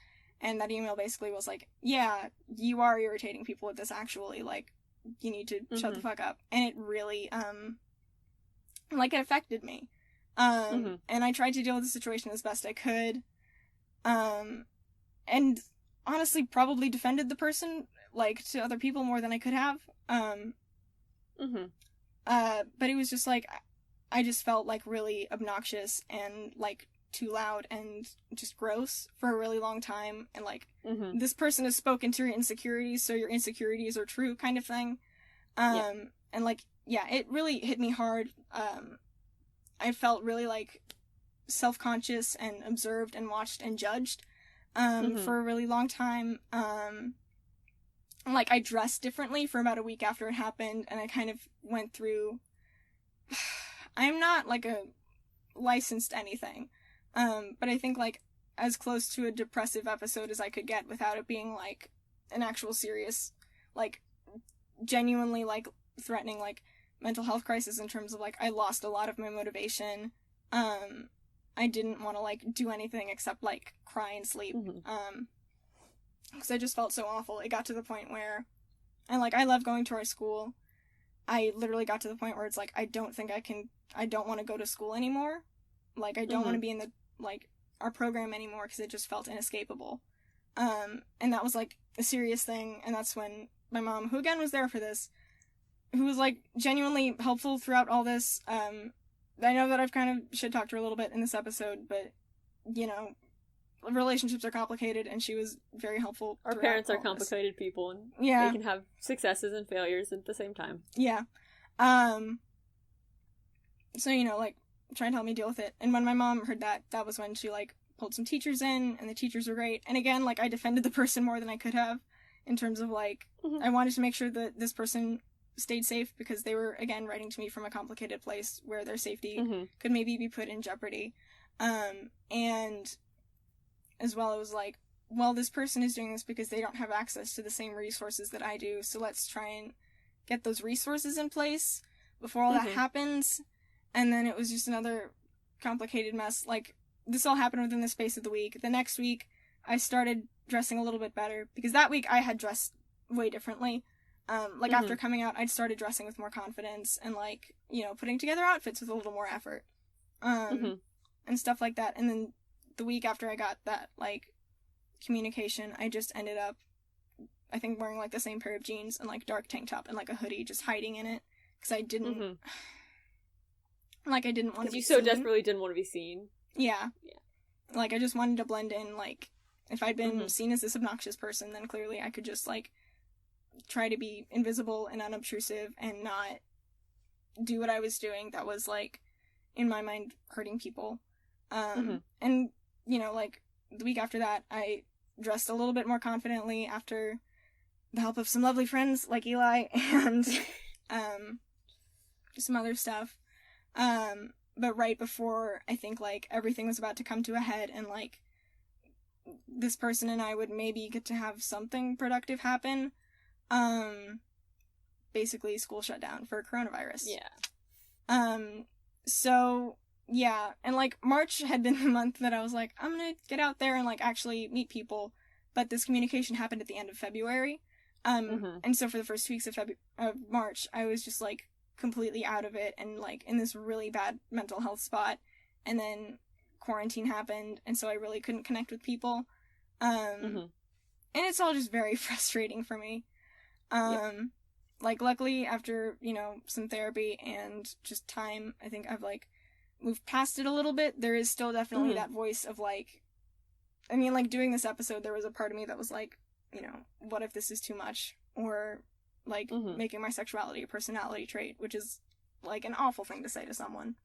And that email basically was like, yeah, you are irritating people with this, actually, like you need to shut the fuck up. And it really like it affected me. And I tried to deal with the situation as best I could, and honestly probably defended the person like to other people more than I could have, but it was just like I just felt like really obnoxious and like too loud and just gross for a really long time, and like this person has spoken to your insecurities, so your insecurities are true, kind of thing. And like yeah, it really hit me hard. I felt really like self-conscious and observed and watched and judged for a really long time. Like I dressed differently for about a week after it happened, and I kind of went through I'm not like a licensed anything, but I think like as close to a depressive episode as I could get without it being like an actual serious, like genuinely like threatening like mental health crisis in terms of, like, I lost a lot of my motivation. I didn't want to, like, do anything except, like, cry and sleep. Because I just felt so awful. It got to the point where, and, like, I love going to our school. I literally got to the point where it's like, I don't want to go to school anymore. Like, I don't want to be in the, like, our program anymore because it just felt inescapable. And that was, like, a serious thing, and that's when my mom, who again was there for this, who was, like, genuinely helpful throughout all this. I know that I've kind of shit-talked her a little bit in this episode, but, you know, relationships are complicated, and she was very helpful. Our parents are complicated people, and yeah, they can have successes and failures at the same time. Yeah. So, you know, like, trying to help me deal with it. And when my mom heard that, that was when she, like, pulled some teachers in, and the teachers were great. And again, like, I defended the person more than I could have, in terms of, like, I wanted to make sure that this person stayed safe, because they were, again, writing to me from a complicated place where their safety could maybe be put in jeopardy. And as well, it was like, well, this person is doing this because they don't have access to the same resources that I do, so let's try and get those resources in place before all that happens. And then it was just another complicated mess. Like, this all happened within the space of the week. The next week, I started dressing a little bit better, because that week I had dressed way differently. Like, after coming out, I'd started dressing with more confidence and, like, you know, putting together outfits with a little more effort. And stuff like that. And then the week after I got that, like, communication, I just ended up, I think, wearing, like, the same pair of jeans and, like, dark tank top and, like, a hoodie, just hiding in it, because I didn't, like, I didn't want to be seen. You so seen. desperately didn't want to be seen. Yeah. Like, I just wanted to blend in. Like, if I'd been seen as this obnoxious person, then clearly I could just, like, try to be invisible and unobtrusive and not do what I was doing that was, like, in my mind, hurting people. And, you know, like, the week after that, I dressed a little bit more confidently after the help of some lovely friends like Eli and some other stuff. But right before, I think, like, everything was about to come to a head and, like, this person and I would maybe get to have something productive happen, basically school shut down for coronavirus. So, yeah, and, like, March had been the month that I was like, I'm gonna get out there and, like, actually meet people, but this communication happened at the end of February, and so for the first 2 weeks of March, I was just, like, completely out of it, and, like, in this really bad mental health spot, and then quarantine happened, and so I really couldn't connect with people, and it's all just very frustrating for me. Like, luckily, after, you know, some therapy and just time, I think I've, like, moved past it a little bit. There is still definitely that voice of, like, I mean, like, doing this episode, there was a part of me that was like, you know, what if this is too much? Or, like, making my sexuality a personality trait, which is, like, an awful thing to say to someone.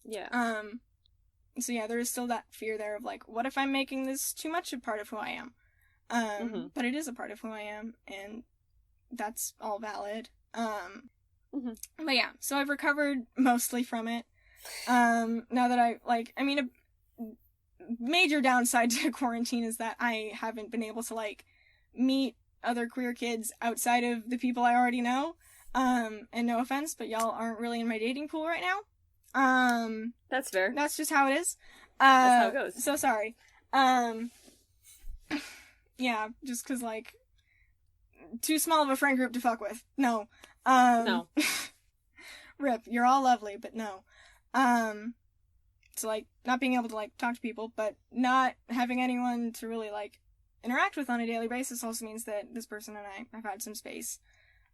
So yeah, there is still that fear there of, like, what if I'm making this too much a part of who I am? But it is a part of who I am, and that's all valid. But yeah, so I've recovered mostly from it. Now that I, like, I mean, a major downside to quarantine is that I haven't been able to, like, meet other queer kids outside of the people I already know. And no offense, but y'all aren't really in my dating pool right now. That's fair. That's just how it is. That's how it goes. So sorry. Yeah, just 'cause, like, too small of a friend group to fuck with. No. No. Rip, you're all lovely, but no. So, like, not being able to, like, talk to people, but not having anyone to really, like, interact with on a daily basis also means that this person and I have had some space.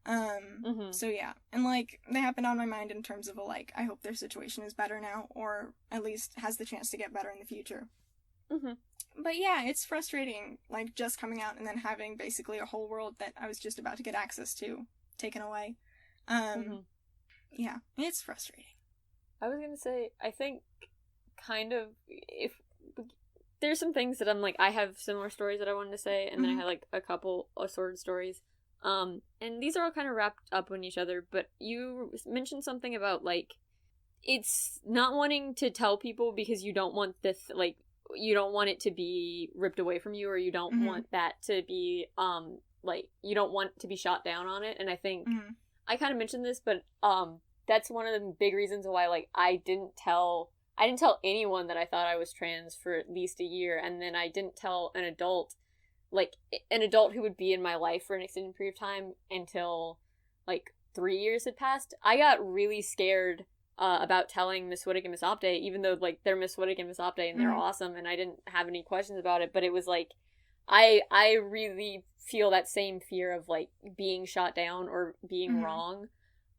So yeah. And, like, they happened on my mind in terms of, like, I hope their situation is better now, or at least has the chance to get better in the future. But yeah, it's frustrating, like, just coming out and then having basically a whole world that I was just about to get access to taken away. Yeah, it's frustrating. I was gonna say, I think, kind of, if there's some things that I'm like, I have similar stories that I wanted to say, and then I had, like, a couple assorted stories. And these are all kind of wrapped up in each other, but you mentioned something about, like, it's not wanting to tell people because you don't want this, like, you don't want it to be ripped away from you, or you don't want that to be, like, you don't want to be shot down on it, and I think I kind of mentioned this, but that's one of the big reasons why, like, I didn't tell anyone that I thought I was trans for at least a year, and then I didn't tell an adult who would be in my life for an extended period of time until, like, 3 years had passed. I got really scared about telling Miss Wittig and Miss Opday, even though, like, they're Miss Wittig and Miss Opday, and they're awesome, and I didn't have any questions about it, but it was, like, I really feel that same fear of, like, being shot down or being wrong,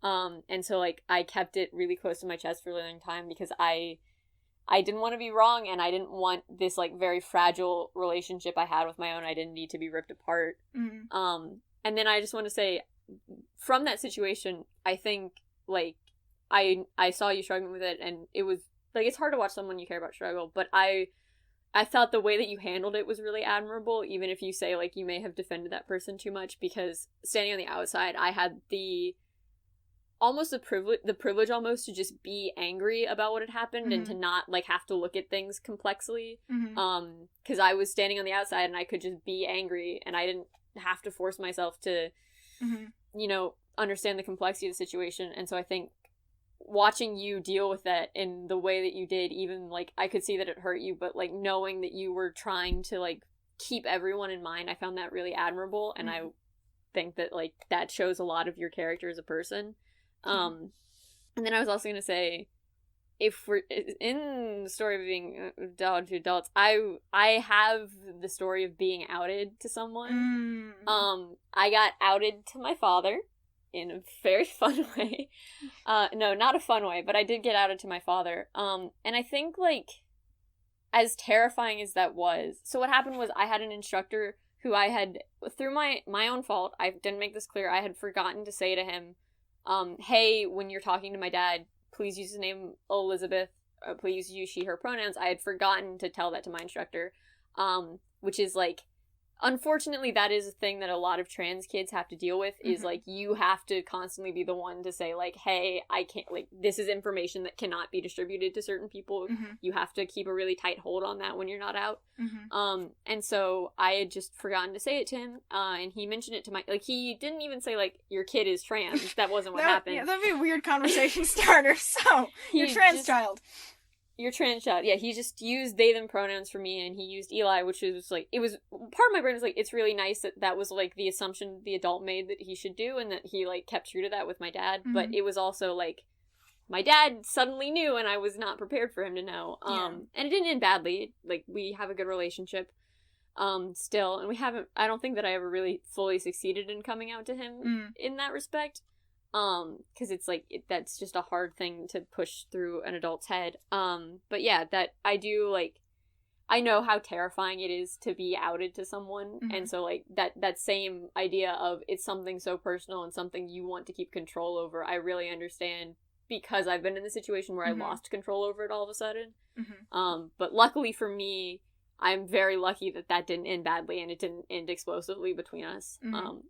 and so, like, I kept it really close to my chest for a really long time, because I didn't want to be wrong, and I didn't want this, like, very fragile relationship I had with my own identity to be ripped apart. And then I just want to say, from that situation, I think, like, I saw you struggling with it, and it was, like, it's hard to watch someone you care about struggle, but I thought the way that you handled it was really admirable, even if you say, like, you may have defended that person too much, because standing on the outside, I had the privilege almost to just be angry about what had happened and to not, like, have to look at things complexly, because I was standing on the outside and I could just be angry, and I didn't have to force myself to, you know, understand the complexity of the situation. And so I think watching you deal with that in the way that you did, even, like, I could see that it hurt you, but, like, knowing that you were trying to, like, keep everyone in mind, I found that really admirable, and I think that, like, that shows a lot of your character as a person. And then I was also gonna say, if we're in the story of being adult to adults, I have the story of being outed to someone. I got outed to my father in a very fun way. No, not a fun way, but I did get outed to my father. And I think, like, as terrifying as that was, so what happened was I had an instructor who I had, through my own fault, I didn't make this clear, I had forgotten to say to him, hey, when you're talking to my dad, please use the name Elizabeth, please use she, her pronouns. I had forgotten to tell that to my instructor, which is, like, unfortunately, that is a thing that a lot of trans kids have to deal with, is, like, you have to constantly be the one to say, like, hey, I can't, like, this is information that cannot be distributed to certain people. You have to keep a really tight hold on that when you're not out. And so I had just forgotten to say it to him, and he mentioned it to my, like, he didn't even say, like, your kid is trans. That wasn't what happened. Yeah, that'd be a weird conversation starter. So, your trans child. Your trans child. Yeah, he just used they, them pronouns for me, and he used Eli, which was, like, it was, part of my brain was, like, it's really nice that was, like, the assumption the adult made that he should do, and that he, like, kept true to that with my dad, but it was also, like, my dad suddenly knew, and I was not prepared for him to know, and it didn't end badly. Like, we have a good relationship, still, and I don't think that I ever really fully succeeded in coming out to him in that respect. Because it's, like, that's just a hard thing to push through an adult's head. But yeah, that I do, like, I know how terrifying it is to be outed to someone, and so, like, that same idea of it's something so personal and something you want to keep control over, I really understand, because I've been in the situation where I lost control over it all of a sudden. But luckily for me, I'm very lucky that didn't end badly, and it didn't end explosively between us,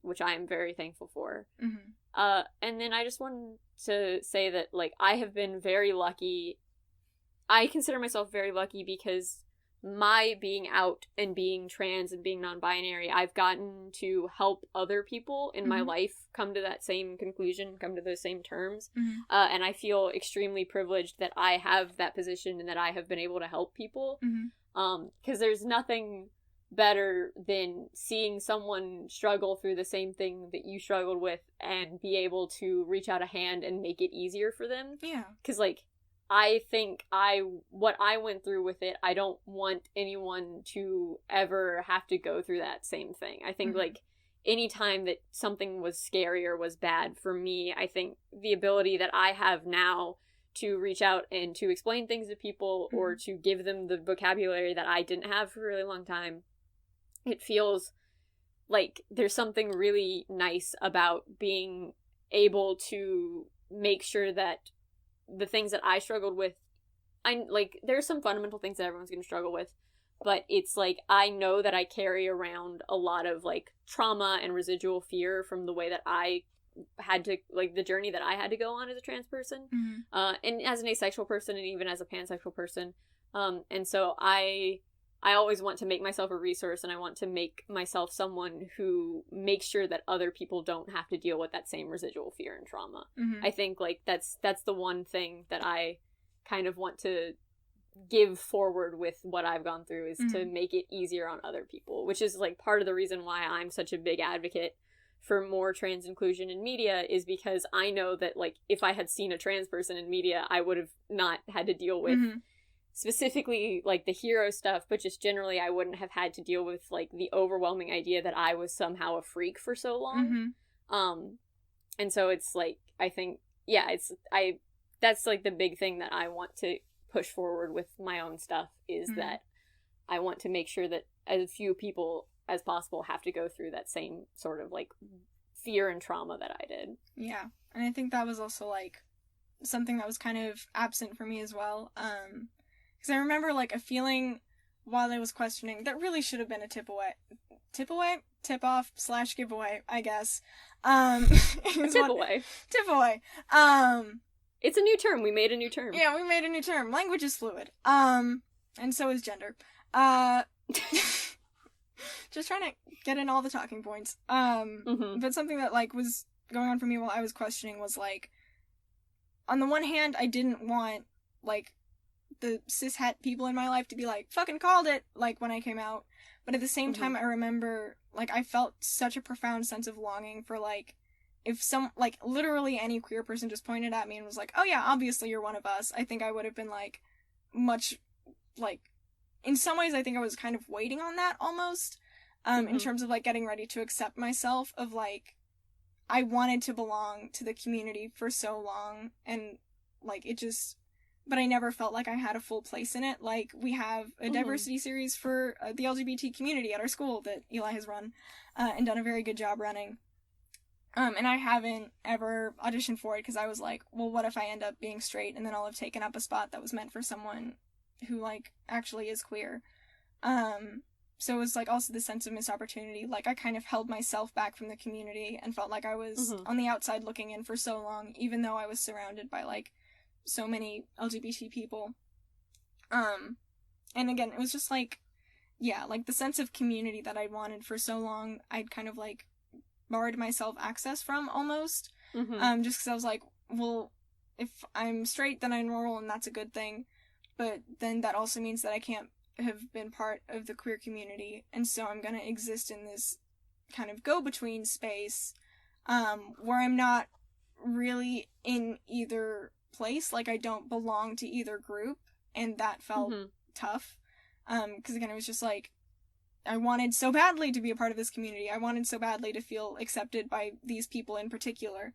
which I am very thankful for. And then I just wanted to say that, like, I have been very lucky. I consider myself very lucky because my being out and being trans and being non-binary, I've gotten to help other people in my life come to that same conclusion, come to those same terms. And I feel extremely privileged that I have that position and that I have been able to help people. Because there's nothing better than seeing someone struggle through the same thing that you struggled with and be able to reach out a hand and make it easier for them. Yeah. Because, like, I think what I went through with it, I don't want anyone to ever have to go through that same thing. I think, like, anytime that something was scary or was bad for me, I think the ability that I have now to reach out and to explain things to people or to give them the vocabulary that I didn't have for a really long time, it feels like there's something really nice about being able to make sure that the things that I struggled with, there's some fundamental things that everyone's going to struggle with, but it's like, I know that I carry around a lot of, like, trauma and residual fear from the way that I had to, like, the journey that I had to go on as a trans person, and as an asexual person, and even as a pansexual person, and so I I always want to make myself a resource, and I want to make myself someone who makes sure that other people don't have to deal with that same residual fear and trauma. Mm-hmm. I think, like, that's the one thing that I kind of want to give forward with what I've gone through, is to make it easier on other people, which is, like, part of the reason why I'm such a big advocate for more trans inclusion in media, is because I know that, like, if I had seen a trans person in media, I would have not had to deal with specifically, like, the hero stuff, but just generally I wouldn't have had to deal with, like, the overwhelming idea that I was somehow a freak for so long. And so it's, like, I think, yeah, that's, like, the big thing that I want to push forward with my own stuff, is that I want to make sure that as few people as possible have to go through that same sort of, like, fear and trauma that I did. Yeah, and I think that was also, like, something that was kind of absent for me as well, because I remember, like, a feeling while I was questioning that really should have been a tip off / giveaway, I guess. Tip away. It's a new term. We made a new term. Yeah, we made a new term. Language is fluid. And so is gender. Just trying to get in all the talking points. But something that, like, was going on for me while I was questioning was, like, on the one hand, I didn't want, like, the cishet people in my life to be like, fucking called it, like, when I came out. But at the same time, I remember, like, I felt such a profound sense of longing for, like, if like, literally any queer person just pointed at me and was like, oh yeah, obviously you're one of us, I think I would have been, like, much, like, in some ways I think I was kind of waiting on that, almost, in terms of, like, getting ready to accept myself, of, like, I wanted to belong to the community for so long, and, like, it just, but I never felt like I had a full place in it. Like, we have a diversity series for the LGBT community at our school that Eli has run, and done a very good job running. And I haven't ever auditioned for it because I was like, well, what if I end up being straight and then I'll have taken up a spot that was meant for someone who, like, actually is queer. So it was, like, also the sense of missed opportunity. Like, I kind of held myself back from the community and felt like I was on the outside looking in for so long, even though I was surrounded by, like, so many LGBT people. And again, it was just, like, yeah, like, the sense of community that I'd wanted for so long, I'd kind of, like, barred myself access from, almost. Just because I was like, well, if I'm straight, then I'm normal, and that's a good thing. But then that also means that I can't have been part of the queer community, and so I'm gonna exist in this kind of go-between space, where I'm not really in either place, like, I don't belong to either group, and that felt tough, because again, it was just like, I wanted so badly to be a part of this community, I wanted so badly to feel accepted by these people in particular,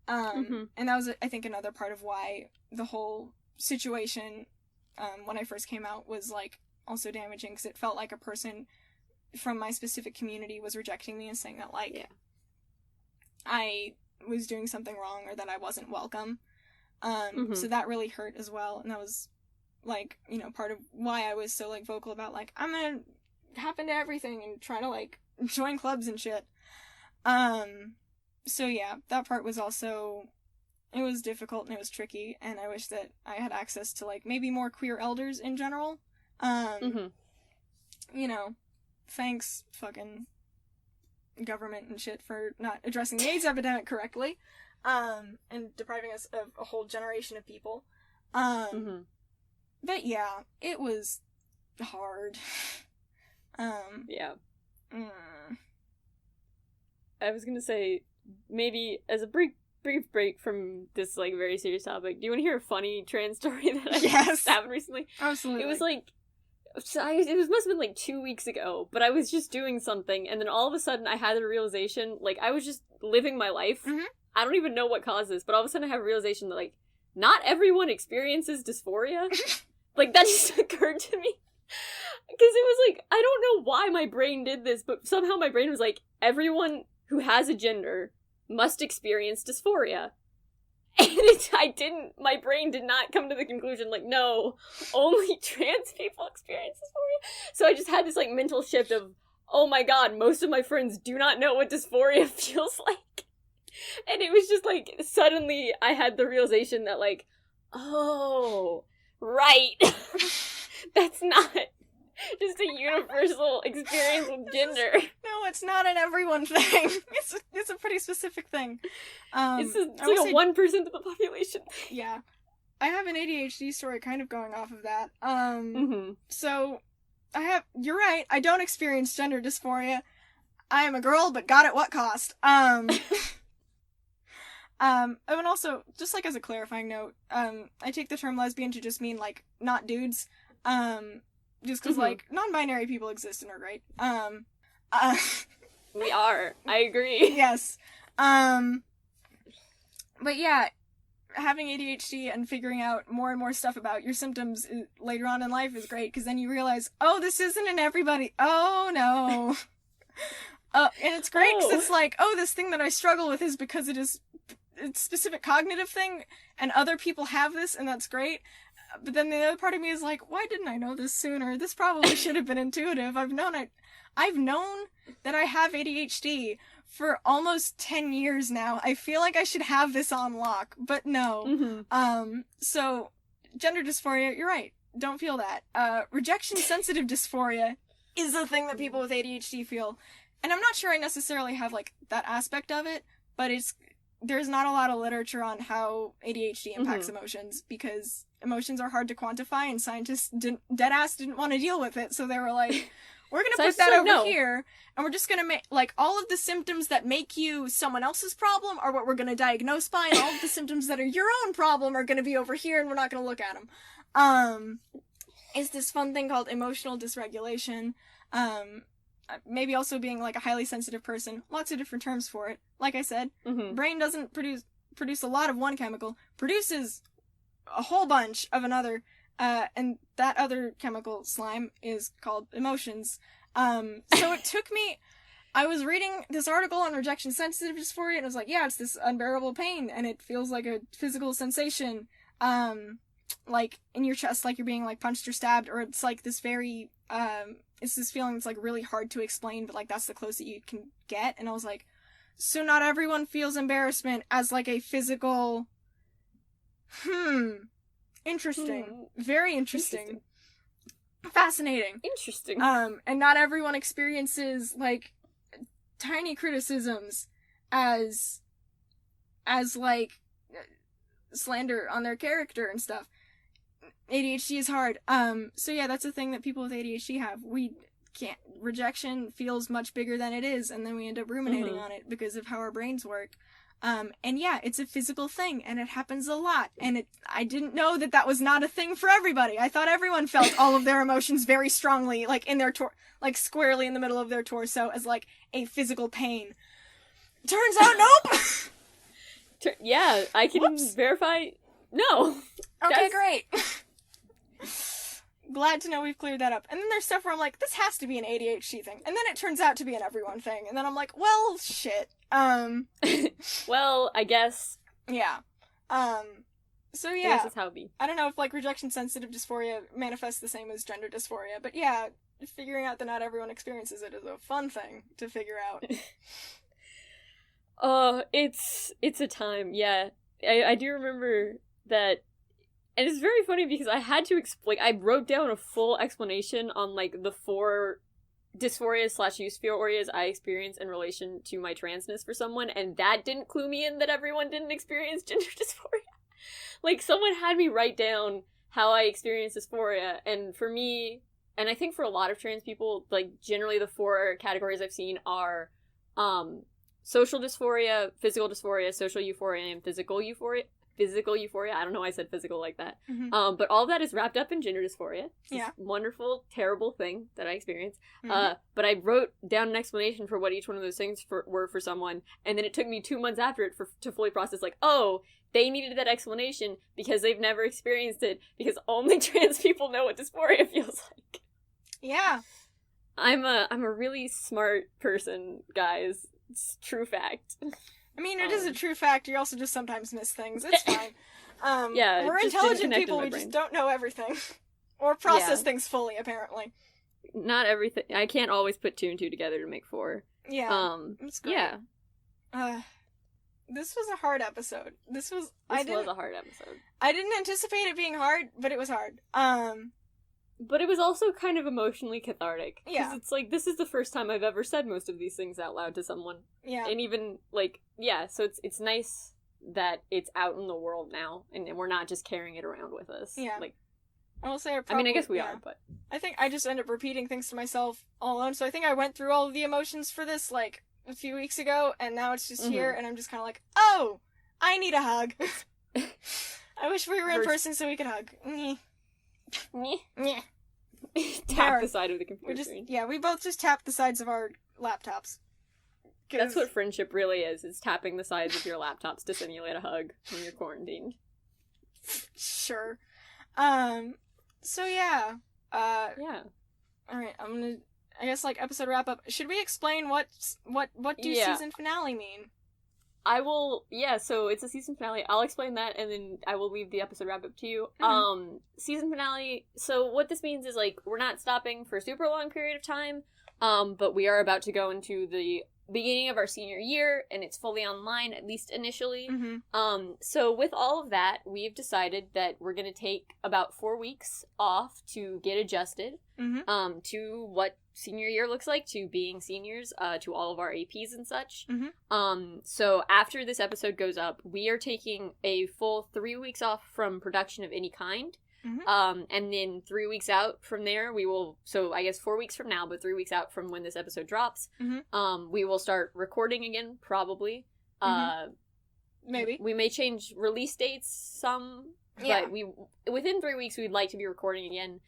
and that was, I think, another part of why the whole situation, when I first came out, was, like, also damaging, because it felt like a person from my specific community was rejecting me and saying that, like, I was doing something wrong, or that I wasn't welcome. So that really hurt as well, and that was, like, you know, part of why I was so, like, vocal about, like, I'm gonna hop into everything and try to, like, join clubs and shit. So yeah, that part was also, it was difficult and it was tricky, and I wish that I had access to, like, maybe more queer elders in general. You know, thanks, fucking government and shit, for not addressing the AIDS epidemic correctly, and depriving us of a whole generation of people. But yeah, it was hard. Yeah. I was gonna say, maybe as a brief break from this, like, very serious topic, do you want to hear a funny trans story that I happened recently? Absolutely. It was, like, must have been, like, 2 weeks ago, but I was just doing something, and then all of a sudden I had the realization, like, I was just living my life. I don't even know what caused this, but all of a sudden I have a realization that, like, not everyone experiences dysphoria. Like, that just occurred to me. Because it was like, I don't know why my brain did this, but somehow my brain was like, everyone who has a gender must experience dysphoria. And my brain did not come to the conclusion, like, no, only trans people experience dysphoria. So I just had this, like, mental shift of, oh my god, most of my friends do not know what dysphoria feels like. And it was just, like, suddenly I had the realization that, like, oh, right. That's not Just a universal experience with gender. No, it's not an everyone thing. It's a pretty specific thing. It's like a 1% of the population. Yeah. I have an ADHD story kind of going off of that. So, you're right, I don't experience gender dysphoria. I am a girl, but God, at what cost? And also, just like as a clarifying note, I take the term lesbian to just mean, like, not dudes. Just because, like, non-binary people exist and are great. We are. I agree. Yes. But yeah, having ADHD and figuring out more and more stuff about your symptoms later on in life is great, because then you realize, oh, this isn't in everybody. Oh, no. And it's great, because it's like, oh, this thing that I struggle with is because it's a specific cognitive thing, and other people have this, and that's great. But then the other part of me is like, why didn't I know this sooner? This probably should have been intuitive. I've known that I have ADHD for almost 10 years now. I feel like I should have this on lock, but no. So, gender dysphoria, you're right. Don't feel that. Rejection-sensitive dysphoria is a thing that people with ADHD feel. And I'm not sure I necessarily have, like, that aspect of it, but there's not a lot of literature on how ADHD impacts emotions, because emotions are hard to quantify, and scientists deadass didn't want to deal with it, so they were like, we're gonna put that over here, and we're just gonna make, like, all of the symptoms that make you someone else's problem are what we're gonna diagnose by, and all of the symptoms that are your own problem are gonna be over here, and we're not gonna look at them. It's this fun thing called emotional dysregulation, maybe also being, like, a highly sensitive person. Lots of different terms for it. Like I said, brain doesn't produce a lot of one chemical, produces a whole bunch of another, and that other chemical, slime, is called emotions. So it took me... I was reading this article on rejection-sensitive dysphoria, and it was like, yeah, it's this unbearable pain, and it feels like a physical sensation, like, in your chest, like you're being, like, punched or stabbed, or it's, like, this very, it's this feeling that's, like, really hard to explain, but, like, that's the closest you can get, and I was like, so not everyone feels embarrassment as, like, a physical... Interesting. Very interesting. Fascinating. Interesting. And not everyone experiences, like, tiny criticisms as like, slander on their character and stuff. ADHD is hard. So yeah, that's a thing that people with ADHD have. Rejection feels much bigger than it is, and then we end up ruminating on it because of how our brains work. And yeah, it's a physical thing, and it happens a lot, and I didn't know that was not a thing for everybody. I thought everyone felt all of their emotions very strongly, like, in their like, squarely in the middle of their torso, as, like, a physical pain. Turns out, nope! Yeah, I can verify, no. Okay, great. Glad to know we've cleared that up. And then there's stuff where I'm like, this has to be an ADHD thing. And then it turns out to be an everyone thing. And then I'm like, well, shit. Well, I guess. Yeah. So yeah. I guess that's how it be. I don't know if, like, rejection-sensitive dysphoria manifests the same as gender dysphoria. But yeah, figuring out that not everyone experiences it is a fun thing to figure out. It's a time, yeah. I do remember that. And it's very funny because I had to explain, I wrote down a full explanation on, like, the 4 dysphoria/euphorias I experience in relation to my transness for someone, and that didn't clue me in that everyone didn't experience gender dysphoria. Like, someone had me write down how I experience dysphoria, and for me, and I think for a lot of trans people, like, generally the 4 categories I've seen are, social dysphoria, physical dysphoria, social euphoria, and physical euphoria. I don't know why I said physical like that. But all of that is wrapped up in gender dysphoria. It's this wonderful, terrible thing that I experienced. But I wrote down an explanation for what each one of those things were for someone, and then it took me 2 months after it to fully process, like, oh, they needed that explanation because they've never experienced it, because only trans people know what dysphoria feels like. Yeah. I'm a really smart person, guys. It's true fact. I mean, it is a true fact. You also just sometimes miss things. It's fine. Yeah, we're intelligent people. We just don't know everything. Or process things fully, apparently. Not everything. I can't always put 2 and 2 together to make 4. Yeah. It's great. Yeah. This was a hard episode. This was a hard episode. I didn't anticipate it being hard, but it was hard. But it was also kind of emotionally cathartic. Yeah. Because it's like, this is the first time I've ever said most of these things out loud to someone. Yeah. And even, like, yeah, so it's nice that it's out in the world now, and we're not just carrying it around with us. Yeah. Like, I will say I mean, I guess we are, but... I think I just end up repeating things to myself all alone, so I think I went through all of the emotions for this, like, a few weeks ago, and now it's just here, and I'm just kind of like, oh, I need a hug. I wish we were in person so we could hug. Tap the side of the computer screen. Yeah, we both just tap the sides of our laptops. That's what friendship really is tapping the sides of your laptops to simulate a hug when you're quarantined. Sure. So yeah. Yeah. Alright, I guess, like, episode wrap-up. Should we explain what do season finale mean? I will, so it's a season finale. I'll explain that, and then I will leave the episode wrap-up to you. Mm-hmm. Season finale, so what this means is, like, we're not stopping for a super long period of time, but we are about to go into the beginning of our senior year, and it's fully online, at least initially. Mm-hmm. So with all of that, we've decided that we're going to take about 4 weeks off to get adjusted, to what senior year looks like, to being seniors, to all of our APs and such. So after this episode goes up, we are taking a full 3 weeks off from production of any kind. And then 3 weeks out from there, we will, so I guess 4 weeks from now, but 3 weeks out from when this episode drops, we will start recording again, probably. Maybe. We may change release dates some, but within 3 weeks, we'd like to be recording again.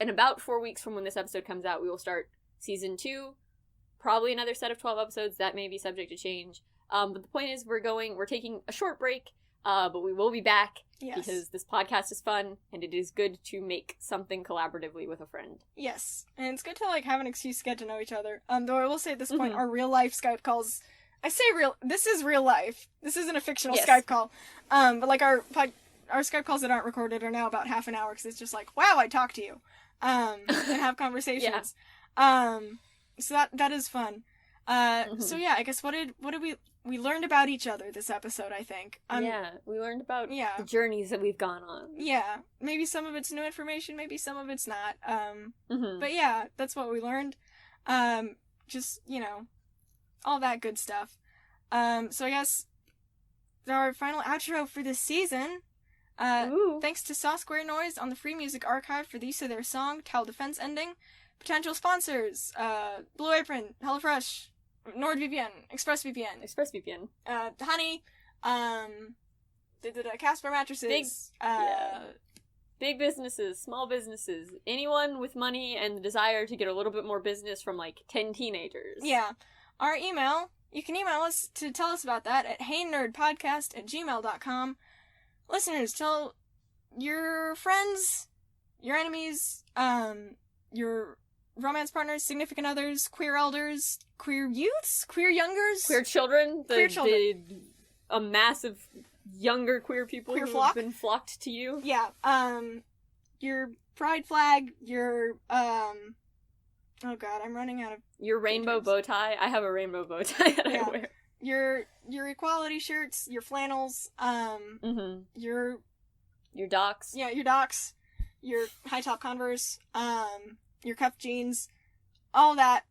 In about 4 weeks from when this episode comes out, we will start season 2, probably another set of 12 episodes. That may be subject to change. But the point is, we're taking a short break, but we will be back. Yes. Because this podcast is fun, and it is good to make something collaboratively with a friend. Yes, and it's good to, like, have an excuse to get to know each other. Though I will say at this point, our real life Skype calls, this is real life. This isn't a fictional Skype call. But, like, our Skype calls that aren't recorded are now about half an hour, because it's just like, wow, I talk to you. And have conversations. So that is fun. So yeah, I guess what did we learned about each other this episode, I think. We learned about the journeys that we've gone on. Yeah, maybe some of it's new information, maybe some of it's not. But yeah, that's what we learned. Just, all that good stuff. So I guess our final outro for this season. Thanks to sawsquarenoise on the Free Music Archive for the use of their song, Tower Defense Ending. Potential sponsors, Blue Apron, HelloFresh, NordVPN, ExpressVPN, Honey, Casper mattresses, big businesses, small businesses, anyone with money and the desire to get a little bit more business from, like, 10 teenagers. Yeah. Our email, you can email us to tell us about that at heynerdpodcast@gmail.com. Listeners, tell your friends, your enemies, your romance partners, significant others, queer elders, queer youths, queer youngers, queer children, a mass of younger queer people queer who flock. Have been flocked to you. Yeah, your pride flag, your, oh god, I'm running out of... Your rainbow bow tie. I have a rainbow bow tie that I wear. Your equality shirts, your flannels, your docs. Yeah, your docs, your high top Converse, your cuffed jeans, all that.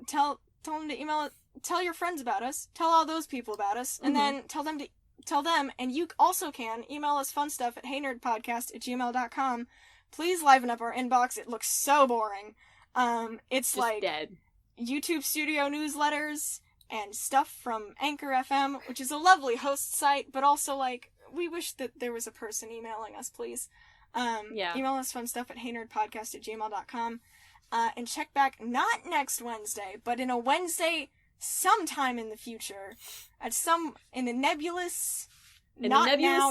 Tell them to email it. Tell your friends about us. Tell all those people about us, and then tell them, and you also can email us fun stuff at heynerdpodcast@gmail.com. Please liven up our inbox. It looks so boring. It's just like dead. YouTube studio newsletters and stuff from Anchor FM, which is a lovely host site, but also, like, we wish that there was a person emailing us, please. Email us fun stuff at heynerdpodcast@gmail.com. And check back not next Wednesday, but in a Wednesday sometime in the future. In a nebulous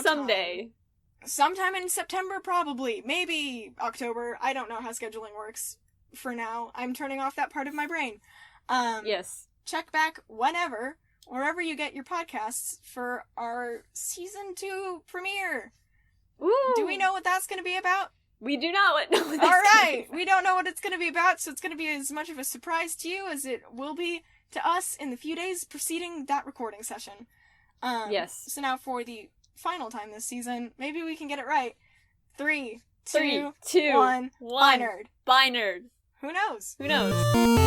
someday. Time. Sometime in September, probably. Maybe October. I don't know how scheduling works for now. I'm turning off that part of my brain. Yes. Check back whenever, wherever you get your podcasts, for our Season 2 premiere. Ooh. Do we know what that's going to be about? We do not know what Alright! We don't know what it's going to be about, so it's going to be as much of a surprise to you as it will be to us in the few days preceding that recording session. Yes. So now for the final time this season, maybe we can get it right. 3, 3, 2, 1. 1. Bye, nerd. Bye, nerd. Who knows? Who knows?